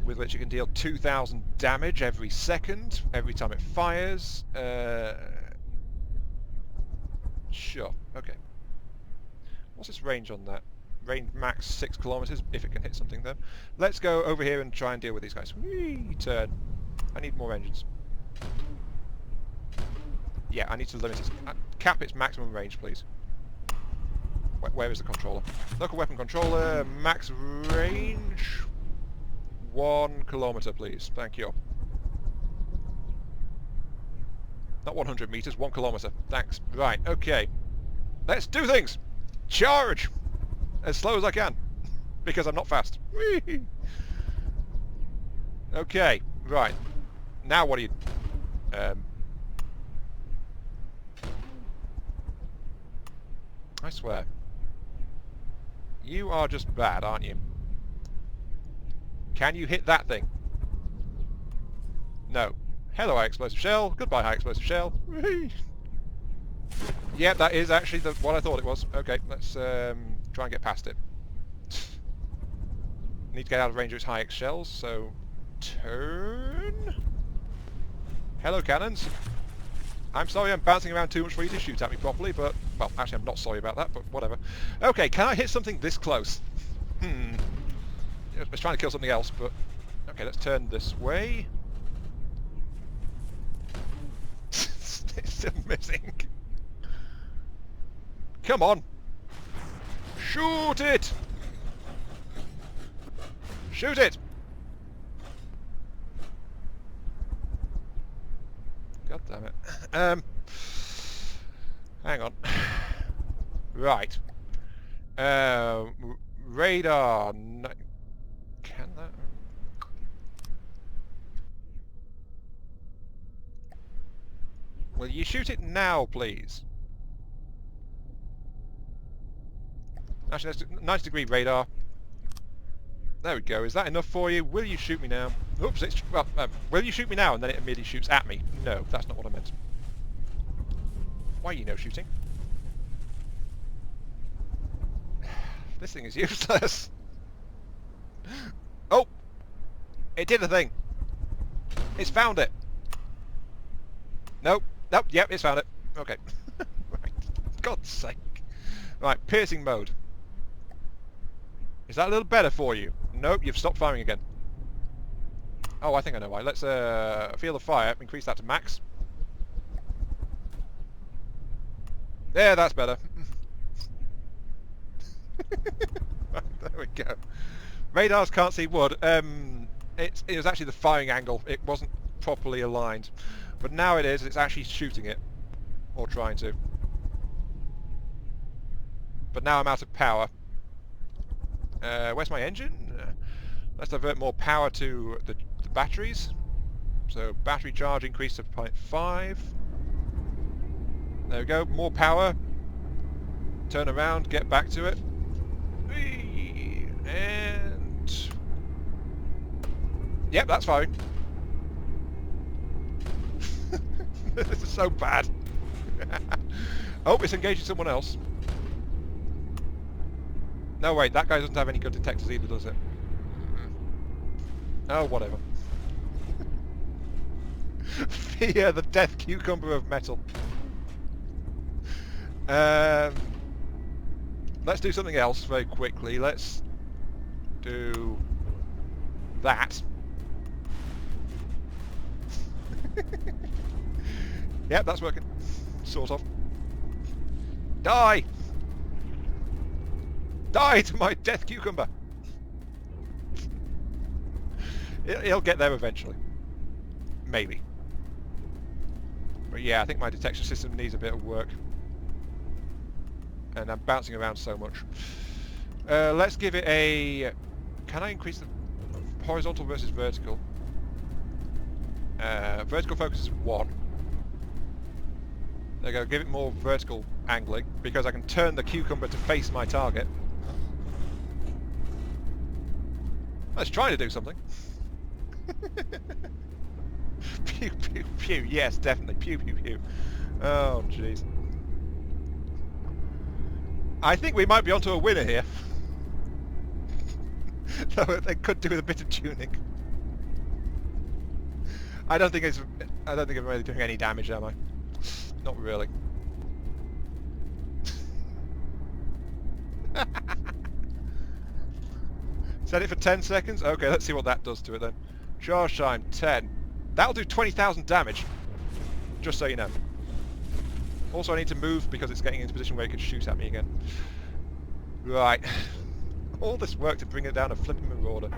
with which it can deal 2,000 damage every second, every time it fires. Sure, okay. What's its range on that? Range max 6 kilometers, if it can hit something then. Let's go over here and try and deal with these guys. Whee! Turn. I need more engines. Yeah, I need to limit its... cap its maximum range, please. Where is the controller? Local weapon controller, max range... 1 kilometer, please. Thank you. Not 100 meters, 1 kilometer. Thanks. Right, okay. Let's do things! Charge! As slow as I can. Because I'm not fast. Whee! Okay, right. Now what do you... I swear. You are just bad, aren't you? Can you hit that thing? No. Hello, high explosive shell. Goodbye, high explosive shell. Yeah, that is actually what I thought it was. Okay, let's try and get past it. Need to get out of range of its high X shells, so... Turn? Hello, cannons. I'm sorry I'm bouncing around too much for you to shoot at me properly, but... Well, actually I'm not sorry about that, but whatever. Okay, can I hit something this close? I was trying to kill something else, but... Okay, let's turn this way. It's still missing. Come on! Shoot it! Shoot it! God damn it. Hang on. Right. Radar... Can that... Will you shoot it now, please? Actually, that's 90-degree radar. There we go. Is that enough for you? Will you shoot me now? Oops, it's... Well, will you shoot me now? And then it immediately shoots at me. No, that's not what I meant. Why are you no shooting? This thing is useless. Oh! It did a thing. It's found it. Nope. Nope. Yep, it's found it. Okay. Right. God's sake. Right, piercing mode. Is that a little better for you? Nope, you've stopped firing again. Oh, I think I know why. Let's feel the fire. Increase that to max. There, that's better. Right, there we go. Radars can't see wood. It was actually the firing angle. It wasn't properly aligned. But now it is. It's actually shooting it. Or trying to. But now I'm out of power. Where's my engine? Let's divert more power to the batteries. So battery charge increased to 0.5. There we go. More power. Turn around. Get back to it. And... Yep, that's fine. This is so bad. Oh, it's engaging someone else. No, wait, that guy doesn't have any good detectors either, does it? Oh, whatever. Fear the death cucumber of metal. Let's do something else very quickly. Let's do that. Yep, that's working. Sort of. Die! Die to my death cucumber! He'll get there eventually. Maybe. But yeah, I think my detection system needs a bit of work. And I'm bouncing around so much. Let's give it a... Can I increase the horizontal versus vertical? Vertical focus is 1. There you go, give it more vertical angling, because I can turn the cucumber to face my target. Let's try to do something. Pew, pew, pew. Yes, definitely. Pew, pew, pew. Oh, jeez. I think we might be onto a winner here. Though they could do with a bit of tuning. I don't think I'm really doing any damage, am I? Not really. Set it for 10 seconds? Okay, let's see what that does to it then. Charge time, 10. That'll do 20,000 damage. Just so you know. Also, I need to move because it's getting into a position where it could shoot at me again. Right. All this work to bring it down a flipping marauder.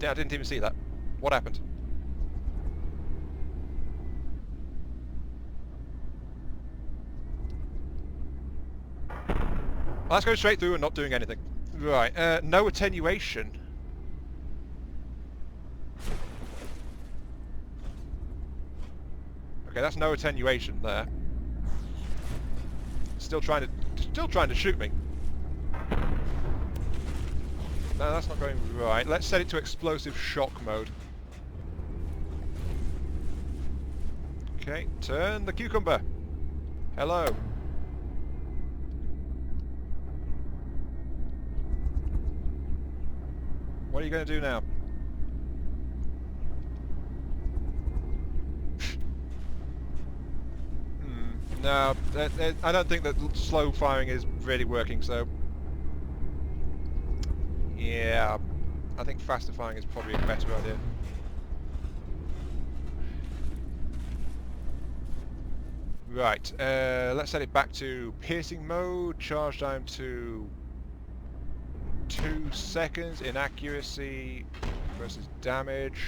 Yeah, I didn't even see that. What happened? Let's go straight through and not doing anything. Right, no attenuation. Okay, that's no attenuation there. Still trying to shoot me. No, that's not going right. Let's set it to explosive shock mode. Okay, turn the cucumber. Hello. What are you going to do now? No, I don't think that slow firing is really working, so... Yeah, I think faster firing is probably a better idea. Right, let's set it back to piercing mode, charge time to 2 seconds, inaccuracy versus damage.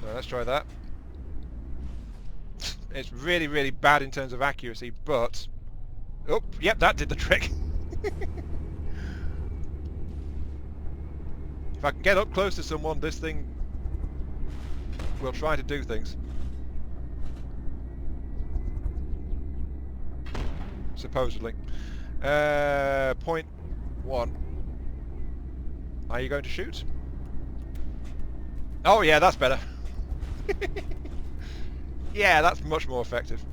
No, let's try that. It's really, really bad in terms of accuracy, but... Oh, yep, that did the trick. If I can get up close to someone, this thing will try to do things. Supposedly. Point 1. Are you going to shoot? Oh yeah, that's better. Yeah, that's much more effective.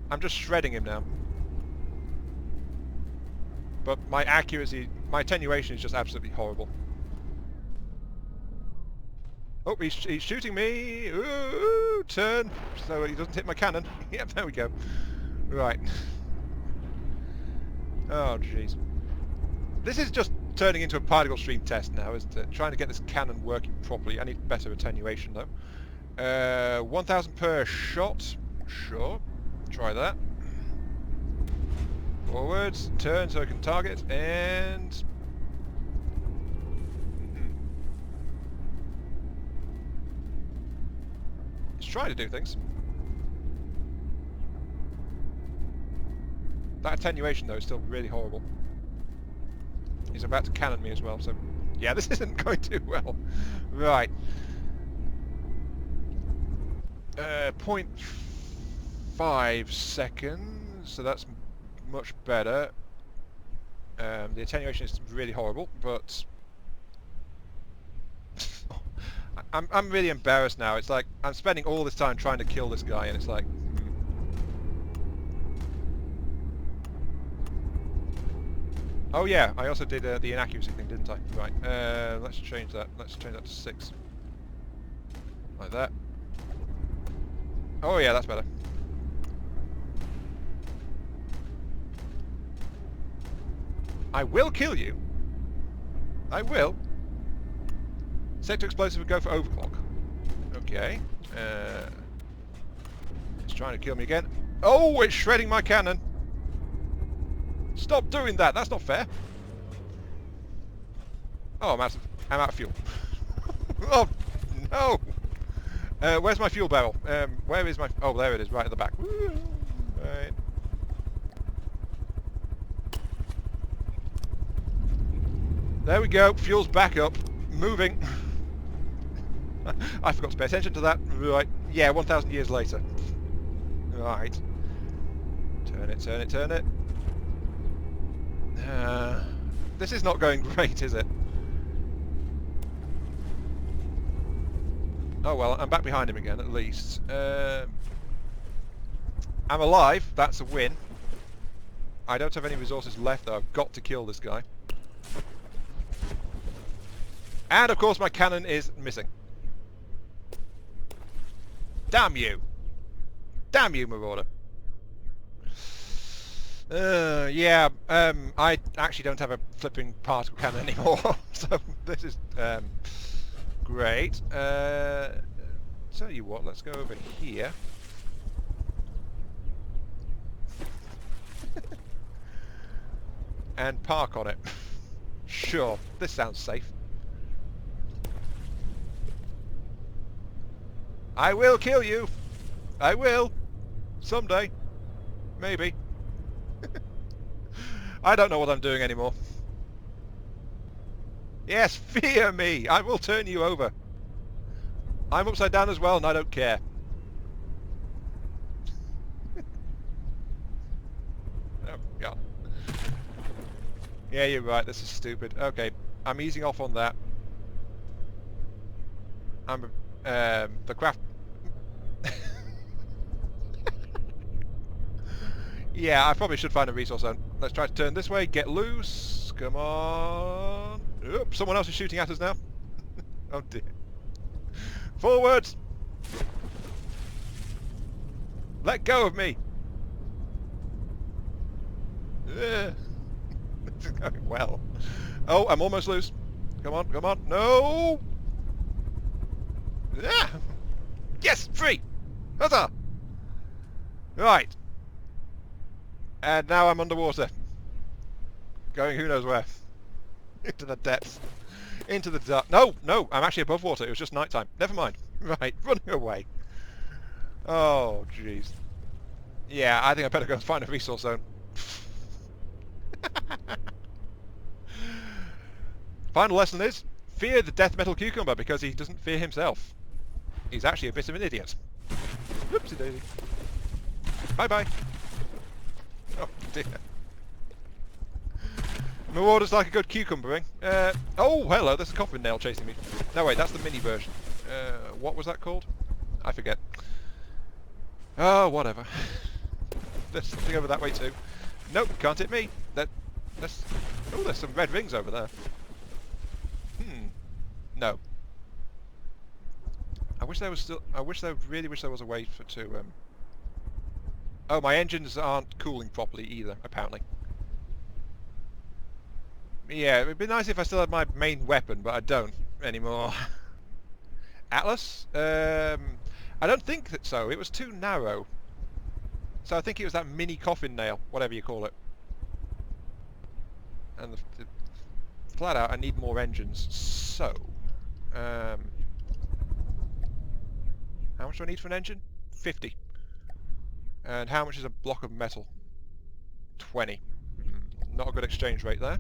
I'm just shredding him now. But my accuracy, my attenuation is just absolutely horrible. Oh, he's shooting me! Ooh, turn! So he doesn't hit my cannon. Yep, there we go. Right. Oh, jeez. This is just turning into a particle stream test now, isn't it? Trying to get this cannon working properly. I need better attenuation, though. 1,000 per shot. Sure. Try that. Forwards, turn so I can target, and... Let's try to do things. That attenuation, though, is still really horrible. He's about to cannon me as well, so... Yeah, this isn't going too well. Right. 0.5 seconds, so that's much better. The attenuation is really horrible, but... I'm really embarrassed now. It's like, I'm spending all this time trying to kill this guy, and it's like... Oh yeah, I also did the inaccuracy thing, didn't I? Right, let's change that. Let's change that to 6. Like that. Oh yeah, that's better. I will kill you. I will. Set to explosive and go for overclock. Okay. It's trying to kill me again. Oh, it's shredding my cannon. Stop doing that. That's not fair. Oh, I'm out of fuel. Oh no. Where's my fuel barrel? Where is my... Oh, there it is, right at the back. Right. There we go. Fuel's back up. Moving. I forgot to pay attention to that. Right. Yeah, 1,000 years later. Right. Turn it, turn it, turn it. This is not going great, is it? Oh well, I'm back behind him again, at least. I'm alive, that's a win. I don't have any resources left, though. I've got to kill this guy. And, of course, my cannon is missing. Damn you! Damn you, Marauder! Yeah, I actually don't have a flipping particle cannon anymore, so this is... great. Tell you what, let's go over here. And park on it. Sure, this sounds safe. I will kill you. I will. Someday. Maybe. I don't know what I'm doing anymore. Yes, fear me. I will turn you over. I'm upside down as well and I don't care. Oh, God. Yeah, you're right. This is stupid. Okay, I'm easing off on that. I'm the craft. Yeah, I probably should find a resource zone. Let's try to turn this way. Get loose. Come on. Oop, someone else is shooting at us now. Oh dear. Forwards. Let go of me. This is going well. Oh, I'm almost loose. Come on, come on. No! Ah! Yes, free! Huzzah! Right. And now I'm underwater. Going who knows where. Into the depths. Into the dark. No, no, I'm actually above water. It was just nighttime. Never mind. Right, running away. Oh, jeez. Yeah, I think I better go and find a resource zone. Final lesson is, fear the death metal cucumber because he doesn't fear himself. He's actually a bit of an idiot. Whoopsie daisy. Bye bye. Oh dear. Marauder's like a good cucumbering. Oh, hello, there's a coffin nail chasing me. No, wait, that's the mini version. What was that called? I forget. Oh, whatever. There's something over that way too. Nope, can't hit me. Oh, there's some red rings over there. No. I really wish there was a way to. Oh, my engines aren't cooling properly either, apparently. Yeah, it'd be nice if I still had my main weapon, but I don't anymore. Atlas? I don't think that so. It was too narrow. So I think it was that mini coffin nail, whatever you call it. And flat out, I need more engines. So, how much do I need for an engine? 50. And how much is a block of metal? 20. Not a good exchange rate there.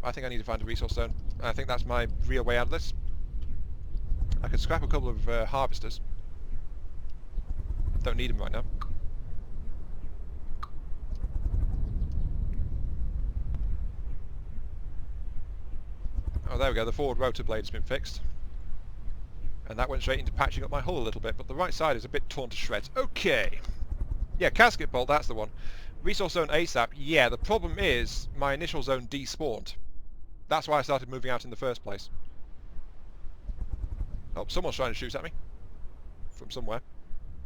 I think I need to find a resource zone. I think that's my real way out of this. I could scrap a couple of harvesters. Don't need them right now. Oh, there we go. The forward rotor blade has been fixed. And that went straight into patching up my hull a little bit, but the right side is a bit torn to shreds. Okay. Yeah, casket bolt, that's the one. Resource zone ASAP. Yeah, the problem is my initial zone despawned. That's why I started moving out in the first place. Oh, someone's trying to shoot at me. From somewhere.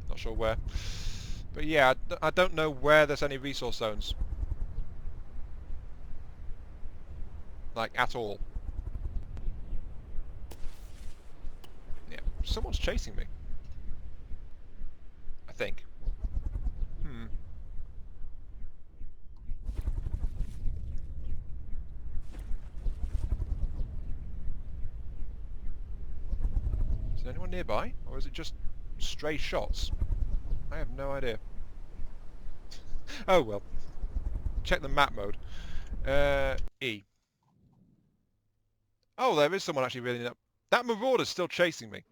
Not sure where. But yeah, I don't know where there's any resource zones. Like, at all. Yeah, someone's chasing me. I think. Is anyone nearby? Or is it just stray shots? I have no idea. Oh well. Check the map mode. E. Oh, there is someone actually really near. That Marauder's still chasing me.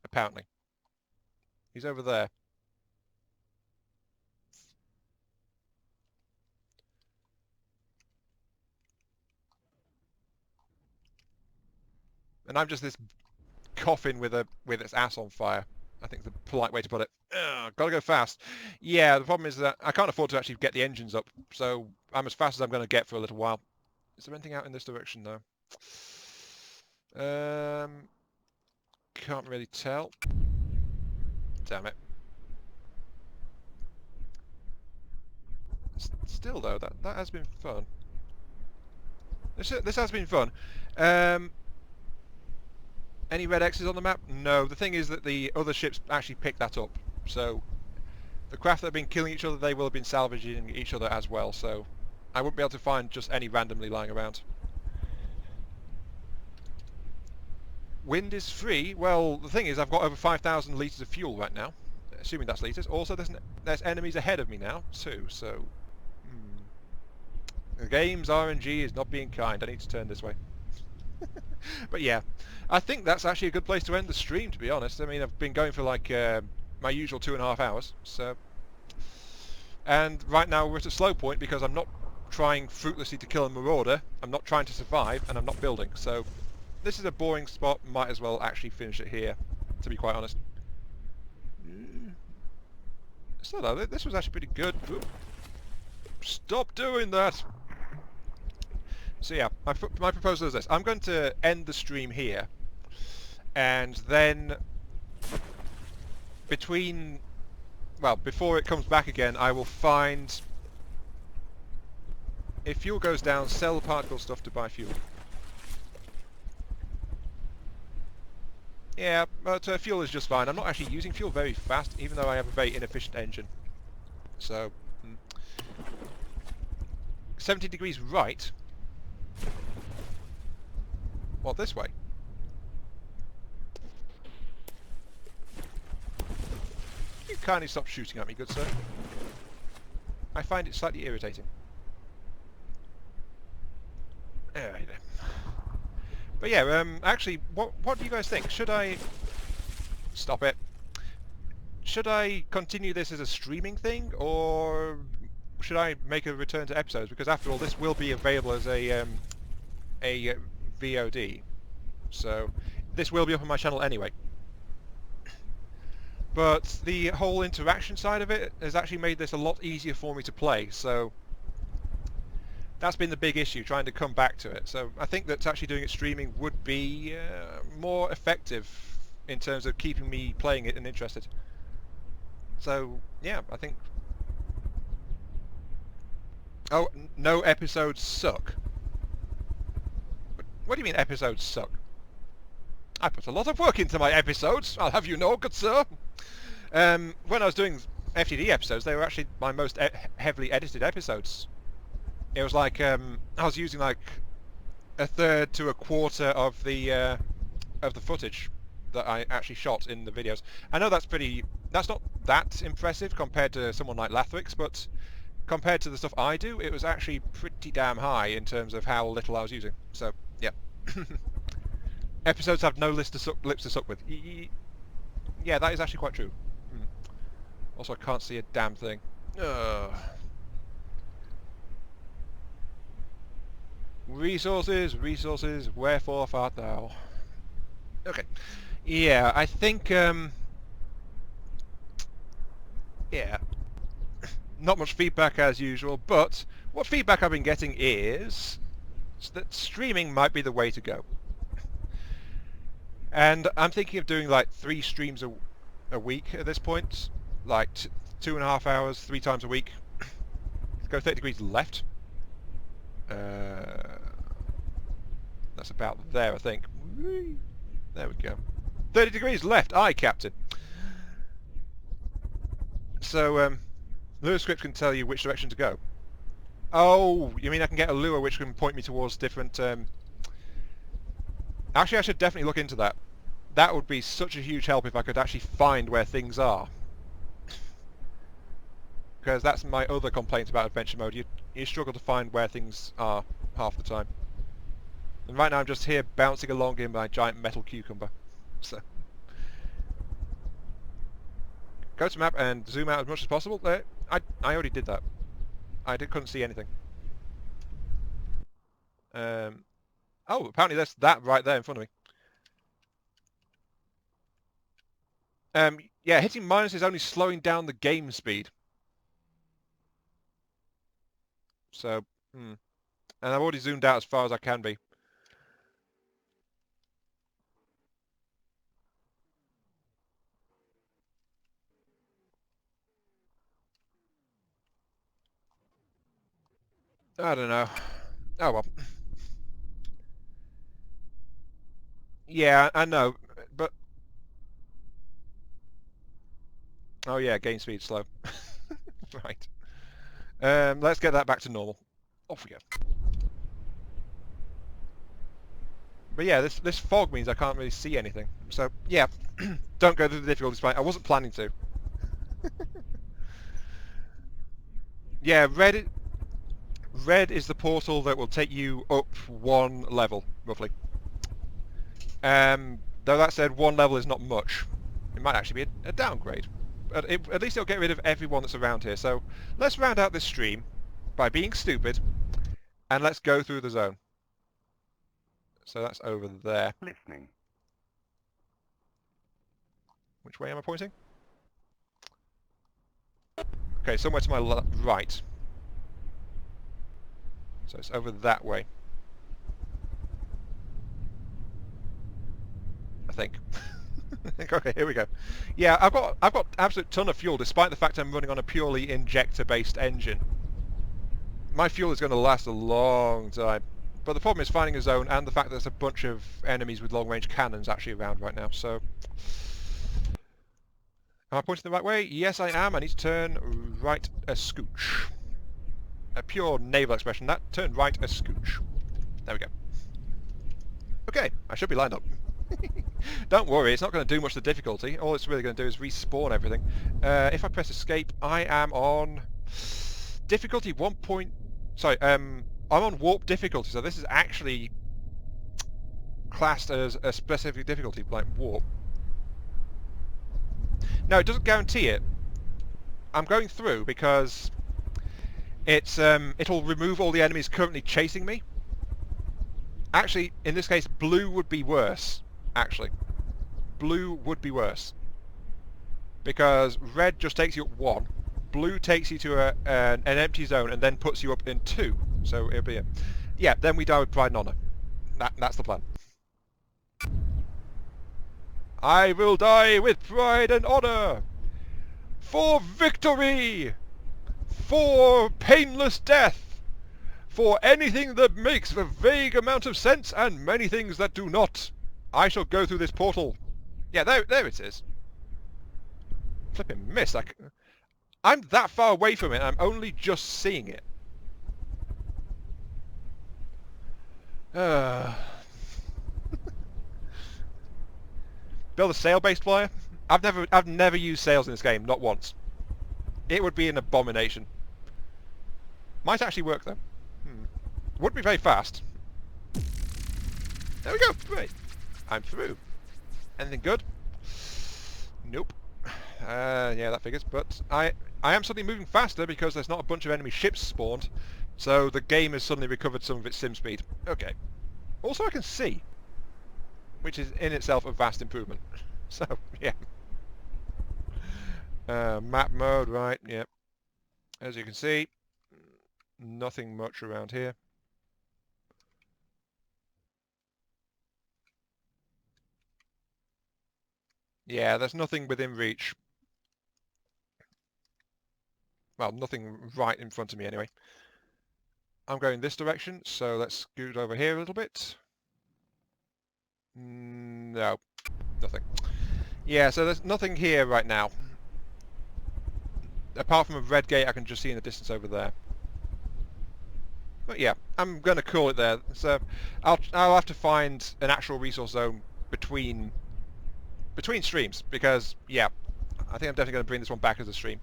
Apparently. He's over there. And I'm just this coffin with its ass on fire. I think the polite way to put it. Ugh, gotta go fast. Yeah, the problem is that I can't afford to actually get the engines up, so I'm as fast as I'm going to get for a little while. Is there anything out in this direction though? Can't really tell. Damn it. Still though, that has been fun. This has been fun. Any red X's on the map? No. The thing is that the other ships actually picked that up. So the craft that have been killing each other, they will have been salvaging each other as well. So I wouldn't be able to find just any randomly lying around. Wind is free. Well, the thing is, I've got over 5,000 litres of fuel right now. Assuming that's litres. Also, there's enemies ahead of me now, too, so... The game's RNG is not being kind. I need to turn this way. But yeah, I think that's actually a good place to end the stream, to be honest. I mean, I've been going for like my usual 2.5 hours, so... And right now we're at a slow point because I'm not trying fruitlessly to kill a marauder, I'm not trying to survive, and I'm not building, so... This is a boring spot, might as well actually finish it here, to be quite honest. So though, this was actually pretty good. Oop. Stop doing that! So yeah, my proposal is this. I'm going to end the stream here, and then before it comes back again, I will find... If fuel goes down, sell the particle stuff to buy fuel. Yeah, but fuel is just fine. I'm not actually using fuel very fast, even though I have a very inefficient engine. So... 70 degrees right? Well, this way. You kindly stop shooting at me, good sir. I find it slightly irritating. But yeah, actually, what do you guys think? Should I... Stop it. Should I continue this as a streaming thing, or should I make a return to episodes? Because after all, this will be available as a VOD. So, this will be up on my channel anyway. But the whole interaction side of it has actually made this a lot easier for me to play, so... That's been the big issue, trying to come back to it. So I think that actually doing it streaming would be more effective in terms of keeping me playing it and interested. So, yeah, I think... Oh, no episodes suck. What do you mean episodes suck? I put a lot of work into my episodes, I'll have you know, good sir. When I was doing FTD episodes, they were actually my most heavily edited episodes. It was like, I was using like a third to a quarter of the footage that I actually shot in the videos. I know that's not that impressive compared to someone like Lathrix, but compared to the stuff I do, it was actually pretty damn high in terms of how little I was using. So, yeah. Episodes have no lips to suck with. Yeah, that is actually quite true. Also, I can't see a damn thing. Resources, wherefore art thou? Okay. Yeah, I think, yeah. Not much feedback as usual, but what feedback I've been getting is that streaming might be the way to go. And I'm thinking of doing like 3 streams a week at this point. Like 2.5 hours, 3 times a week. Go 30 degrees left. That's about there, I think. There we go. 30 degrees left, aye, Captain. So, lure script can tell you which direction to go. Oh, you mean I can get a lure which can point me towards different... Actually, I should definitely look into that. That would be such a huge help if I could actually find where things are. Because that's my other complaint about adventure mode. You struggle to find where things are half the time. And right now I'm just here bouncing along in my giant metal cucumber. So go to map and zoom out as much as possible. There, I already did that. Couldn't see anything. Oh, apparently there's that right there in front of me. Yeah, hitting minus is only slowing down the game speed. So, and I've already zoomed out as far as I can be. I don't know. Oh well. Yeah, I know, but... Oh yeah, game speed slow. Right. Let's get that back to normal. Off we go. But yeah, this fog means I can't really see anything. So yeah, don't go through the difficulty spike. I wasn't planning to. Yeah, red is the portal that will take you up one level, roughly. Though that said, one level is not much. It might actually be a downgrade. At least it'll get rid of everyone that's around here. So let's round out this stream by being stupid, and let's go through the zone. So that's over there. Listening. Which way am I pointing? Okay, somewhere to my right. So it's over that way. I think. Okay, here we go. Yeah, I've got absolute ton of fuel, despite the fact I'm running on a purely injector-based engine. My fuel is going to last a long time. But the problem is finding a zone, and the fact that there's a bunch of enemies with long-range cannons actually around right now, so... Am I pointing the right way? Yes, I am. I need to turn right a scooch. A pure naval expression, that. Turn right a scooch. There we go. Okay, I should be lined up. Don't worry, it's not going to do much to the difficulty. All it's really going to do is respawn everything. If I press escape, I am on difficulty 1. Sorry, I'm on warp difficulty, so this is actually classed as a specific difficulty, like warp. No, it doesn't guarantee it. I'm going through because it'll remove all the enemies currently chasing me. Actually, in this case, blue would be worse. Actually, blue would be worse because red just takes you up 1, blue takes you to an empty zone and then puts you up in 2. So it'll be yeah. Then we die with pride and honor. That's the plan. I will die with pride and honor for victory, for painless death, for anything that makes a vague amount of sense and many things that do not. I shall go through this portal. Yeah, there it is. Flipping miss. I'm that far away from it, I'm only just seeing it. Build a sail-based flyer? I've never used sails in this game, not once. It would be an abomination. Might actually work though. Wouldn't be very fast. There we go. Great. I'm through. Anything good? Nope. Yeah, that figures. But I am suddenly moving faster because there's not a bunch of enemy ships spawned, so the game has suddenly recovered some of its sim speed. Okay. Also, I can see, which is in itself a vast improvement. So yeah. Map mode, right? Yep. As you can see, nothing much around here. Yeah, there's nothing within reach. Well, nothing right in front of me anyway. I'm going this direction, so let's scoot over here a little bit. No, nothing. Yeah, so there's nothing here right now. Apart from a red gate I can just see in the distance over there. But yeah, I'm going to call it there. So I'll have to find an actual resource zone between streams, because yeah, I think I'm definitely going to bring this one back as a stream.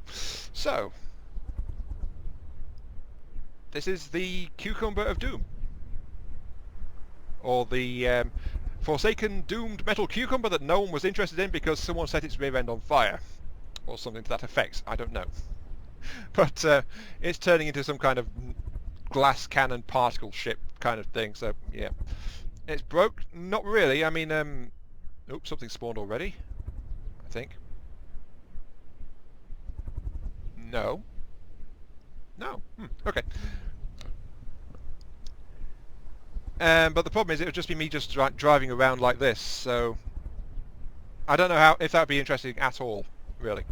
So this is the Cucumber of Doom, or the forsaken doomed metal cucumber that no one was interested in because someone set its rear end on fire, or something to that effect. I don't know. But it's turning into some kind of glass cannon particle ship kind of thing, so yeah. It's broke? Not really. I mean, oops, something spawned already, I think. No. No. Okay. But the problem is it would just be me just driving around like this, so I don't know if that would be interesting at all, really.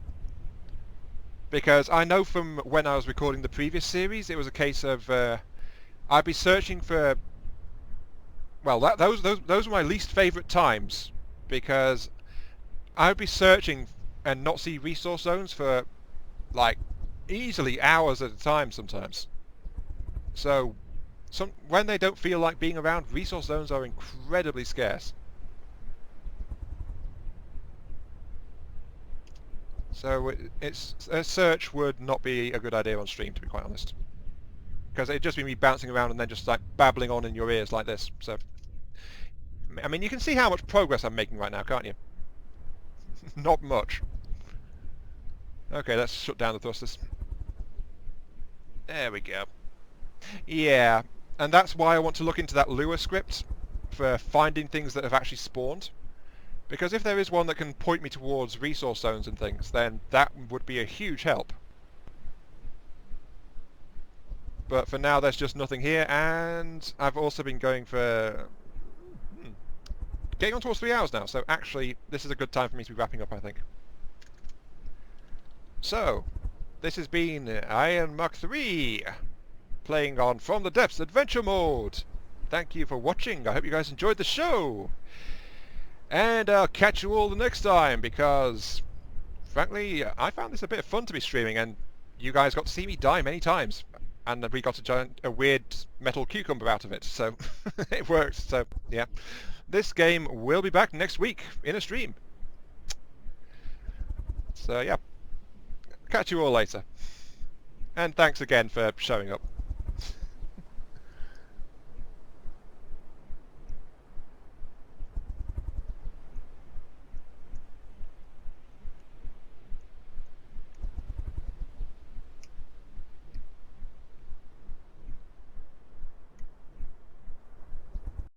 Because I know from when I was recording the previous series, it was a case of I'd be searching for... Well, those were my least favourite times, because I'd be searching and not see resource zones for, like, easily hours at a time sometimes. So when they don't feel like being around, resource zones are incredibly scarce. So a search would not be a good idea on stream, to be quite honest. Because it'd just be me bouncing around and then just like babbling on in your ears like this. So, I mean, you can see how much progress I'm making right now, can't you? Not much. Okay, let's shut down the thrusters. There we go. Yeah, and that's why I want to look into that Lua script for finding things that have actually spawned. Because if there is one that can point me towards resource zones and things, then that would be a huge help. But for now, there's just nothing here, and I've also been going for... getting on towards 3 hours now, so actually, this is a good time for me to be wrapping up, I think. So, this has been AM3, playing on From the Depths Adventure Mode. Thank you for watching. I hope you guys enjoyed the show. And I'll catch you all the next time, because, frankly, I found this a bit of fun to be streaming, and you guys got to see me die many times. And we got a weird metal cucumber out of it, so it worked. So, yeah. This game will be back next week in a stream. So, yeah. Catch you all later. And thanks again for showing up.